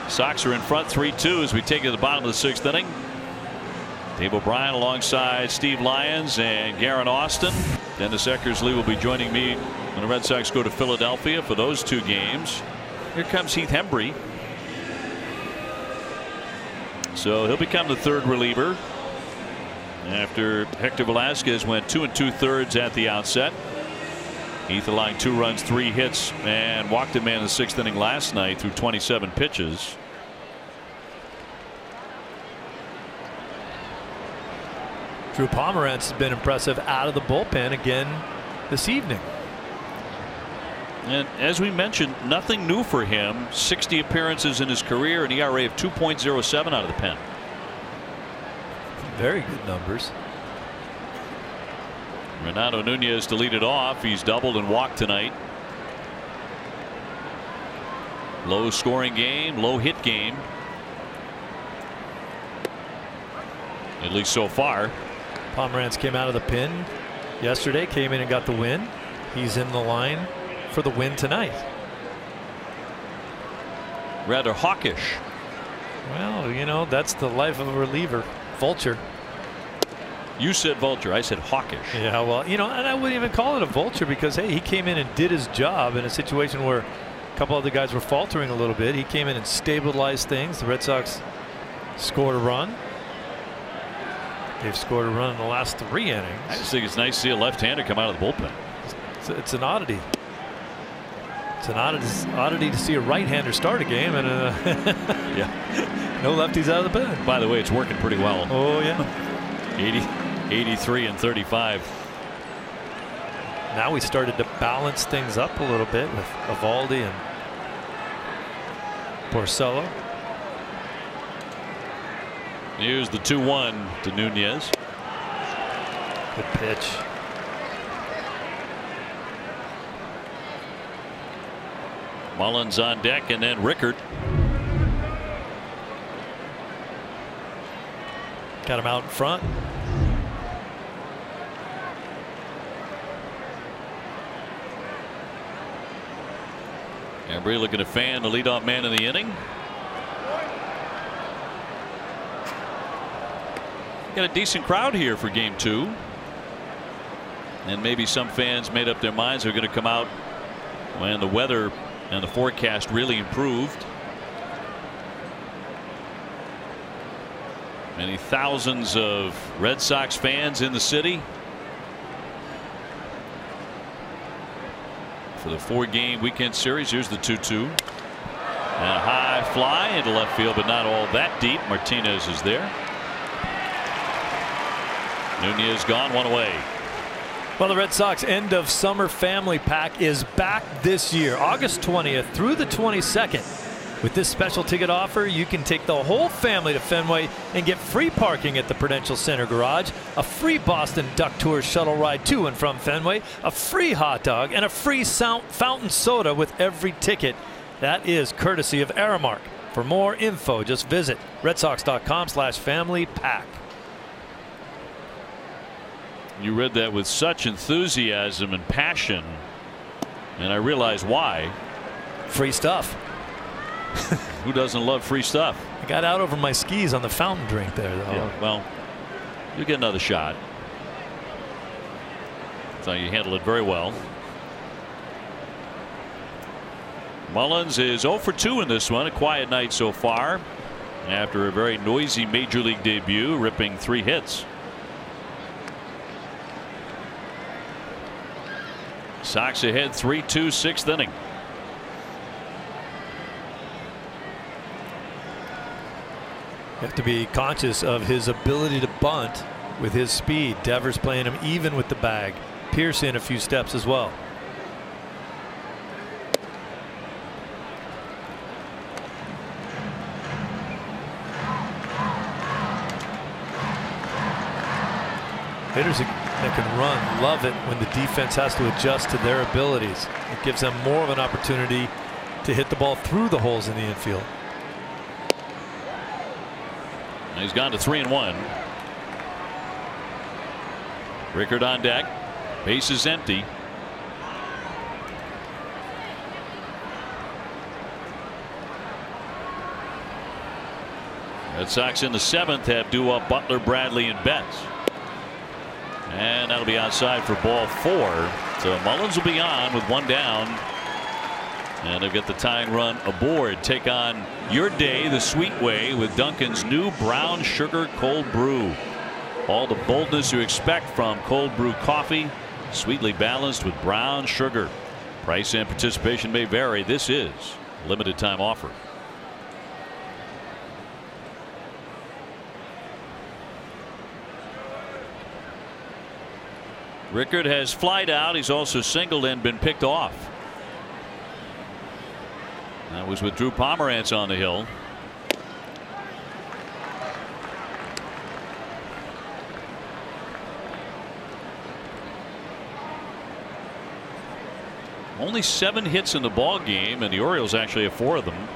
Sox are in front 3-2 as we take it to the bottom of the 6th inning. Dave O'Brien alongside Steve Lyons and Garen Austin. Dennis Eckersley will be joining me when the Red Sox go to Philadelphia for those 2 games. Here comes Heath Hembree. So he'll become the 3rd reliever after Hector Velasquez went 2 2/3 at the outset. Heath allowing 2 runs, 3 hits, and walked a man in the 6th inning last night through 27 pitches. Drew Pomeranz has been impressive out of the bullpen again this evening. And as we mentioned, nothing new for him. 60 appearances in his career, an ERA of 2.07 out of the pen. Very good numbers. Renato Nunez to lead it off. He's doubled and walked tonight. Low scoring game, low hit game. At least so far. Pomeranz came out of the pen yesterday, came in and got the win. He's in the line for the win tonight. Rather hawkish. Well, you know, that's the life of a reliever. Vulture. You said vulture. I said hawkish. Yeah, well, you know, and I wouldn't even call it a vulture because, hey, he came in and did his job in a situation where a couple other guys were faltering a little bit. He came in and stabilized things. The Red Sox scored a run. They've scored a run in the last 3 innings. I just think it's nice to see a left-hander come out of the bullpen. It's an oddity. It's an oddity to see a right-hander start a game and yeah, no lefties out of the pen. By the way, it's working pretty well. Oh yeah. 83 and 35. Now we started to balance things up a little bit with Eovaldi and Porcello. Here's the 2-1 to Nunez. Good pitch. Mullins on deck, and then Rickert. Got him out in front. Hembree looking to fan the leadoff man in the inning. Got a decent crowd here for game 2. And maybe some fans made up their minds they're going to come out when the weather and the forecast really improved. Many thousands of Red Sox fans in the city for the 4-game weekend series. Here's the 2-2. And a high fly into left field, but not all that deep. Martinez is there. Nunez gone, 1 away. Well, the Red Sox end of summer family pack is back this year, August 20th through the 22nd. With this special ticket offer, you can take the whole family to Fenway and get free parking at the Prudential Center Garage, a free Boston Duck Tours shuttle ride to and from Fenway, a free hot dog, and a free fountain soda with every ticket. That is courtesy of Aramark. For more info, just visit redsox.com/familypack. You read that with such enthusiasm and passion, and I realize why. Free stuff. Who doesn't love free stuff? I got out over my skis on the fountain drink there, though. Yeah, well, you'll get another shot. So you handled it very well. Mullins is 0 for 2 in this one. A quiet night so far after a very noisy major league debut, ripping 3 hits. Sox ahead 3-2, 6th inning. You have to be conscious of his ability to bunt with his speed. Devers playing him even with the bag. Pierce in a few steps as well. Hitters that can run love it when the defense has to adjust to their abilities. It gives them more of an opportunity to hit the ball through the holes in the infield. He's gone to 3-1. Rickert on deck. Base is empty. Red Sox in the 7th have due up Butler, Bradley, and Betts. And that'll be outside for ball 4. So Mullins will be on with 1 down. And they've got the tying run aboard. Take on your day the sweet way with Dunkin's new brown sugar cold brew. All the boldness you expect from cold brew coffee, sweetly balanced with brown sugar. Price and participation may vary. This is a limited time offer. Rickard has flied out. He's also singled and been picked off. That was with Drew Pomerantz on the hill. Only 7 hits in the ball game, and the Orioles actually have 4 of them.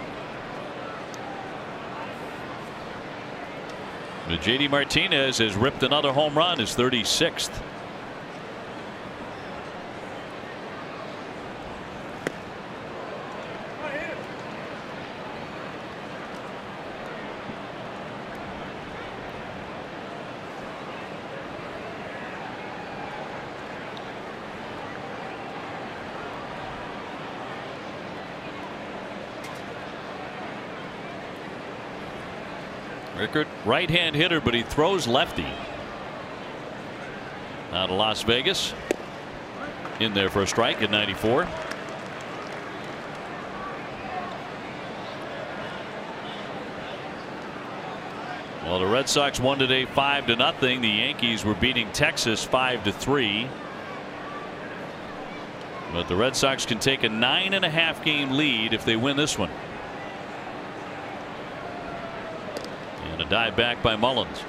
But JD Martinez has ripped another home run, his 36th. Rickard, right-hand hitter, but he throws lefty. Out of Las Vegas. In there for a strike at 94. Well, the Red Sox won today 5-0. The Yankees were beating Texas 5-3. But the Red Sox can take a 9.5 game lead if they win this one. And a dive back by Mullins.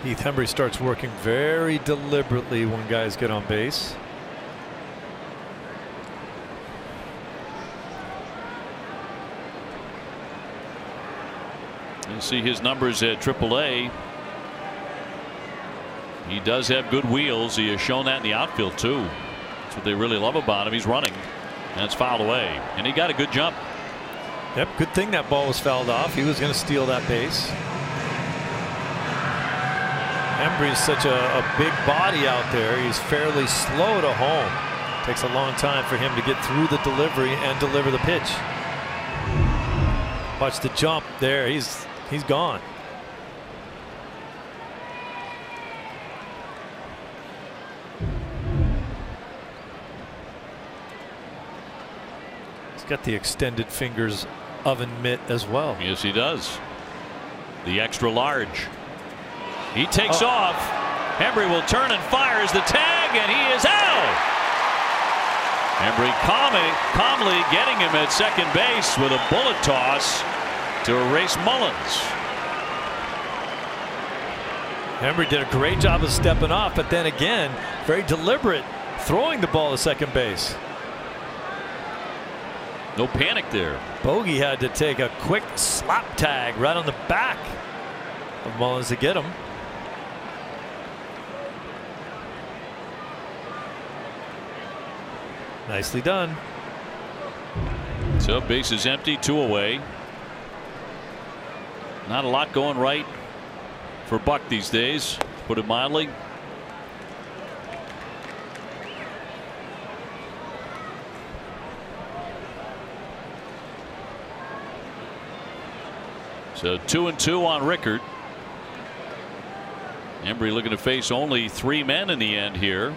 Heath Hembree starts working very deliberately when guys get on base. You see his numbers at AAA. He does have good wheels. He has shown that in the outfield too. That's what they really love about him. He's running. That's fouled away. And he got a good jump. Yep, good thing that ball was fouled off. He was going to steal that base. Hembree is such a big body out there. He's fairly slow to home. Takes a long time for him to get through the delivery and deliver the pitch. Watch the jump there. He's gone. He's got the extended fingers oven mitt as well. Yes, he does. The extra large. He takes off. Hembree will turn and fires the tag, and he is out. Hembree calmly getting him at second base with a bullet toss to erase Mullins. Hembree did a great job of stepping off, but then again, very deliberate throwing the ball to second base. No panic there. Bogey had to take a quick slap tag right on the back of Mullins to get him. Nicely done. So base is empty, 2 away. Not a lot going right for Buck these days, put it mildly. So 2-2 on Rickard. Hembree looking to face only 3 men in the end here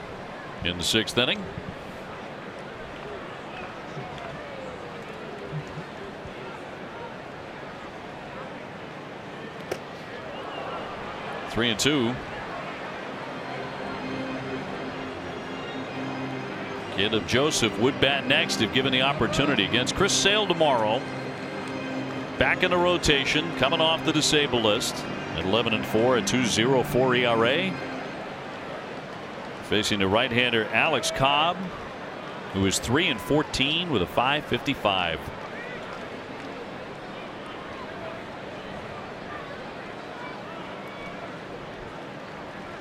in the 6th inning. Three and 2. Kid of Joseph would bat next if given the opportunity against Chris Sale tomorrow. Back in the rotation, coming off the disabled list at 11-4, a 2.04 ERA. Facing the right-hander Alex Cobb, who is 3-14 with a 5.55.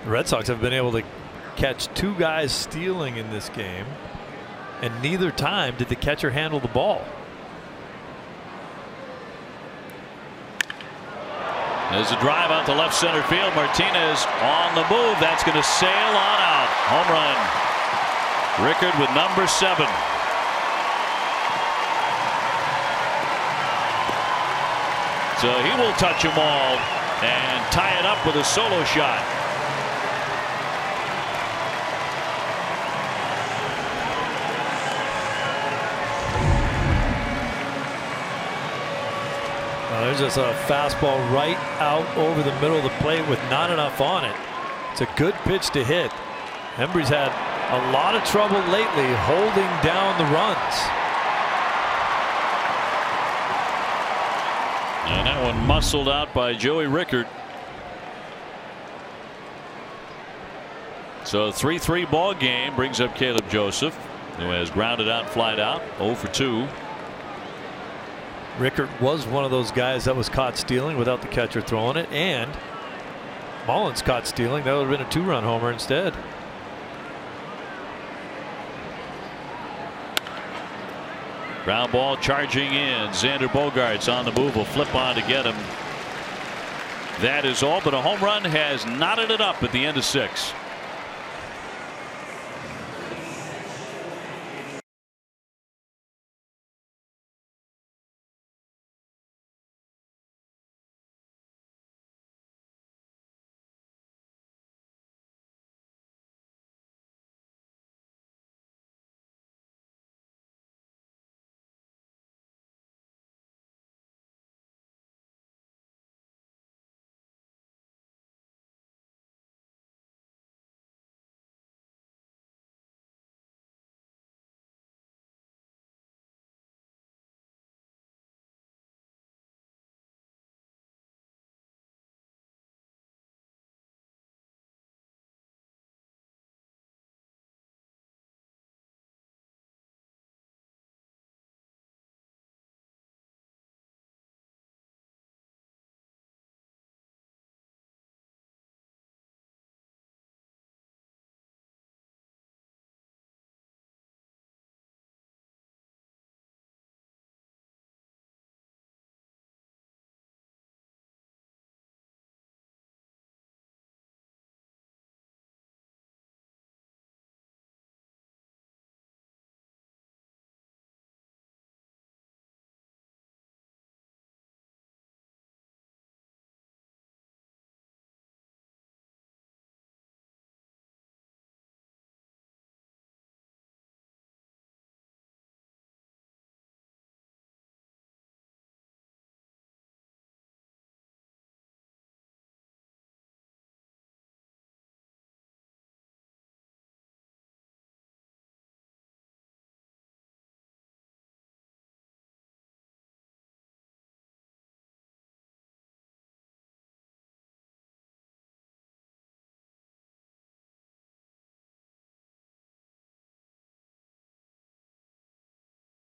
The Red Sox have been able to catch 2 guys stealing in this game, and neither time did the catcher handle the ball. There's a drive out to left center field. Martinez on the move. That's going to sail on out. Home run. Rickard with number 7. So he will touch them all and tie it up with a solo shot. There's just a fastball right out over the middle of the plate with not enough on it. It's a good pitch to hit. Embry's had a lot of trouble lately holding down the runs. And that one muscled out by Joey Rickard. So a 3-3 ball game brings up Caleb Joseph, who has grounded out, flied out, 0 for 2. Rickard was one of those guys that was caught stealing without the catcher throwing it, and Mullins caught stealing. That would have been a 2-run homer instead. Ground ball charging in. Xander Bogaerts on the move, will flip on to get him. That is all but a home run. Has knotted it up at the end of 6.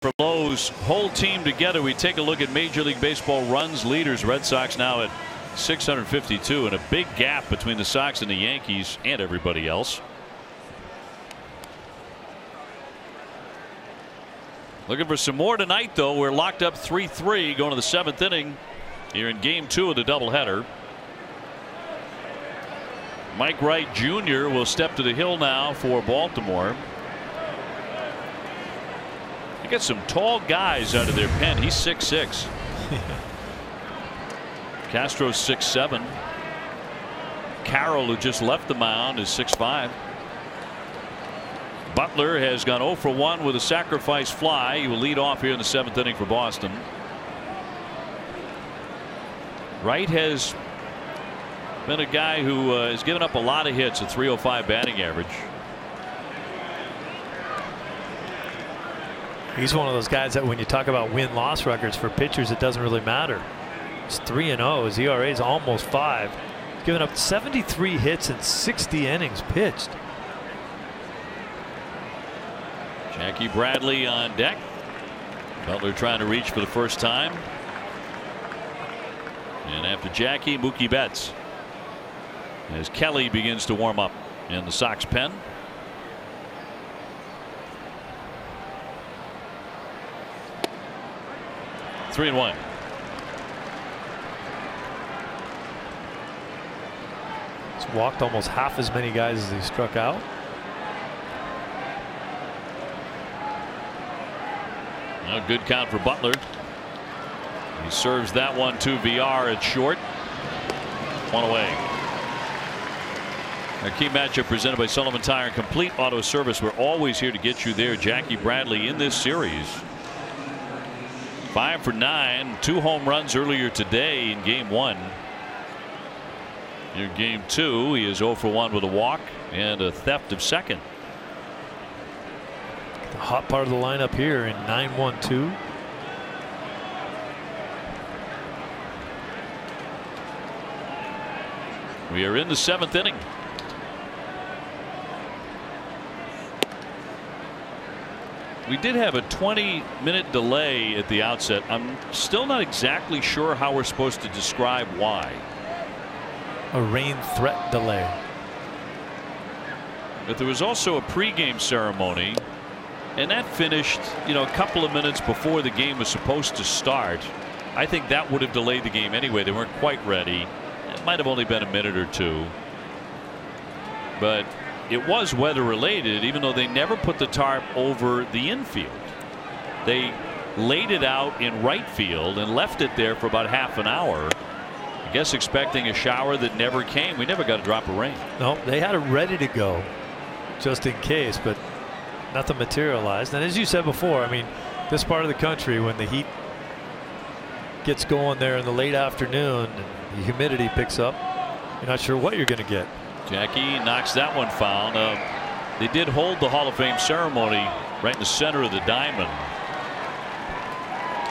For Lowe's whole team together, we take a look at Major League Baseball runs leaders. Red Sox now at 652, and a big gap between the Sox and the Yankees and everybody else. Looking for some more tonight, though. We're locked up 3-3 going to the 7th inning here in game 2 of the doubleheader. Mike Wright Jr. will step to the hill now for Baltimore. You got some tall guys out of their pen. He's 6'6". Castro's 6'7". Carroll, who just left the mound, is 6'5". Butler has gone 0 for 1 with a sacrifice fly. He will lead off here in the 7th inning for Boston. Wright has been a guy who has given up a lot of hits, a .305 batting average. He's one of those guys that when you talk about win-loss records for pitchers, it doesn't really matter. He's 3-0. His ERA is almost 5. He's given up 73 hits and 60 innings pitched. Jackie Bradley on deck. Butler trying to reach for the first time. And after Jackie, Mookie Betts, as Kelly begins to warm up in the Sox pen. He's walked almost half as many guys as he struck out. A good count for Butler. He serves that one to VR at short. One away. Our key matchup presented by Sullivan Tire Complete Auto Service. We're always here to get you there. Jackie Bradley in this series. 5 for 9, 2 home runs earlier today in game 1. In game 2, he is 0 for 1 with a walk and a theft of second. The hot part of the lineup here in 9-1-2. We are in the 7th inning. We did have a 20-minute delay at the outset. I'm still not exactly sure how we're supposed to describe why. A rain threat delay. But there was also a pregame ceremony, and that finished, a couple of minutes before the game was supposed to start. I think that would have delayed the game anyway. They weren't quite ready. It might have only been a minute or two. But it was weather related, even though they never put the tarp over the infield. They laid it out in right field and left it there for about half an hour. I guess expecting a shower that never came. We never got a drop of rain. No, they had it ready to go just in case, but nothing materialized. And as you said before, I mean, this part of the country, when the heat gets going there in the late afternoon and the humidity picks up, you're not sure what you're going to get. Jackie knocks that one foul. They did hold the Hall of Fame ceremony right in the center of the diamond.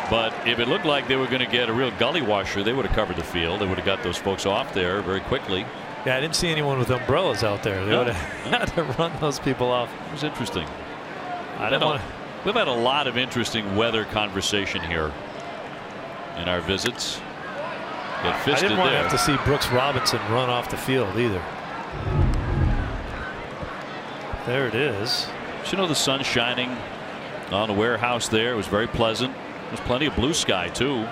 But if it looked like they were going to get a real gully washer, they would have covered the field. They would have got those folks off there very quickly. Yeah, I didn't see anyone with umbrellas out there. They would have had to run those people off. It was interesting. We've had a lot of interesting weather conversation here in our visits. I didn't want to have to see Brooks Robinson run off the field either. There it is. The sun shining on the warehouse there. It was very pleasant. There's plenty of blue sky too.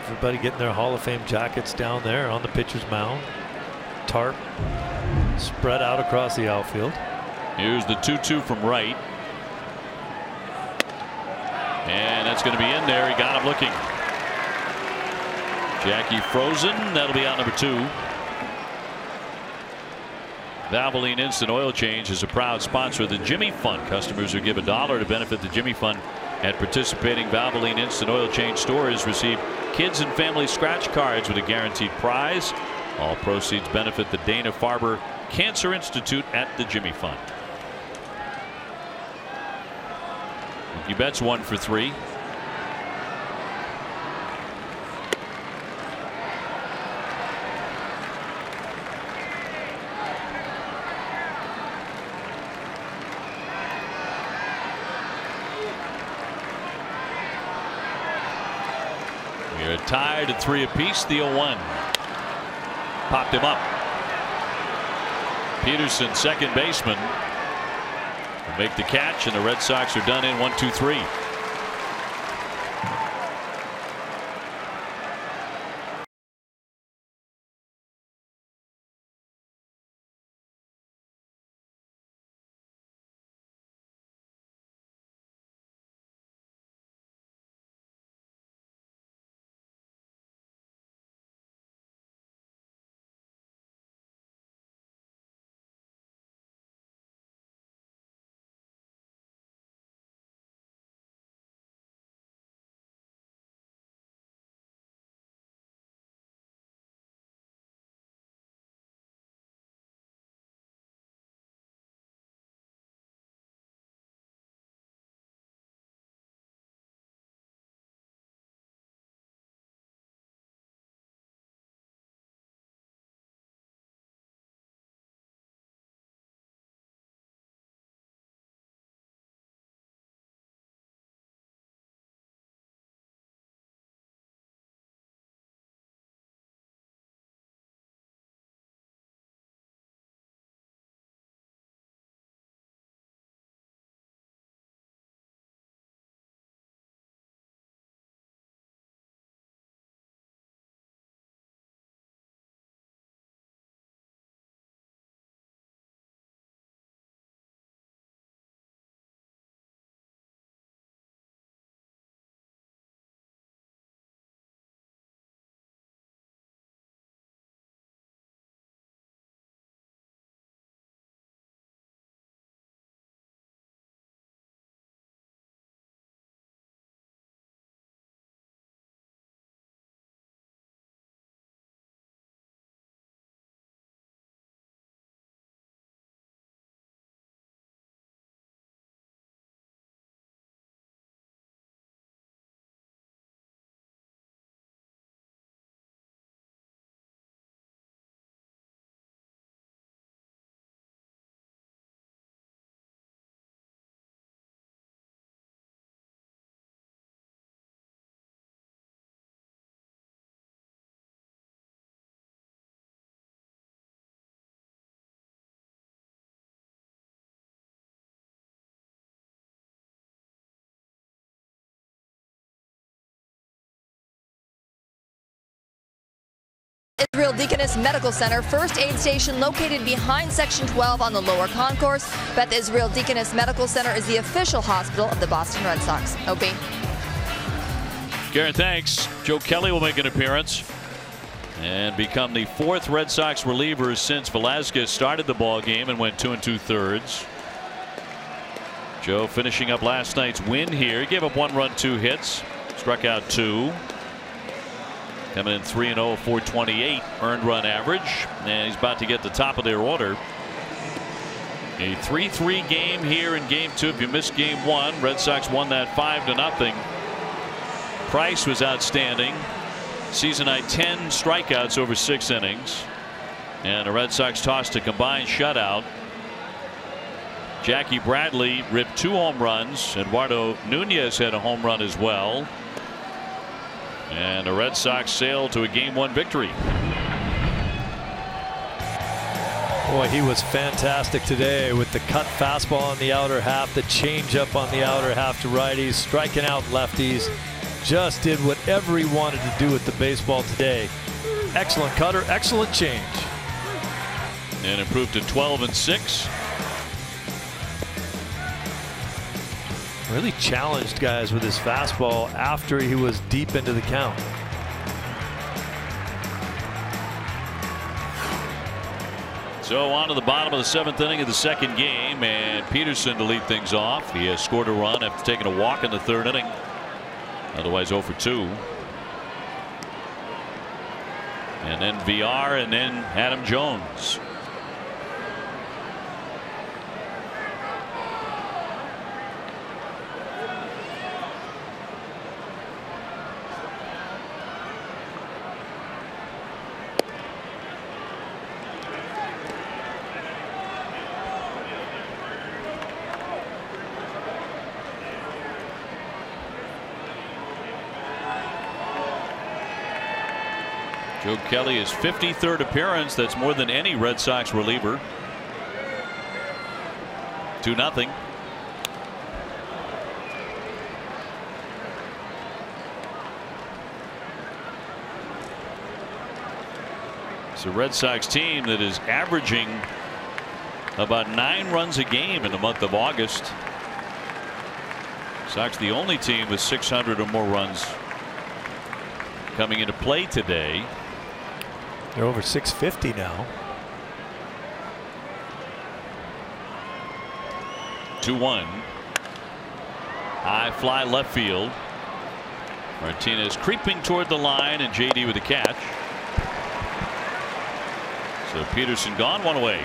Everybody getting their Hall of Fame jackets down there on the pitcher's mound. Tarp spread out across the outfield. Here's the 2-2 from right. And that's going to be in there. He got him looking. Jackie frozen. That'll be out number 2. Valvoline Instant Oil Change is a proud sponsor of the Jimmy Fund. Customers who give $1 to benefit the Jimmy Fund at participating Valvoline Instant Oil Change stores receive kids and family scratch cards with a guaranteed prize. All proceeds benefit the Dana-Farber Cancer Institute at the Jimmy Fund. You bet's 1 for 3. We are tied at 3 apiece. The 0-1 popped him up. Peterson, second baseman, will make the catch, and the Red Sox are done in 1-2-3. Israel Deaconess Medical Center, first aid station located behind Section 12 on the lower concourse. Beth Israel Deaconess Medical Center is the official hospital of the Boston Red Sox. OB. Karen, thanks. Joe Kelly will make an appearance and become the 4th Red Sox reliever since Velasquez started the ball game and went 2 2/3. Joe finishing up last night's win here. He gave up 1 run, 2 hits, struck out 2. Coming in 3-0, 428 earned run average, and he's about to get the top of their order. A 3-3 game here in game 2. If you missed game 1, Red Sox won that 5-0. Price was outstanding. Season high 10 strikeouts over 6 innings, and the Red Sox tossed a combined shutout. Jackie Bradley ripped 2 home runs. Eduardo Nunez had a home run as well. And the Red Sox sailed to a game 1 victory. Boy, he was fantastic today with the cut fastball on the outer half, the changeup on the outer half to righties, striking out lefties. Just did whatever he wanted to do with the baseball today. Excellent cutter, excellent change. And improved to 12-6. Really challenged guys with his fastball after he was deep into the count. So on to the bottom of the 7th inning of the 2nd game, and Peterson to lead things off. He has scored a run after taking a walk in the 3rd inning. Otherwise 0 for 2. And then VR and then Adam Jones. Joe Kelly, his 53rd appearance. That's more than any Red Sox reliever. 2-0. It's a Red Sox team that is averaging about 9 runs a game in the month of August. Sox the only team with 600 or more runs coming into play today. They're over 650 now. 2-1. High fly left field. Martinez creeping toward the line, and JD with the catch. So Peterson gone, 1 away.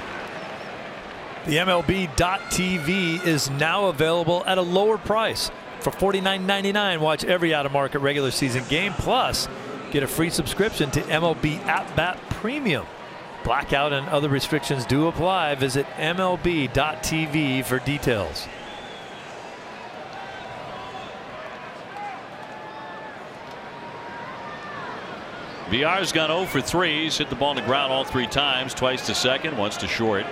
The MLB.TV is now available at a lower price. For $49.99, watch every out-of-market regular season game, plus get a free subscription to MLB At Bat Premium. Blackout and other restrictions do apply. Visit MLB.TV for details. VR's gone 0 for 3. He's hit the ball on the ground all 3 times, twice to second, once to short.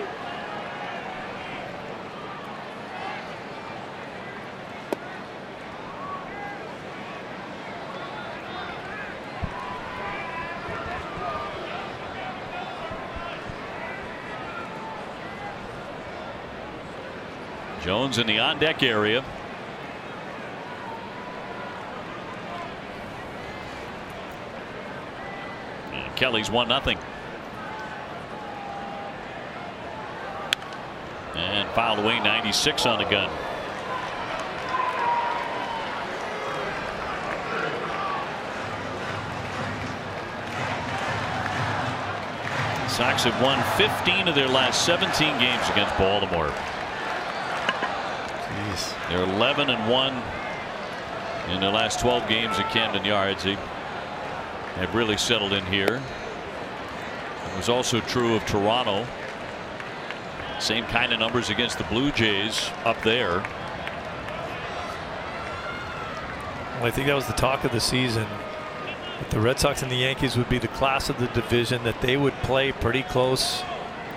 Jones in the on-deck area. And Kelly's 1-0. And fouled away, 96 on the gun. Sox have won 15 of their last 17 games against Baltimore. They're 11-1 in their last 12 games at Camden Yards. They have really settled in here. It was also true of Toronto. Same kind of numbers against the Blue Jays up there. Well, I think that was the talk of the season. That the Red Sox and the Yankees would be the class of the division, that they would play pretty close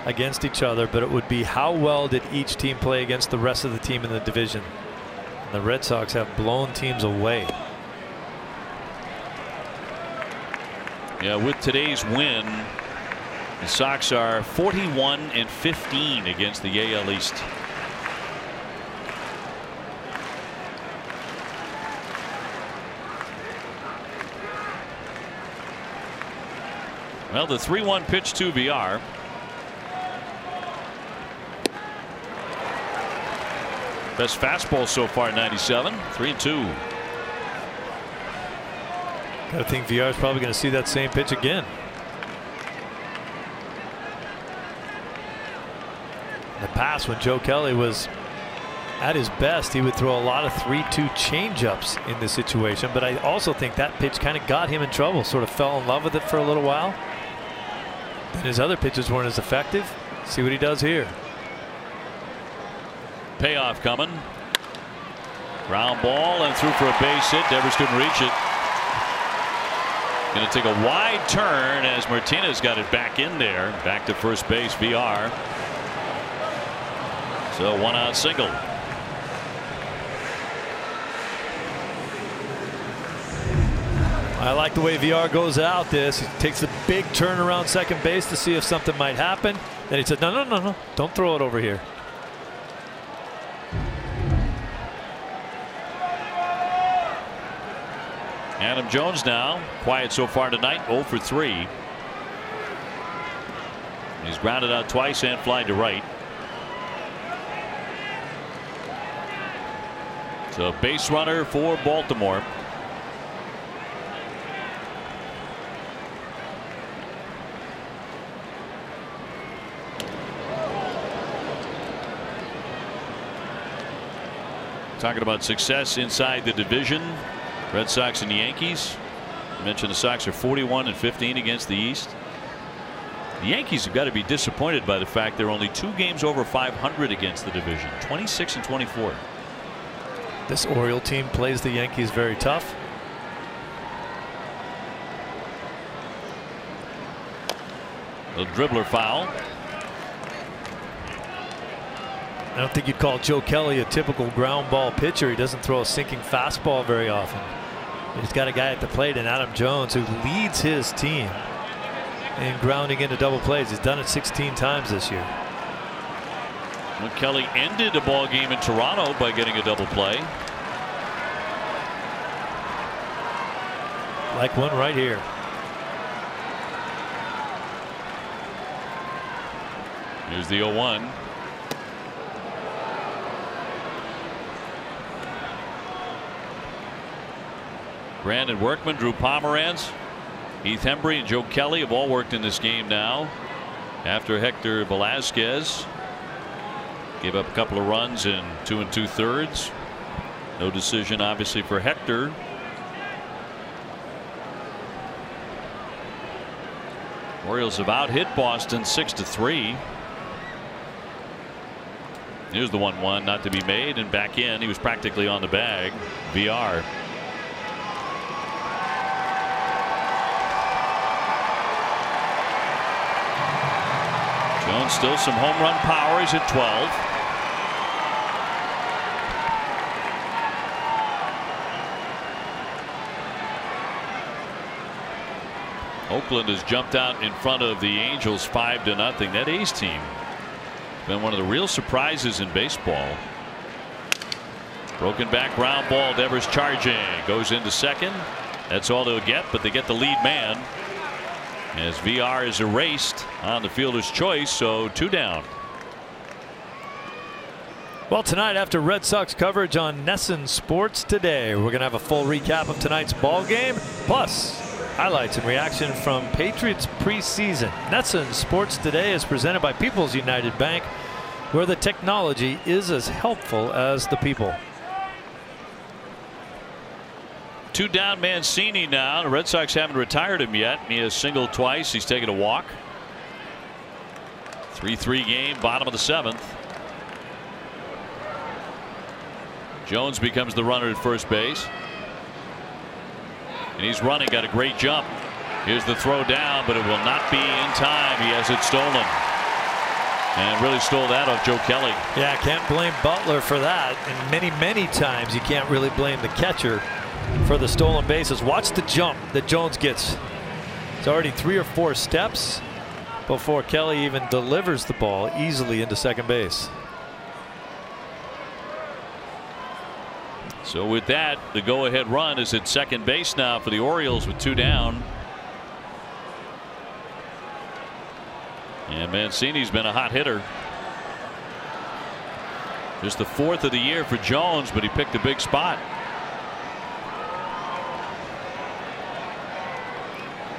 against each other, but it would be how well did each team play against the rest of the team in the division. And the Red Sox have blown teams away. Yeah, with today's win, the Sox are 41-15 against the AL East. Well, the 3-1 pitch to VR. Best fastball so far, 97. 3-2. I think VR is probably going to see that same pitch again. In the past, when Joe Kelly was at his best, he would throw a lot of 3-2 changeups in this situation. But I also think that pitch kind of got him in trouble. Sort of fell in love with it for a little while. And his other pitches weren't as effective. See what he does here. Payoff coming. Ground ball and through for a base hit. Devers couldn't reach it. Going to take a wide turn as Martinez got it back in there. Back to first base, VR. So 1-out single. I like the way VR goes out this. He takes a big turn around second base to see if something might happen. Then he said, no, don't throw it over here. Adam Jones now quiet so far tonight, 0 for 3. He's grounded out twice and flied to right. So base runner for Baltimore. Talking about success inside the division. Red Sox and the Yankees. I mentioned the Sox are 41-15 against the East. The Yankees have got to be disappointed by the fact they're only 2 games over 500 against the division. 26-24. This Oriole team plays the Yankees very tough. A dribbler foul. I don't think you'd call Joe Kelly a typical ground ball pitcher. He doesn't throw a sinking fastball very often. He's got a guy at the plate in Adam Jones who leads his team in grounding into double plays. He's done it 16 times this year. Well, Kelly ended a ball game in Toronto by getting a double play. Like one right here. Here's the 0-1. Brandon Workman, Drew Pomeranz, Heath Hembry, and Joe Kelly have all worked in this game now. After Hector Velasquez gave up a couple of runs in 2 2/3. No decision, obviously, for Hector. Orioles have out-hit Boston 6-3. Here's the 1-1, not to be made, and back in. He was practically on the bag. VR. Jones still some home run power. He's at 12. Oakland has jumped out in front of the Angels 5-0. That A's team has been one of the real surprises in baseball. Broken back ground ball. Devers charging. Goes into second. That's all they'll get, but they get the lead man as VR is erased on the fielder's choice, so 2 down. Well, tonight after Red Sox coverage on NESN Sports Today, we're going to have a full recap of tonight's ball game, plus highlights and reaction from Patriots preseason. NESN Sports Today is presented by People's United Bank, where the technology is as helpful as the people. 2 down Mancini now. The Red Sox haven't retired him yet. He has singled twice. He's taken a walk. 3-3 game, bottom of the 7th. Jones becomes the runner at first base. And he's running, got a great jump. Here's the throw down, but it will not be in time. He has it stolen. And really stole that off Joe Kelly. Yeah, can't blame Butler for that. And many times you can't really blame the catcher for the stolen bases. Watch the jump that Jones gets. It's already 3 or 4 steps before Kelly even delivers the ball easily into second base. So with that, the go-ahead run is at second base now for the Orioles with 2 down. And Mancini's been a hot hitter. Just the 4th of the year for Jones, but he picked a big spot.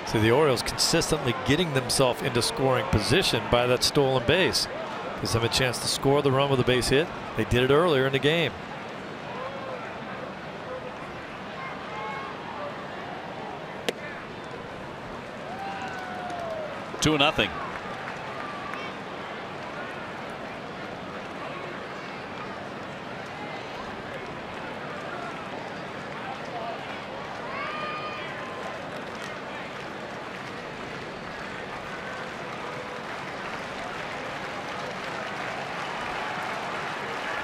So the Orioles consistently getting themselves into scoring position by that stolen base. Gives them a chance to score the run with a base hit. They did it earlier in the game. Two nothing.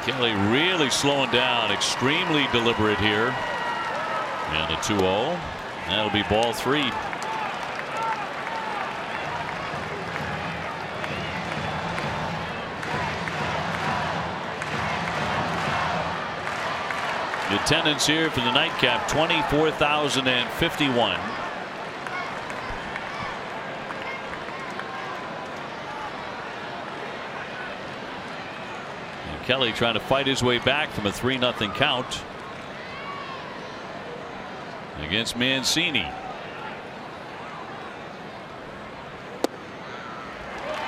Kelly really slowing down, extremely deliberate here. And a 2-0. That'll be ball 3. The attendance here for the nightcap, 24,051. Kelly trying to fight his way back from a 3-0 count against Mancini.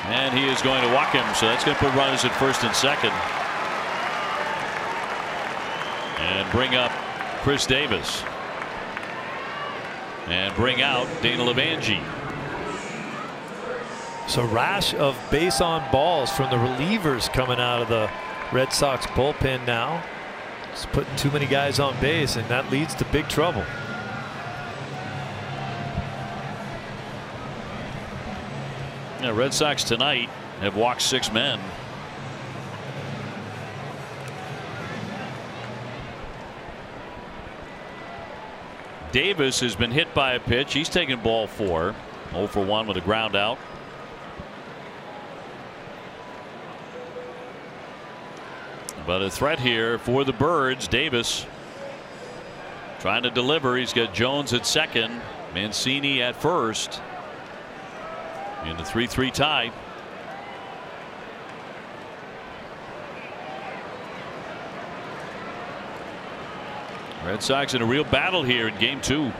And he is going to walk him, so that's going to put runners at first and second. And bring up Chris Davis. And bring out Dana LeVangie. So rash of base on balls from the relievers coming out of the Red Sox bullpen now. Just putting too many guys on base, and that leads to big trouble. Yeah, Red Sox tonight have walked 6 men. Davis has been hit by a pitch. He's taken ball 4. 0 for 1 with a ground out. But a threat here for the Birds. Davis trying to deliver. He's got Jones at second, Mancini at first in the 3-3 tie. Red Sox in a real battle here in game 2.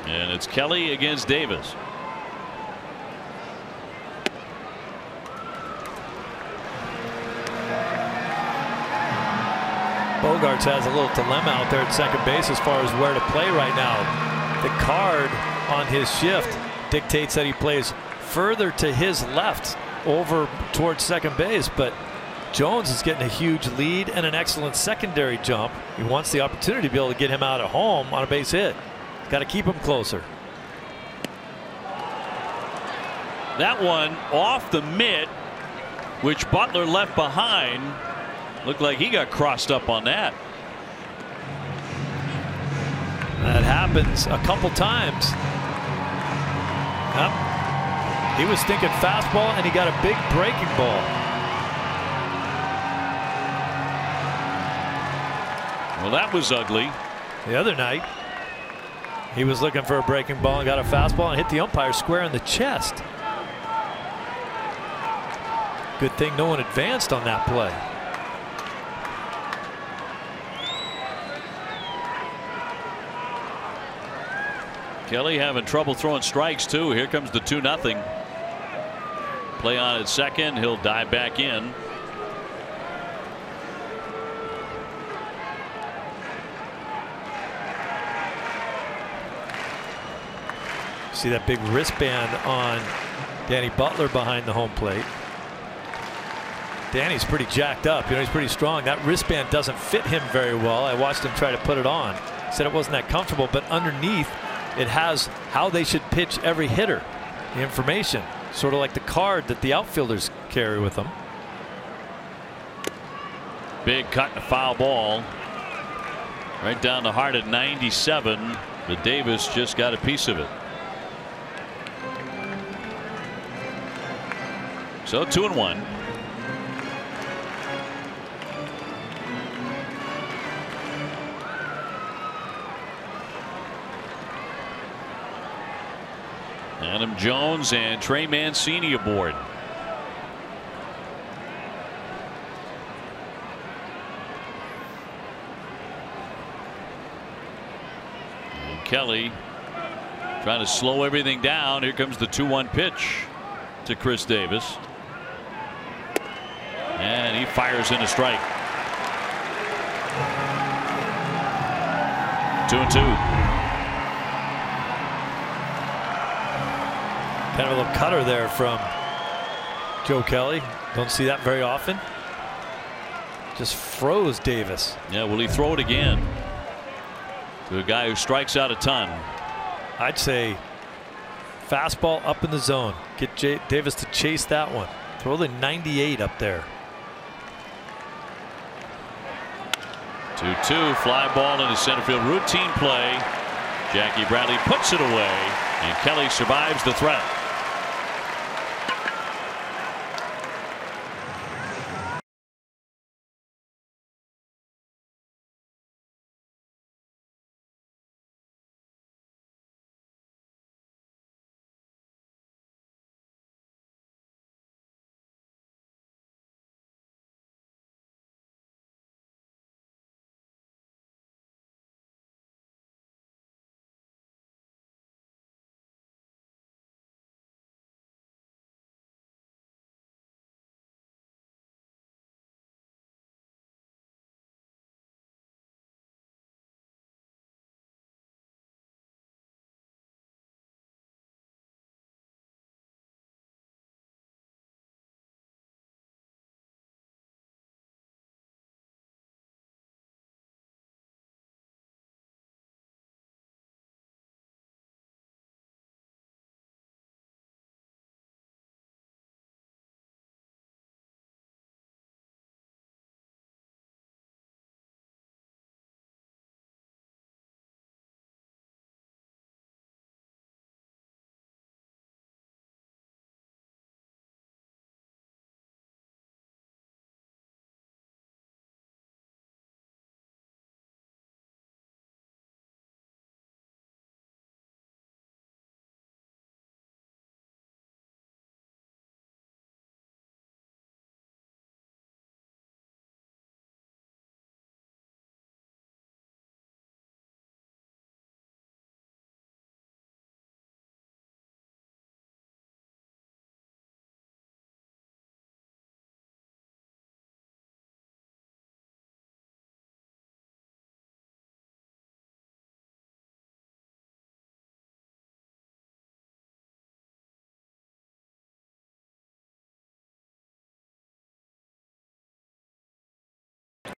And it's Kelly against Davis. Bogarts has a little dilemma out there at second base as far as where to play right now. The card on his shift dictates that he plays further to his left over towards second base, but Jones is getting a huge lead and an excellent secondary jump. He wants the opportunity to be able to get him out at home on a base hit. Got to keep him closer. That one off the mitt, which Butler left behind. Looked like he got crossed up on that. That happens a couple times. Yep. He was thinking fastball and he got a big breaking ball. Well, that was ugly. The other night he was looking for a breaking ball and got a fastball and hit the umpire square in the chest. Good thing no one advanced on that play. Kelly having trouble throwing strikes too. Here comes the 2-0. Play on at second. He'll dive back in. See that big wristband on Danny Butler behind the home plate. Danny's pretty jacked up. You know, he's pretty strong. That wristband doesn't fit him very well. I watched him try to put it on. He said it wasn't that comfortable, but underneath it has how they should pitch every hitter. The information, sort of like the card that the outfielders carry with them. Big cut and a foul ball. Right down the heart at 97, but Davis just got a piece of it. So 2-1. Adam Jones and Trey Mancini aboard. And Kelly trying to slow everything down. Here comes the 2-1 pitch to Chris Davis. And he fires in a strike. 2-2. Kind of a little cutter there from Joe Kelly. Don't see that very often. Just froze Davis. Yeah, will he throw it again to a guy who strikes out a ton? I'd say fastball up in the zone. Get Davis to chase that one. Throw the 98 up there. 2-2, fly ball into center field. Routine play. Jackie Bradley puts it away, and Kelly survives the threat.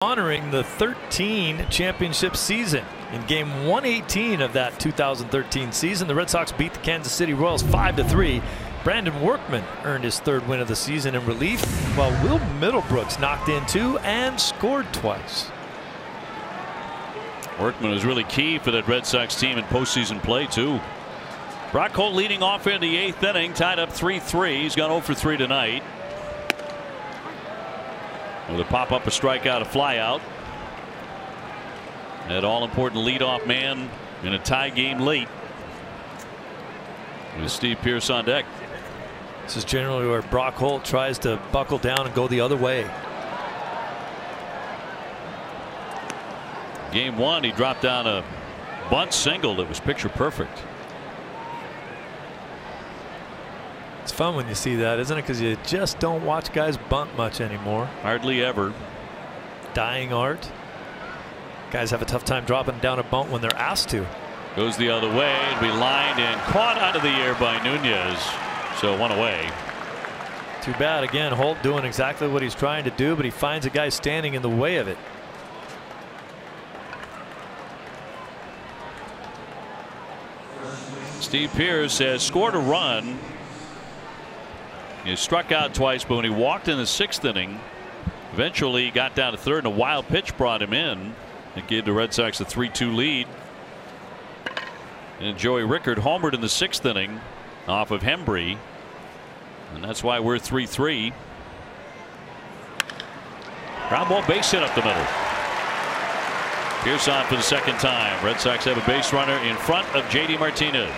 Honoring the 13 championship season. In game 118 of that 2013 season, the Red Sox beat the Kansas City Royals 5-3. Brandon Workman earned his third win of the season in relief, while Will Middlebrooks knocked in 2 and scored twice. Workman was really key for that Red Sox team in postseason play too. Brock Holt leading off in the 8th inning, tied up 3-3. He's gone 0 for 3 tonight. With a pop up, a strikeout, a flyout. That all important leadoff man in a tie game late. With Steve Pearce on deck. This is generally where Brock Holt tries to buckle down and go the other way. Game 1, he dropped down a bunt single that was picture perfect. It's fun when you see that, isn't it? Because you just don't watch guys bunt much anymore. Hardly ever. Dying art. Guys have a tough time dropping down a bunt when they're asked to. Goes the other way. It'll be lined and caught out of the air by Nunez. So 1 away. Too bad. Again, Holt doing exactly what he's trying to do, but he finds a guy standing in the way of it. Steve Pearce has scored a run. He struck out twice, but when he walked in the 6th inning, eventually got down to 3rd, and a wild pitch brought him in. It gave the Red Sox a 3-2 lead. And Joey Rickard homered in the 6th inning off of Hembree. And that's why we're 3-3. Ground ball base hit up the middle. Pierce on for the 2nd time. Red Sox have a base runner in front of JD Martinez.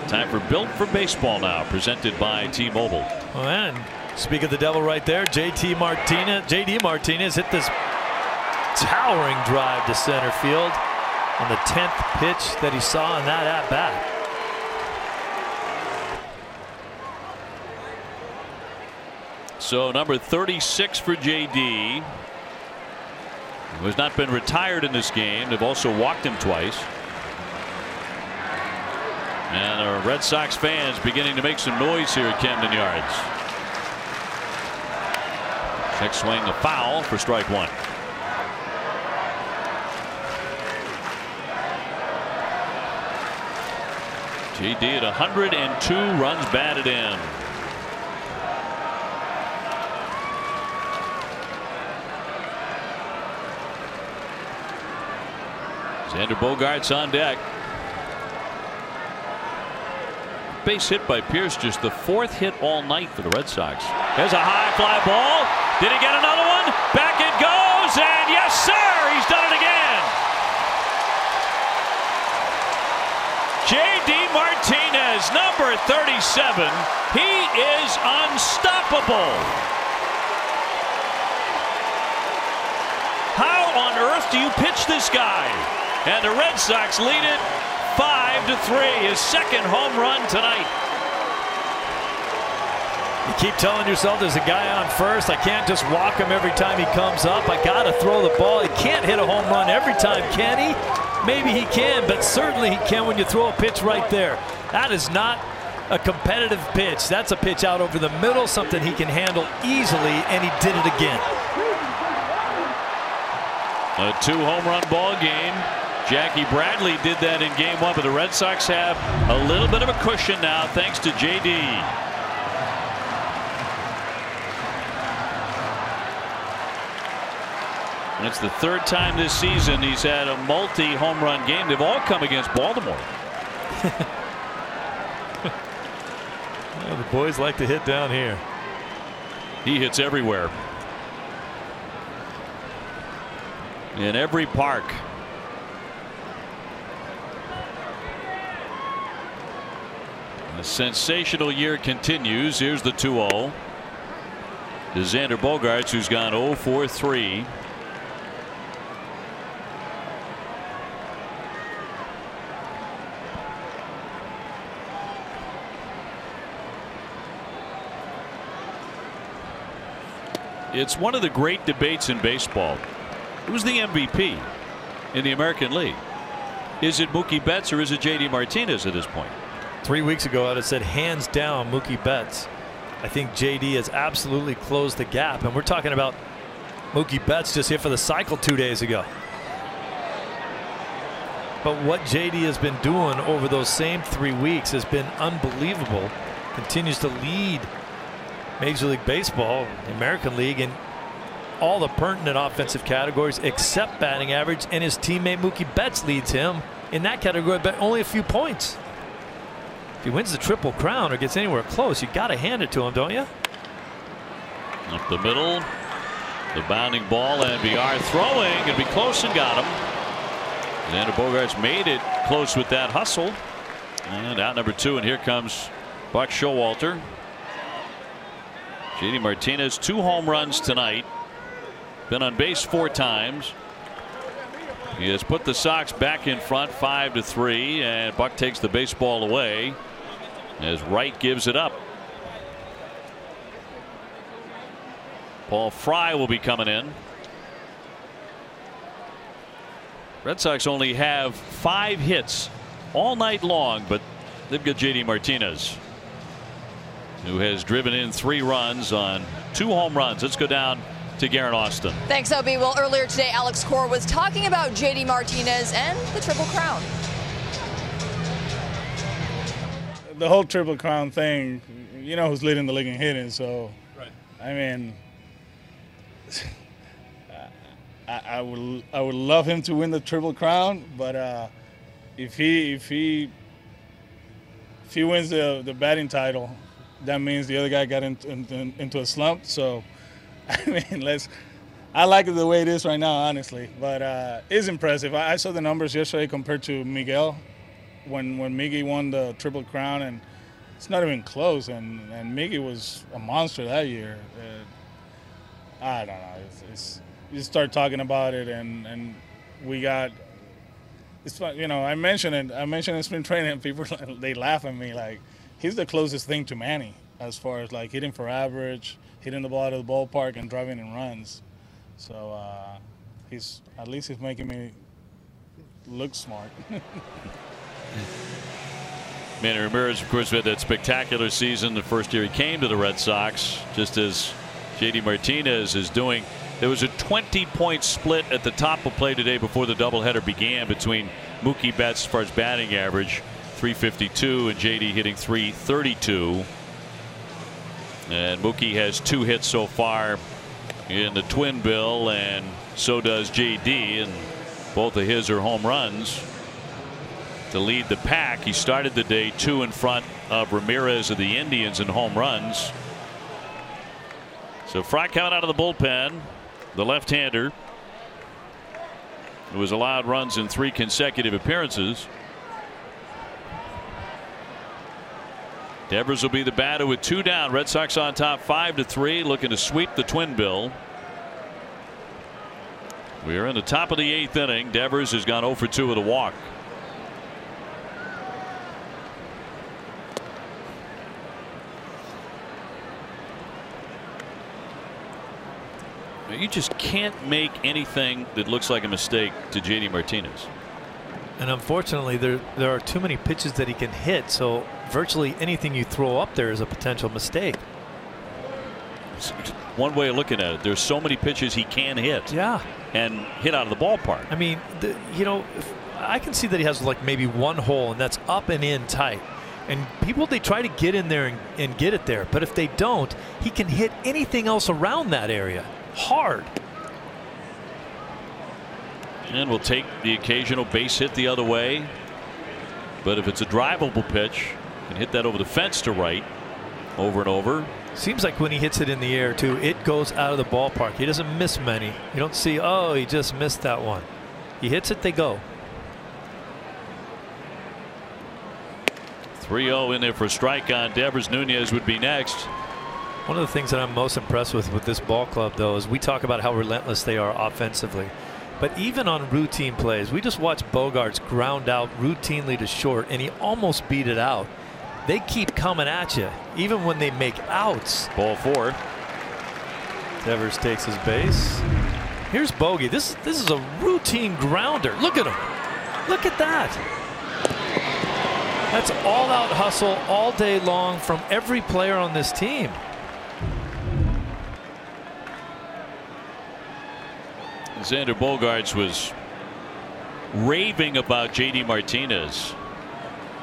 Time for Built for Baseball now, presented by T-Mobile. Oh, and speak of the devil right there, JD Martinez hit this towering drive to center field on the 10th pitch that he saw in that at bat. So number 36 for JD, who has not been retired in this game. They've also walked him twice. And our Red Sox fans beginning to make some noise here at Camden Yards. Check swing, a foul for strike 1. JD at 102 runs batted in. Xander Bogaerts on deck. Base hit by Pierce, just the 4th hit all night for the Red Sox. There's a high fly ball. Did he get another one? Back it goes, and yes, sir, he's done it again. JD Martinez, number 37. He is unstoppable. How on earth do you pitch this guy? And the Red Sox lead it 5-3. His 2nd home run tonight. You keep telling yourself there's a guy on first. I can't just walk him every time he comes up. I got to throw the ball. He can't hit a home run every time, can he? Maybe he can, but certainly he can when you throw a pitch right there. That is not a competitive pitch. That's a pitch out over the middle, something he can handle easily, and he did it again. A 2-home run ball game. Jackie Bradley did that in game 1, but the Red Sox have a little bit of a cushion now thanks to JD. And it's the 3rd time this season he's had a multi-home run game. They've all come against Baltimore. Well, the boys like to hit down here. He hits everywhere. In every park. The sensational year continues. Here's the 2-0 to Xander Bogaerts, who's gone 0 for 3. It's one of the great debates in baseball. Who's the MVP in the American League? Is it Mookie Betts or is it JD Martinez at this point? 3 weeks ago, I'd have said hands down Mookie Betts. I think JD has absolutely closed the gap, and we're talking about Mookie Betts just hit for the cycle 2 days ago. But what JD has been doing over those same 3 weeks has been unbelievable. Continues to lead Major League Baseball, the American League, in all the pertinent offensive categories except batting average, and his teammate Mookie Betts leads him in that category, but only a few points. If he wins the Triple Crown or gets anywhere close, you got to hand it to him, don't you? Up the middle, the bounding ball, and VR throwing, and be close and got him. Xander Bogaerts made it close with that hustle, and out number 2, and here comes Buck Showalter. JD Martinez, 2 home runs tonight. Been on base 4 times. He has put the Sox back in front 5-3, and Buck takes the baseball away as Wright gives it up. Paul Fry will be coming in. Red Sox only have 5 hits all night long, but they've got JD Martinez, who has driven in 3 runs on 2 home runs. Let's go down to Garen Austin. Thanks, Obie. Well, earlier today, Alex Cora was talking about JD Martinez and the Triple Crown. The whole Triple Crown thing, you know who's leading the league in hitting, so, right. I mean, I would love him to win the Triple Crown, but if he wins the batting title, that means the other guy got into a slump. So, I mean, I like it the way it is right now, honestly. But it's impressive. I saw the numbers yesterday compared to Miguel when Miggy won the Triple Crown, and it's not even close. And Miggy was a monster that year. I don't know. You start talking about it, and we got. It's fun, I mentioned it. I mentioned in spring training, and people they laugh at me like he's the closest thing to Manny as far as like hitting for average, hitting the ball out of the ballpark, and driving in runs. So he's making me look smart. Manny Ramirez, of course, had that spectacular season the first year he came to the Red Sox, just as JD Martinez is doing. There was a 20-point split at the top of play today before the doubleheader began between Mookie Betts as far as batting average, 352, and JD hitting 332. And Mookie has 2 hits so far in the twin bill, and so does JD, and both of his are home runs to lead the pack. He started the day 2 in front of Ramirez of the Indians in home runs. So Fry coming out of the bullpen, the left-hander who has allowed runs in 3 consecutive appearances. Devers will be the batter with 2 down. Red Sox on top 5-3, looking to sweep the twin bill. We are in the top of the 8th inning. Devers has gone 0 for 2 with a walk. You just can't make anything that looks like a mistake to JD Martinez. And unfortunately, there are too many pitches that he can hit, so virtually anything you throw up there is a potential mistake. It's one way of looking at it. There's so many pitches he can hit. Yeah. And hit out of the ballpark. I mean, I can see that he has like maybe one hole, and that's up and in tight. And people, they try to get in there and get it there. But if they don't, he can hit anything else around that area hard. And we'll take the occasional base hit the other way. But if it's a drivable pitch, can hit that over the fence to right over and over. Seems like when he hits it in the air, too, it goes out of the ballpark. He doesn't miss many. You don't see, oh, he just missed that one. He hits it, they go. 3-0 in there for a strike on Devers. Nunez would be next. One of the things that I'm most impressed with this ball club, though, is we talk about how relentless they are offensively. But even on routine plays, we just watched Bogaerts ground out routinely to short, and he almost beat it out. They keep coming at you, even when they make outs. Ball 4. Devers takes his base. Here's Bogey. This is a routine grounder. Look at him. Look at that. That's all-out hustle all day long from every player on this team. Xander Bogaerts was raving about JD Martinez,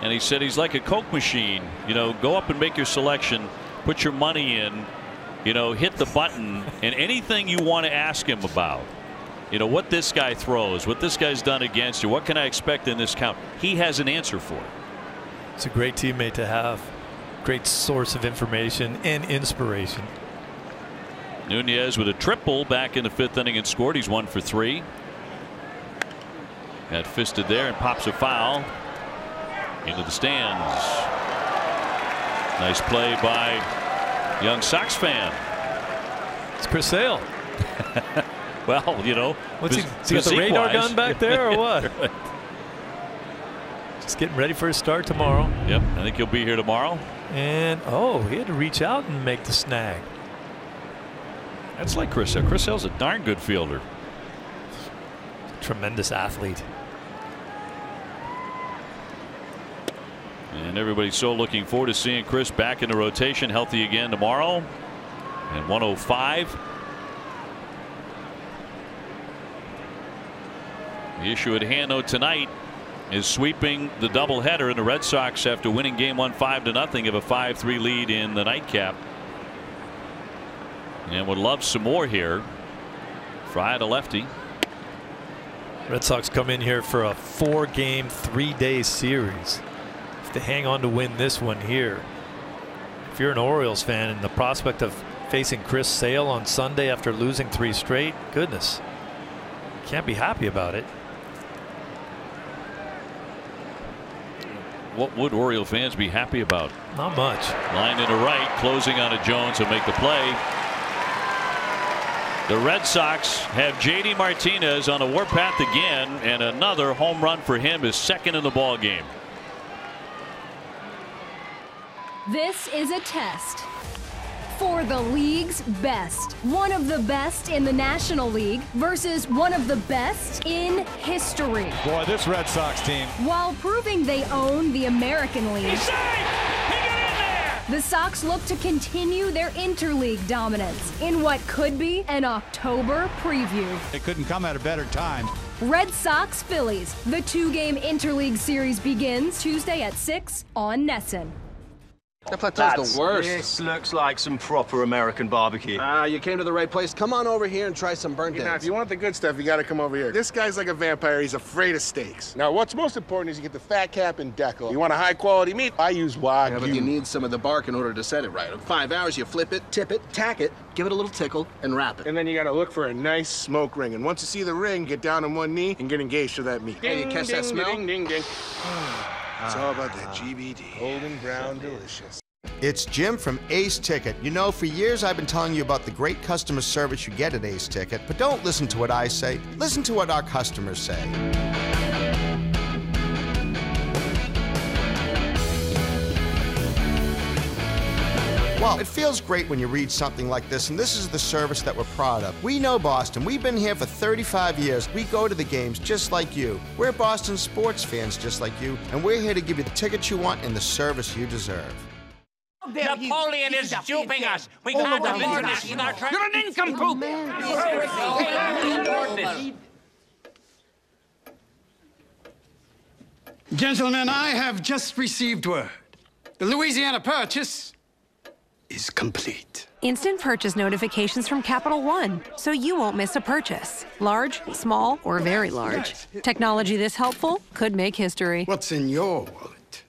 and he said he's like a Coke machine. Go up and make your selection, put your money in, hit the button, and anything you want to ask him about, what this guy throws, what this guy's done against you, what can I expect in this count, he has an answer for it. It's a great teammate to have, great source of information and inspiration. Nunez with a triple back in the 5th inning and scored. He's 1 for 3. Got fisted there and pops a foul into the stands. Nice play by young Sox fan. It's Chris Sale. Well, what's he got the radar gun back there or what? Just getting ready for his start tomorrow. Yep, I think he'll be here tomorrow. And he had to reach out and make the snag. That's like Chris Sale. Chris Sale's a darn good fielder. Tremendous athlete. And everybody's so looking forward to seeing Chris back in the rotation, healthy again tomorrow. And 105. The issue at hand, though, tonight is sweeping the doubleheader, and the Red Sox, after winning Game 1 5-0, have a 5-3 lead in the nightcap. And would love some more here. Fry to lefty. Red Sox come in here for a 4-game, 3-day series. If they hang on to win this one here, if you're an Orioles fan and the prospect of facing Chris Sale on Sunday after losing 3 straight, goodness, can't be happy about it. What would Oriole fans be happy about? Not much. Line into right, closing on a Jones will make the play. The Red Sox have J.D. Martinez on a warpath again, and another home run for him, is second in the ball game. This is a test for the league's best. One of the best in the National League versus one of the best in history. Boy, this Red Sox team. While proving they own the American League, He's safe! He got in there! the Sox look to continue their interleague dominance in what could be an October preview. It couldn't come at a better time. Red Sox Phillies. The 2-game interleague series begins Tuesday at 6 on NESN. That plateau's the worst. This looks like some proper American barbecue. You came to the right place. Come on over here and try some burnt ends. If you want the good stuff, you got to come over here. This guy's like a vampire. He's afraid of steaks. Now, what's most important is you get the fat cap and decal. You want a high-quality meat? I use Wagyu. Yeah, but you need some of the bark in order to set it right. In 5 hours, you flip it, tip it, tack it, give it a little tickle, and wrap it. And then you got to look for a nice smoke ring. And once you see the ring, get down on one knee and get engaged to that meat. Hey, you catch that smell? Ding, ding, ding. It's all about that GBD. Golden brown delicious. It's Jim from Ace Ticket. You know, for years I've been telling you about the great customer service you get at Ace Ticket, but don't listen to what I say. Listen to what our customers say. Well, it feels great when you read something like this, and this is the service that we're proud of. We know Boston. We've been here for 35 years. We go to the games just like you. We're Boston sports fans just like you, and we're here to give you the tickets you want and the service you deserve. Napoleon is duping us. We can't afford this in our track. You're an nincompoop. Gentlemen, I have just received word. The Louisiana purchase is complete. Instant purchase notifications from Capital One, so you won't miss a purchase. Large, small, or very large. Technology this helpful could make history. What's in your wallet?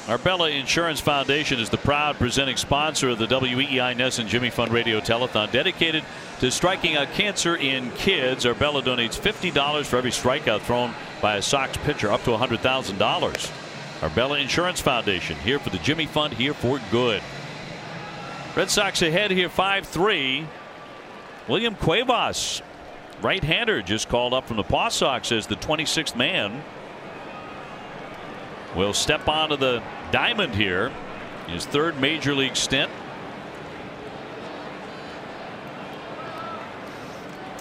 Arbella Insurance Foundation is the proud presenting sponsor of the WEEI NESN Jimmy Fund Radio Telethon, dedicated to striking out cancer in kids. Arbella donates $50 for every strikeout thrown by a Sox pitcher, up to $100,000. Arbella Insurance Foundation, here for the Jimmy Fund, here for good. Red Sox ahead here 5-3. William Cuevas, right-hander, just called up from the Paw Sox as the 26th man. Will step onto the diamond here. His 3rd major league stint.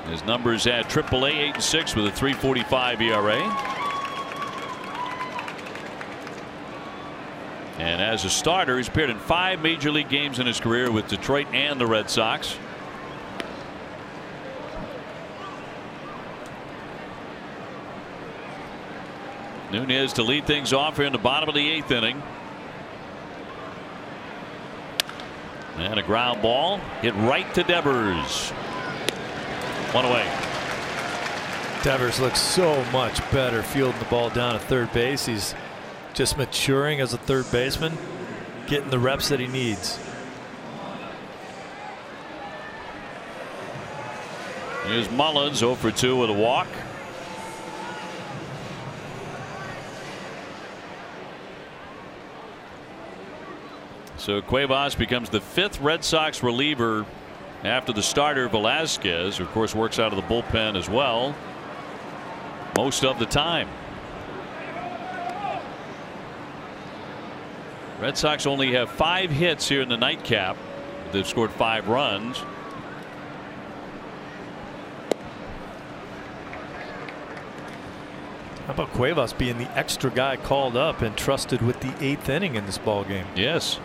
His numbers at AAA, 8-6 with a 3.45 ERA. And as a starter, he's appeared in 5 major league games in his career with Detroit and the Red Sox. Nunez to lead things off here in the bottom of the 8th inning. And a ground ball hit right to Devers. 1 away. Devers looks so much better fielding the ball down at third base. He's just maturing as a third baseman, getting the reps that he needs. Here's Mullins, 0 for 2 with a walk. So Cuevas becomes the 5th Red Sox reliever after the starter Velasquez, who of course works out of the bullpen as well most of the time. Red Sox only have 5 hits here in the nightcap. They've scored 5 runs. How about Cuevas being the extra guy called up and trusted with the 8th inning in this ball game? Yes.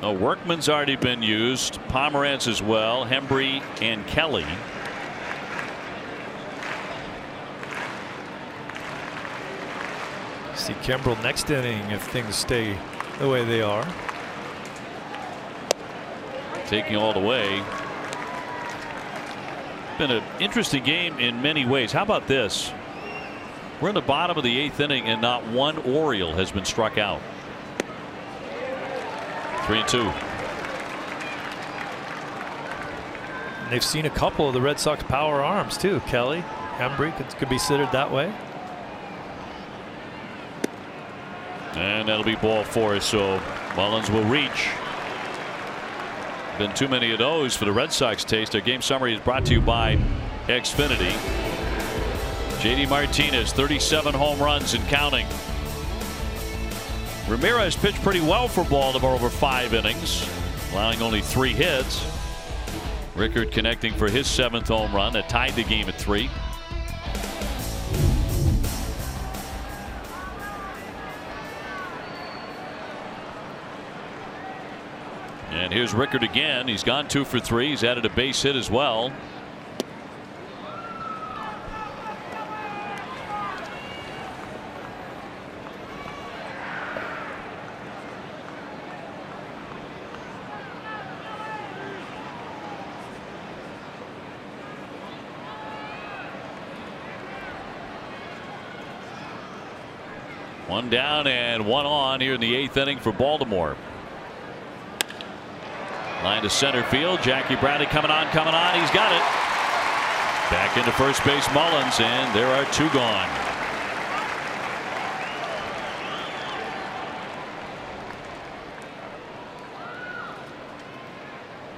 Workman's already been used. Pomerantz as well. Hembry and Kelly. See Kimbrel next inning if things stay the way they are. taking all the way. Been an interesting game in many ways. How about this? We're in the bottom of the 8th inning and not one Oriole has been struck out. 3-2. They've seen a couple of the Red Sox power arms too. Kelly, Hembree could be considered that way. And that'll be ball 4, so Mullins will reach. Been too many of those for the Red Sox taste. Our game summary is brought to you by Xfinity. JD Martinez, 37 home runs and counting. Ramirez pitched pretty well for Baltimore over 5 innings, allowing only 3 hits. Rickard connecting for his 7th home run that tied the game at 3. And here's Rickard again. He's gone 2 for 3. He's added a base hit as well. One down and one on here in the 8th inning for Baltimore. Line to center field. Jackie Bradley coming on. He's got it. Back into first base Mullins, and there are 2 gone.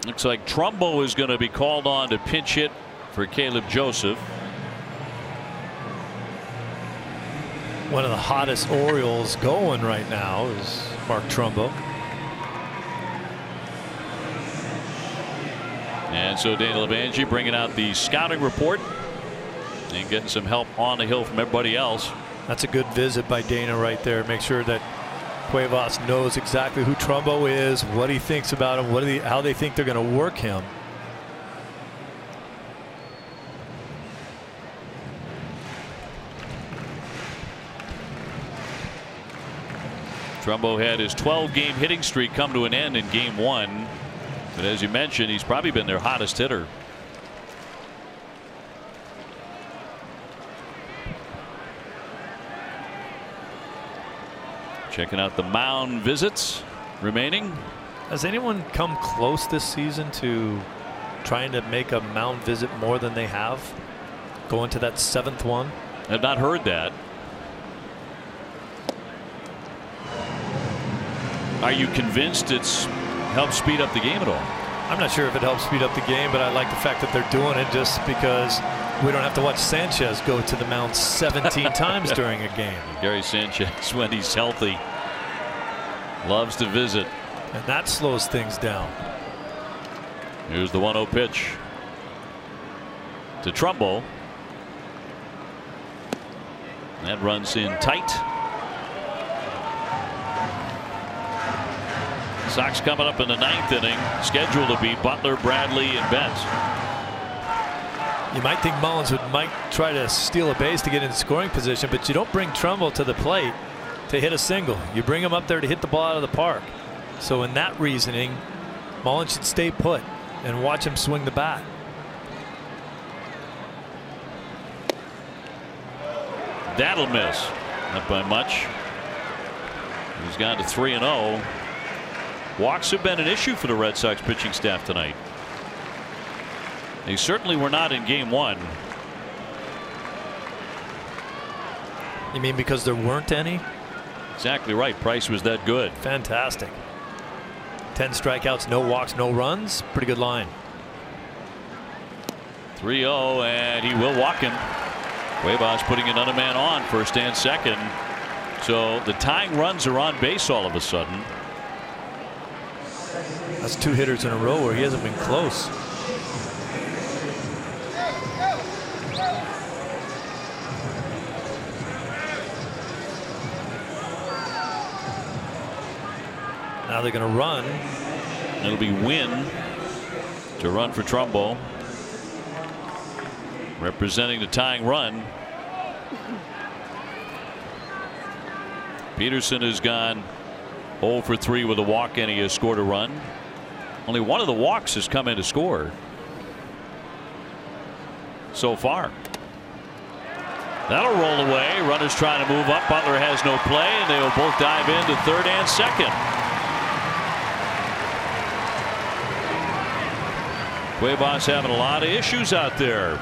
Looks like Trumbo is going to be called on to pinch hit for Caleb Joseph. One of the hottest Orioles going right now is Mark Trumbo. And so Daniel Levangie bringing out the scouting report and getting some help on the hill from everybody else. That's a good visit by Dana right there. Make sure that Cuevas knows exactly who Trumbo is, what he thinks about him, how they think they're going to work him. Trumbo had his 12-game hitting streak come to an end in game 1. But as you mentioned, he's probably been their hottest hitter. Checking out the mound visits remaining. Has anyone come close this season to trying to make a mound visit more than they have? Going to that 7th one? I've not heard that. Are you convinced it's helped speed up the game at all? I'm not sure if it helps speed up the game, but I like the fact that they're doing it just because we don't have to watch Sanchez go to the mound 17 times during a game. Gary Sanchez, when he's healthy, loves to visit. And that slows things down. Here's the 1-0 pitch to Trumbo. That runs in tight. Sox coming up in the 9th inning, scheduled to be Butler, Bradley, and Betts. You might think Mullins might try to steal a base to get into scoring position, but you don't bring Trumbo to the plate to hit a single. You bring him up there to hit the ball out of the park. So in that reasoning, Mullins should stay put and watch him swing the bat. That'll miss. Not by much. He's gone to 3-0. Walks have been an issue for the Red Sox pitching staff tonight. They certainly were not in game 1. You mean because there weren't any? Exactly right. Price was that good. Fantastic. 10 strikeouts, no walks, no runs. Pretty good line. 3-0, and he will walk him. Cuevas putting another man on, first and second. So the tying runs are on base all of a sudden. That's 2 hitters in a row where he hasn't been close. Now they're going to run. It'll be Wynn to run for Trumbo. Representing the tying run. Peterson has gone 0 for 3 with a walk, and he has scored a run. Only one of the walks has come in to score so far. That'll roll away. Runners trying to move up. Butler has no play, and they will both dive into third and second. Cuevas having a lot of issues out there.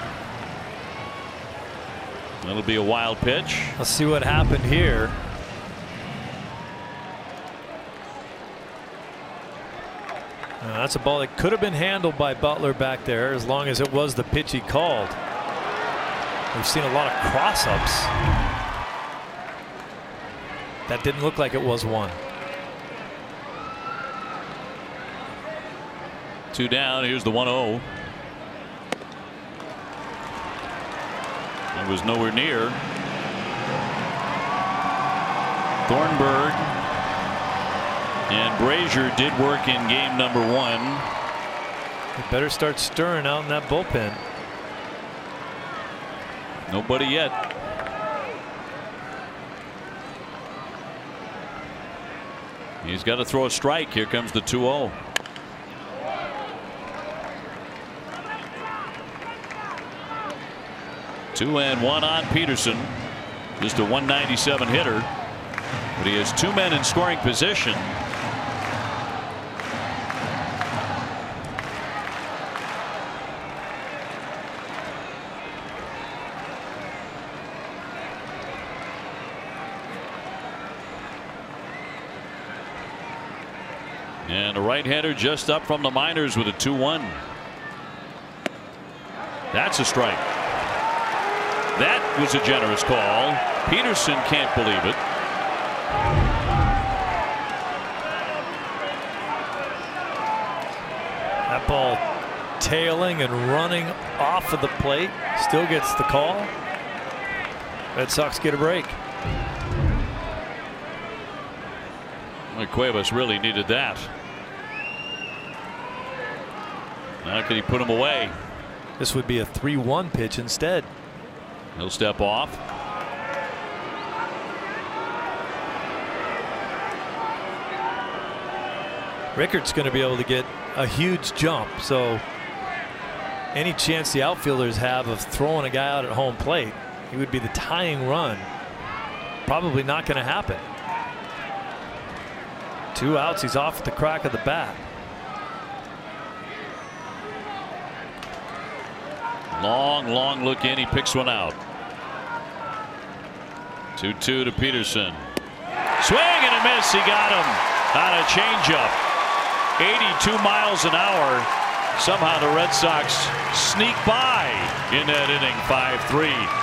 That'll be a wild pitch. Let's see what happened here. That's a ball that could have been handled by Butler back there as long as it was the pitch he called. We've seen a lot of cross-ups. That didn't look like it was one. 2 down. Here's the 1-0. It was nowhere near. Thornburg and Brazier did work in game number 1. They better start stirring out in that bullpen. Nobody yet. He's got to throw a strike. Here comes the 2-0. Two and one on Peterson. Just a 197 hitter. But he has 2 men in scoring position. And a right-hander just up from the minors with a 2-1. That's a strike. That was a generous call. Peterson can't believe it. That ball tailing and running off of the plate. Still gets the call. Red Sox get a break. Cuevas really needed that. How could he put him away? This would be a 3-1 pitch instead. He'll step off. Rickards going to be able to get a huge jump. So any chance the outfielders have of throwing a guy out at home plate, he would be the tying run. Probably not going to happen. 2 outs. He's off at the crack of the bat. Long look in. He picks one out. 2-2 to Peterson. Swing and a miss. He got him on a changeup. 82 miles an hour. Somehow the Red Sox sneak by in that inning. 5-3.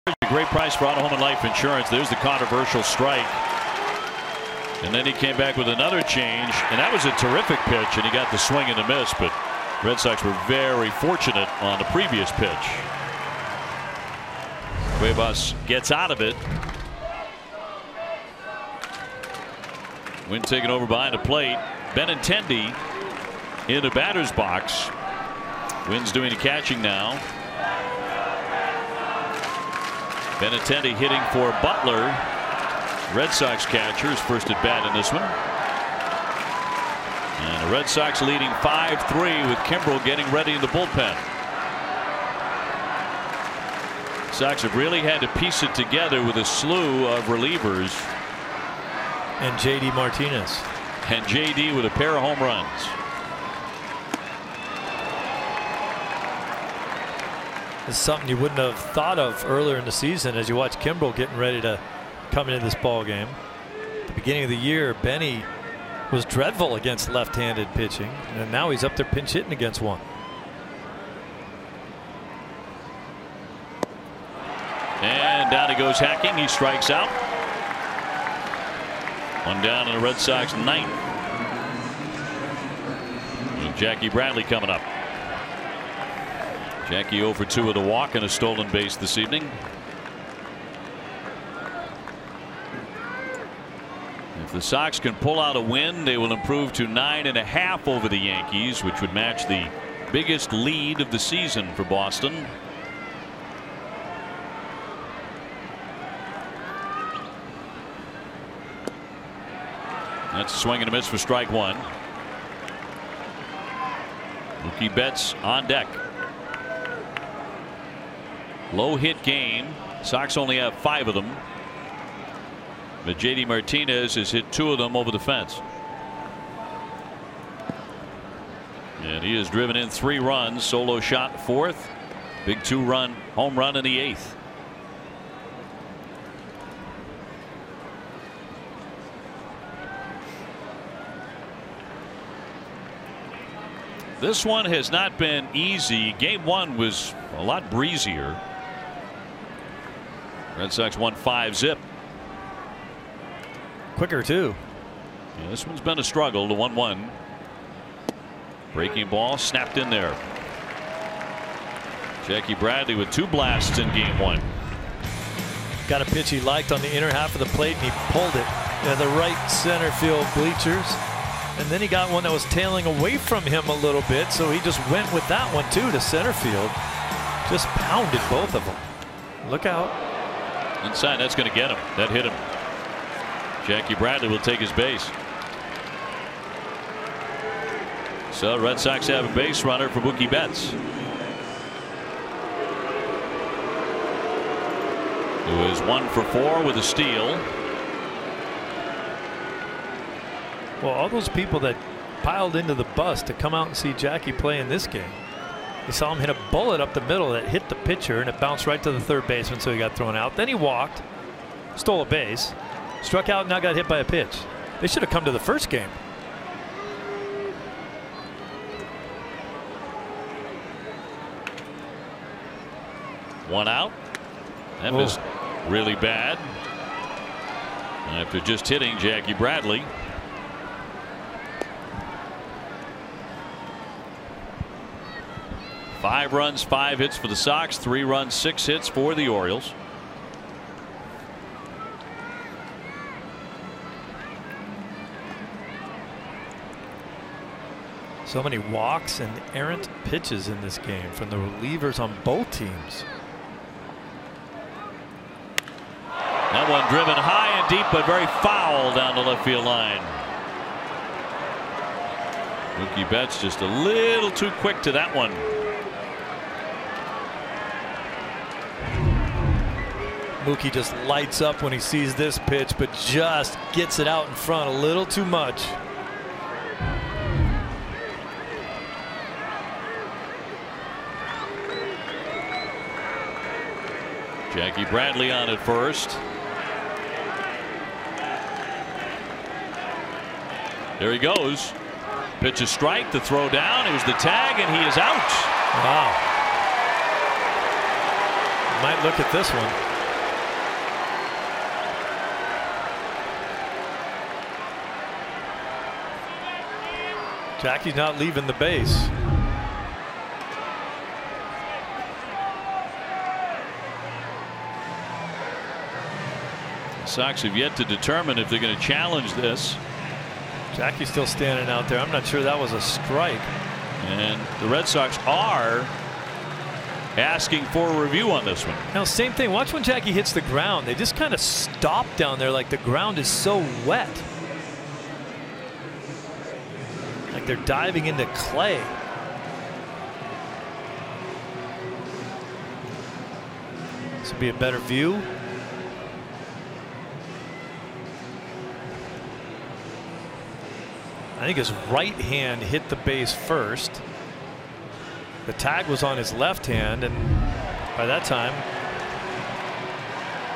A great price for Auto Home and Life Insurance. There's the controversial strike. And then he came back with another change, and that was a terrific pitch, and he got the swing and a miss, but Red Sox were very fortunate on the previous pitch. Cuevas gets out of it. Wynn taken over behind the plate. Benintendi in the batter's box. Wynn's doing the catching now. Benintendi hitting for Butler. Red Sox catcher is first at bat in this one. And the Red Sox leading 5-3 with Kimbrel getting ready in the bullpen. Sox have really had to piece it together with a slew of relievers. And J.D. Martinez. And J.D. with a pair of home runs. It's something you wouldn't have thought of earlier in the season as you watch Kimbrel getting ready to come into this ball game. At the beginning of the year, Benny was dreadful against left-handed pitching, and now he's up there pinch hitting against one. And down he goes hacking. He strikes out. One down in the Red Sox ninth. And Jackie Bradley coming up. Jackie 0 for 2 with a walk and a stolen base this evening. If the Sox can pull out a win, they will improve to 9.5 over the Yankees, which would match the biggest lead of the season for Boston. That's a swing and a miss for strike one. Mookie Betts on deck. Low hit game. Sox only have 5 of them. But J.D. Martinez has hit 2 of them over the fence. And he has driven in 3 runs. Solo shot 4th. Big 2-run home run in the 8th. This one has not been easy. Game 1 was a lot breezier. Red Sox won 5-zip. Quicker too. Yeah, this one's been a struggle. The 1-1. Breaking ball snapped in there. Jackie Bradley with 2 blasts in game 1. Got a pitch he liked on the inner half of the plate, and he pulled it at the right center field bleachers. And then he got one that was tailing away from him a little bit, so he just went with that one too to center field. Just pounded both of them. Look out. Inside, that's going to get him. That hit him. Jackie Bradley will take his base. So Red Sox have a base runner for Mookie Betts, who is 1 for 4 with a steal. Well, all those people that piled into the bus to come out and see Jackie play in this game, they saw him hit a bullet up the middle that hit the pitcher, and it bounced right to the third baseman, so he got thrown out. Then he walked, stole a base, struck out, and now got hit by a pitch. They should have come to the first game. One out. That was really bad. After just hitting Jackie Bradley. Five runs, 5 hits for the Sox, 3 runs, 6 hits for the Orioles. So many walks and errant pitches in this game from the relievers on both teams. That one driven high and deep, but very foul down the left field line. Mookie Betts just a little too quick to that one. Mookie just lights up when he sees this pitch, but just gets it out in front a little too much. Jackie Bradley on at first. There he goes. Pitch a strike, the throw down. It was the tag, and he is out. Wow. Might look at this one. Jackie's not leaving the base. Sox have yet to determine if they're going to challenge this. Jackie's still standing out there. I'm not sure that was a strike. And the Red Sox are asking for a review on this one. Now, same thing. Watch when Jackie hits the ground. They just kind of stop down there like the ground is so wet. Like they're diving into clay. This would be a better view. I think his right hand hit the base first. The tag was on his left hand, and by that time,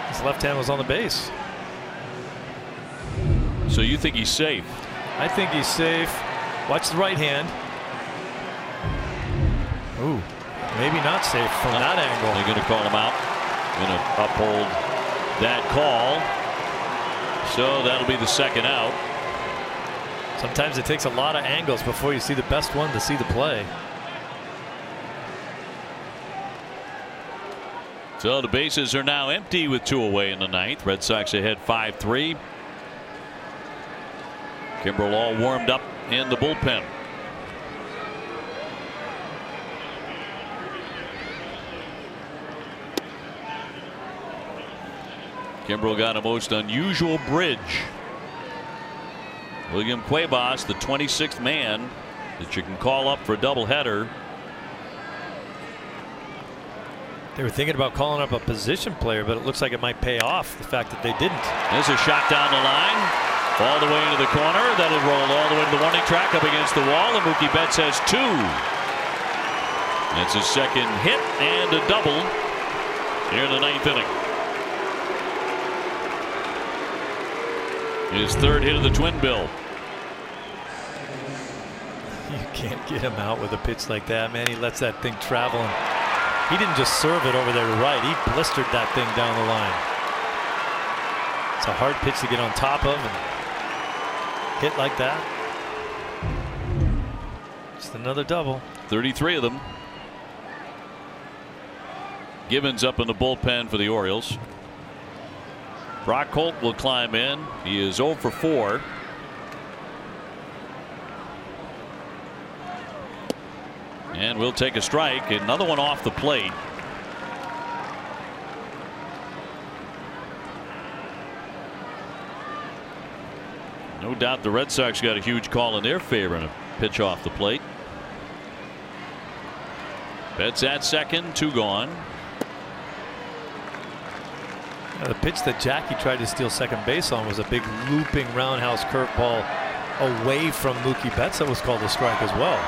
his left hand was on the base. So you think he's safe? I think he's safe. Watch the right hand. Ooh, maybe not safe from that angle. They're going to call him out. Going to uphold that call. So that'll be the second out. Sometimes it takes a lot of angles before you see the best one to see the play. So the bases are now empty with 2 away in the ninth. Red Sox ahead 5-3. Kimbrel all warmed up in the bullpen. Kimbrel got a most unusual bridge. William Cuevas, the 26th man that you can call up for a doubleheader. They were thinking about calling up a position player, but it looks like it might pay off the fact that they didn't. There's a shot down the line, all the way into the corner. That'll roll all the way to the warning track up against the wall, and Mookie Betts has 2. That's his second hit and a double here in the ninth inning. His third hit of the twin bill. You can't get him out with a pitch like that, man. He lets that thing travel. And he didn't just serve it over there to right. He blistered that thing down the line. It's a hard pitch to get on top of and hit like that. Just another double. 33 of them. Gibbons up in the bullpen for the Orioles. Brock Holt will climb in. He is 0 for 4. And we'll take a strike. Another one off the plate. No doubt the Red Sox got a huge call in their favor and a pitch off the plate. Betts at second, 2 gone. The pitch that Jackie tried to steal second base on was a big looping roundhouse curveball away from Mookie Betts. That was called a strike as well.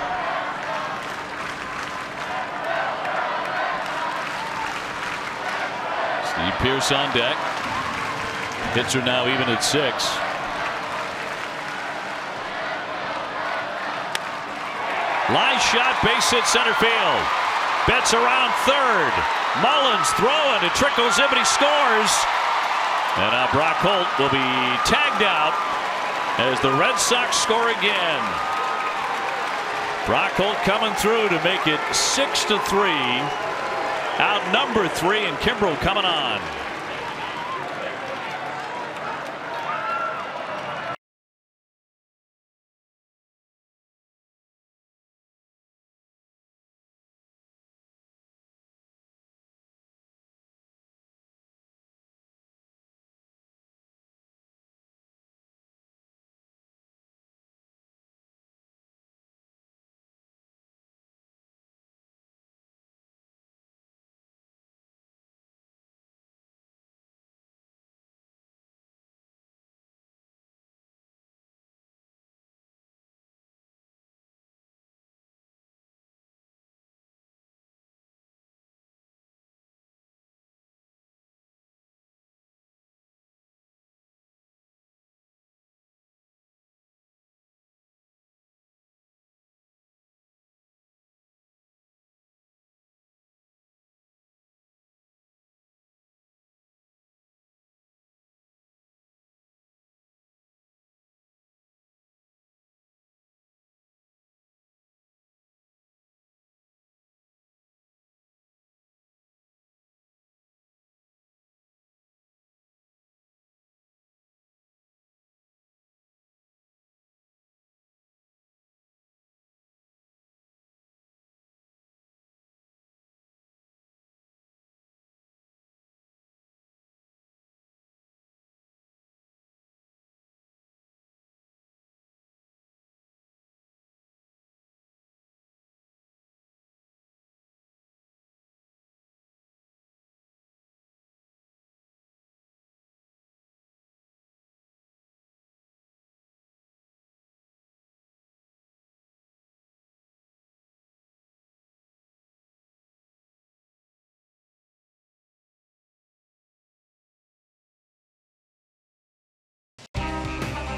Steve Pearce on deck. Hits are now even at 6. Line shot, base hit center field. Betts around third. Mullins throwing, it trickles in, but he scores. And now Brock Holt will be tagged out as the Red Sox score again. Brock Holt coming through to make it 6-3. Out number 3, and Kimbrel coming on.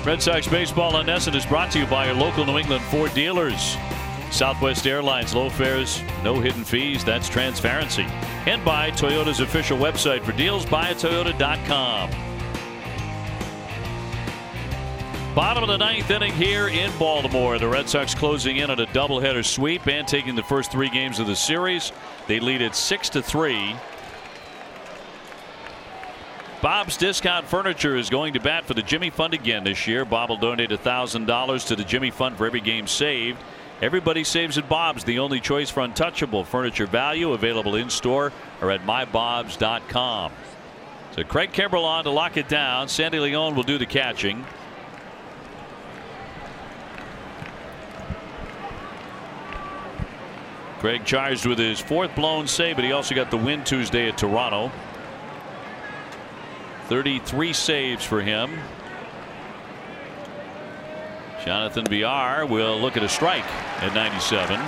Red Sox baseball on NESN is brought to you by your local New England Ford dealers. Southwest Airlines, low fares, no hidden fees. That's transparency. And by Toyota's official website for deals, buyatoyota.com. Bottom of the ninth inning here in Baltimore. The Red Sox closing in on a doubleheader sweep and taking the first 3 games of the series. They lead it 6-3. Bob's Discount Furniture is going to bat for the Jimmy Fund again this year. Bob will donate $1,000 to the Jimmy Fund for every game saved. Everybody saves at Bob's, the only choice for untouchable furniture value, available in store or at mybobs.com. So Craig Kimbrell on to lock it down. Sandy Leon will do the catching. Craig charged with his 4th blown save, but he also got the win Tuesday at Toronto. 33 saves for him. Jonathan Villar will look at a strike at 97.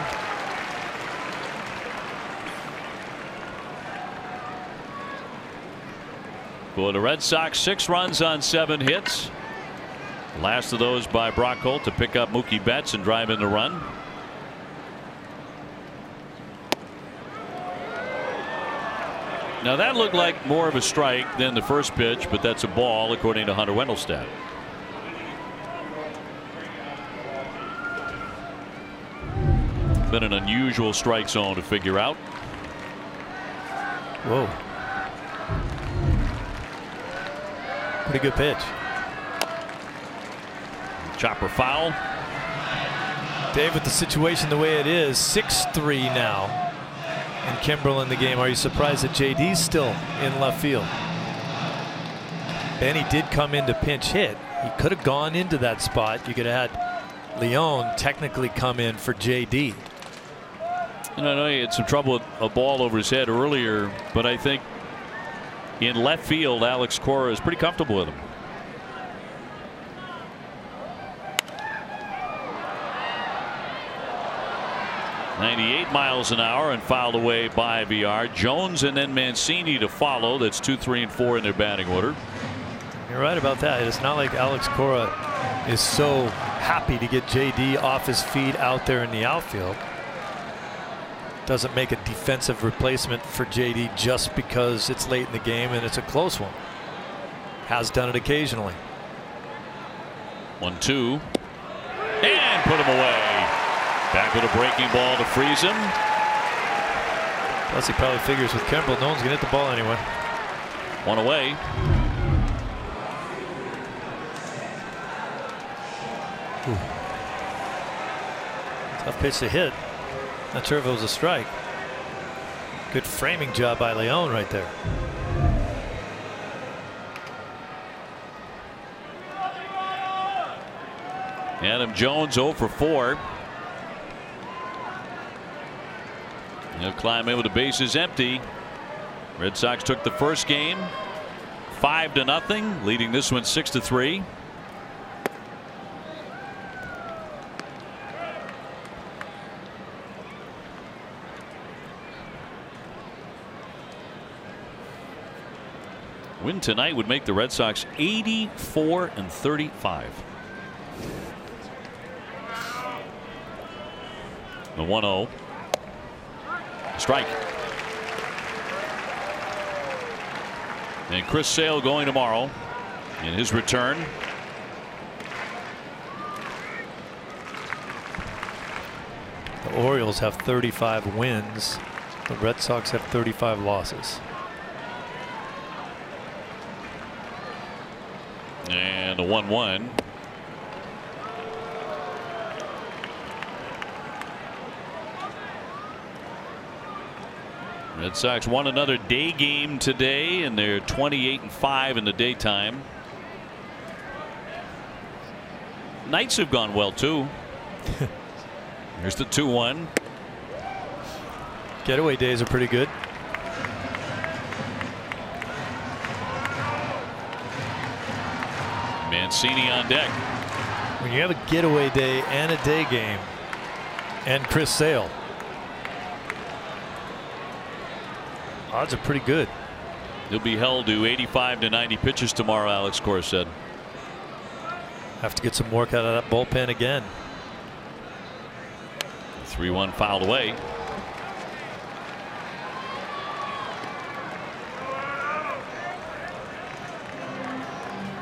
For the Red Sox, 6 runs on 7 hits. Last of those by Brock Holt to pick up Mookie Betts and drive in the run. Now that looked like more of a strike than the first pitch, but that's a ball according to Hunter Wendelstedt. Been an unusual strike zone to figure out. Whoa. Pretty good pitch. Chopper foul. Dave, with the situation the way it is, 6-3 now. And Kimbrell in the game. Are you surprised that JD's still in left field? Benny did come in to pinch hit. He could have gone into that spot. You could have had Leon technically come in for JD. And I know he had some trouble with a ball over his head earlier, but I think in left field, Alex Cora is pretty comfortable with him. .98 miles an hour and fouled away by Villar. Jones and then Mancini to follow. That's 2, 3, and 4 in their batting order. You're right about that. It's not like Alex Cora is so happy to get JD off his feet out there in the outfield. Doesn't make a defensive replacement for JD just because it's late in the game and it's a close one. Has done it occasionally. 1-2 and put him away. Back with a breaking ball to freeze him. Plus he probably figures with Kimbrell, no one's gonna hit the ball anyway. 1 away. Tough pitch to hit. Not sure if it was a strike. Good framing job by Leon right there. Adam Jones 0 for 4. He'll climb in with the bases empty. Red Sox took the first game 5-0, leading this one 6-3. Win tonight would make the Red Sox 84-35. The 1-0. Strike. And Chris Sale going tomorrow in his return. The Orioles have 35 wins. The Red Sox have 35 losses. And a 1-1. Red Sox won another day game today, and they're 28-5 in the daytime. Nights have gone well too. Here's the 2-1. Getaway days are pretty good. Mancini on deck. When you have a getaway day and a day game, and Chris Sale, odds are pretty good. He'll be held to 85 to 90 pitches tomorrow, Alex Cora said. Have to get some work out of that bullpen again. 3-1 fouled away.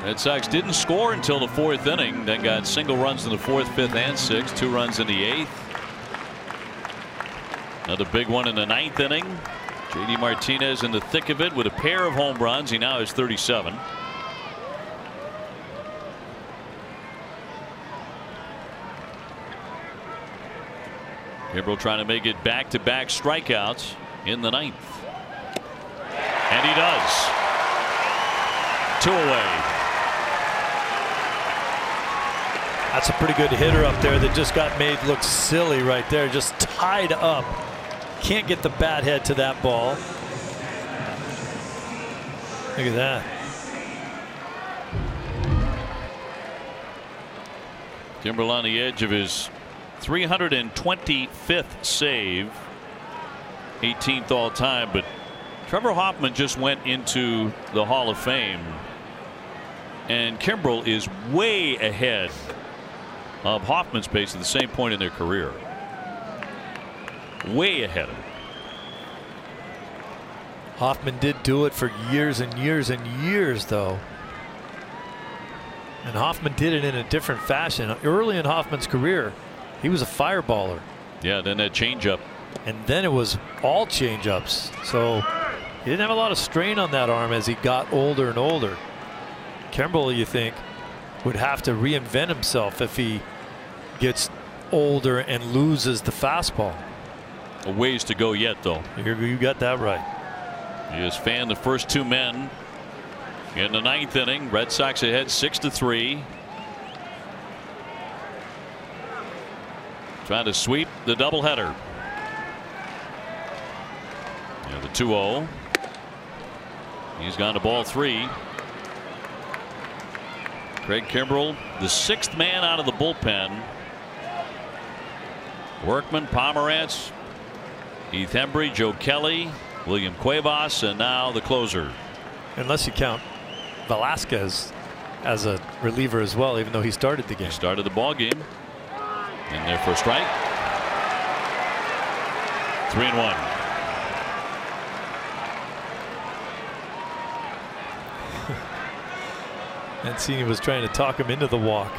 Red Sox didn't score until the 4th inning, then got single runs in the 4th, 5th, and 6th, 2 runs in the 8th. Another big one in the 9th inning. JD Martinez in the thick of it with a pair of home runs. He now has 37. Kimbrel trying to make it back-to-back strikeouts in the 9th. And he does. 2 away. That's a pretty good hitter up there that just got made look silly right there. Just tied up. Can't get the bat head to that ball. Look at that. Kimbrel on the edge of his 325th save, 18th all time, but Trevor Hoffman just went into the Hall of Fame, and Kimbrel is way ahead of Hoffman's pace at the same point in their career. Way ahead of him. Hoffman did do it for years and years and years, though. And Hoffman did it in a different fashion. Early in Hoffman's career, he was a fireballer. Yeah, then that changeup. And then it was all changeups. So he didn't have a lot of strain on that arm as he got older and older. Kimbrel, you think, would have to reinvent himself if he gets older and loses the fastball. A ways to go yet, though. You got that right. He has fanned the first 2 men in the 9th inning. Red Sox ahead 6-3. Trying to sweep the doubleheader. Yeah, the 2-0. He's gone to ball 3. Craig Kimbrel, the 6th man out of the bullpen. Workman, Pomerantz, Heath Hembree, Joe Kelly, William Cuevas, and now the closer. Unless you count Velasquez as a reliever as well, even though he started the game. He started the ball game. In there for a strike. 3-1. Mancini was trying to talk him into the walk.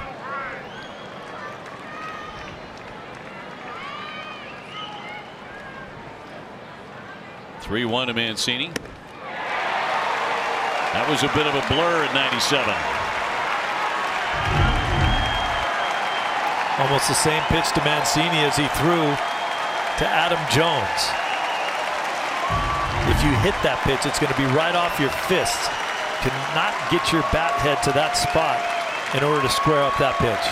(3-1) to Mancini. That was a bit of a blur at 97. Almost the same pitch to Mancini as he threw to Adam Jones. If you hit that pitch, it's going to be right off your fist. Cannot get your bat head to that spot in order to square up that pitch.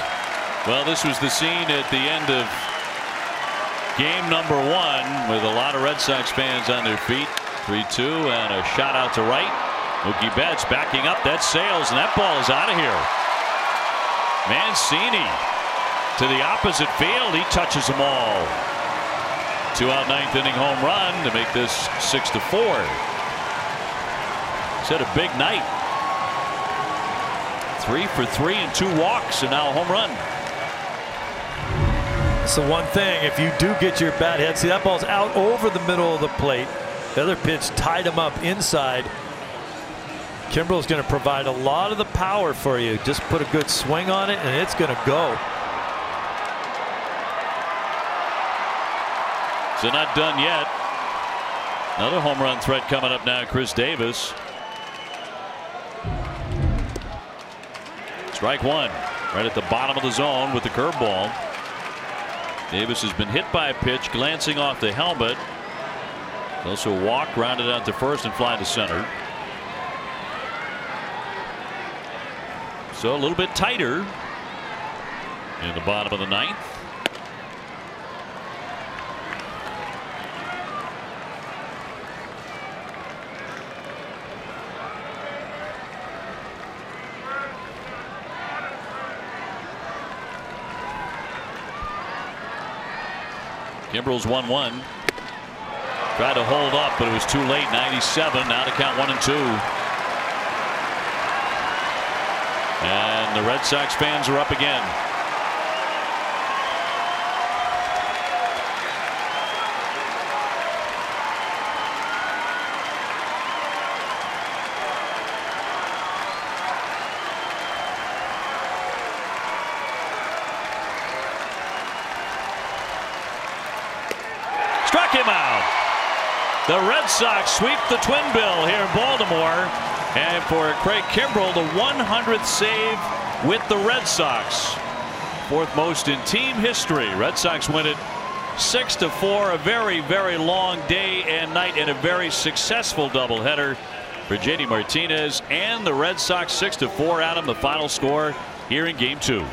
Well, this was the scene at the end of game number 1 with a lot of Red Sox fans on their feet. 3-2 and a shot out to right. Mookie Betts backing up. That sails, and that ball is out of here. Mancini to the opposite field. He touches them all. 2-out 9th inning home run to make this 6-4. He's had a big night. 3 for 3 and 2 walks, and now a home run. It's the one thing, if you do get your bat head, see that ball's out over the middle of the plate. The other pitch tied him up inside. Kimbrel's going to provide a lot of the power for you. Just put a good swing on it, and it's going to go. So not done yet. Another home run threat coming up now. Chris Davis. Strike 1 right at the bottom of the zone with the curveball. Davis has been hit by a pitch glancing off the helmet. Also a walk, grounded out to first and fly to center. So a little bit tighter in the bottom of the 9th. Kimbrel's 1-1. Tried to hold up, but it was too late. 97. Now to count 1-2. And the Red Sox fans are up again. Struck him out. The Red Sox sweep the twin bill here in Baltimore. And for Craig Kimbrell, the 100th save with the Red Sox. Fourth most in team history. Red Sox win it 6-4. A very, very long day and night and a very successful doubleheader for JD Martinez and the Red Sox. 6-4, Adam, the final score here in Game 2.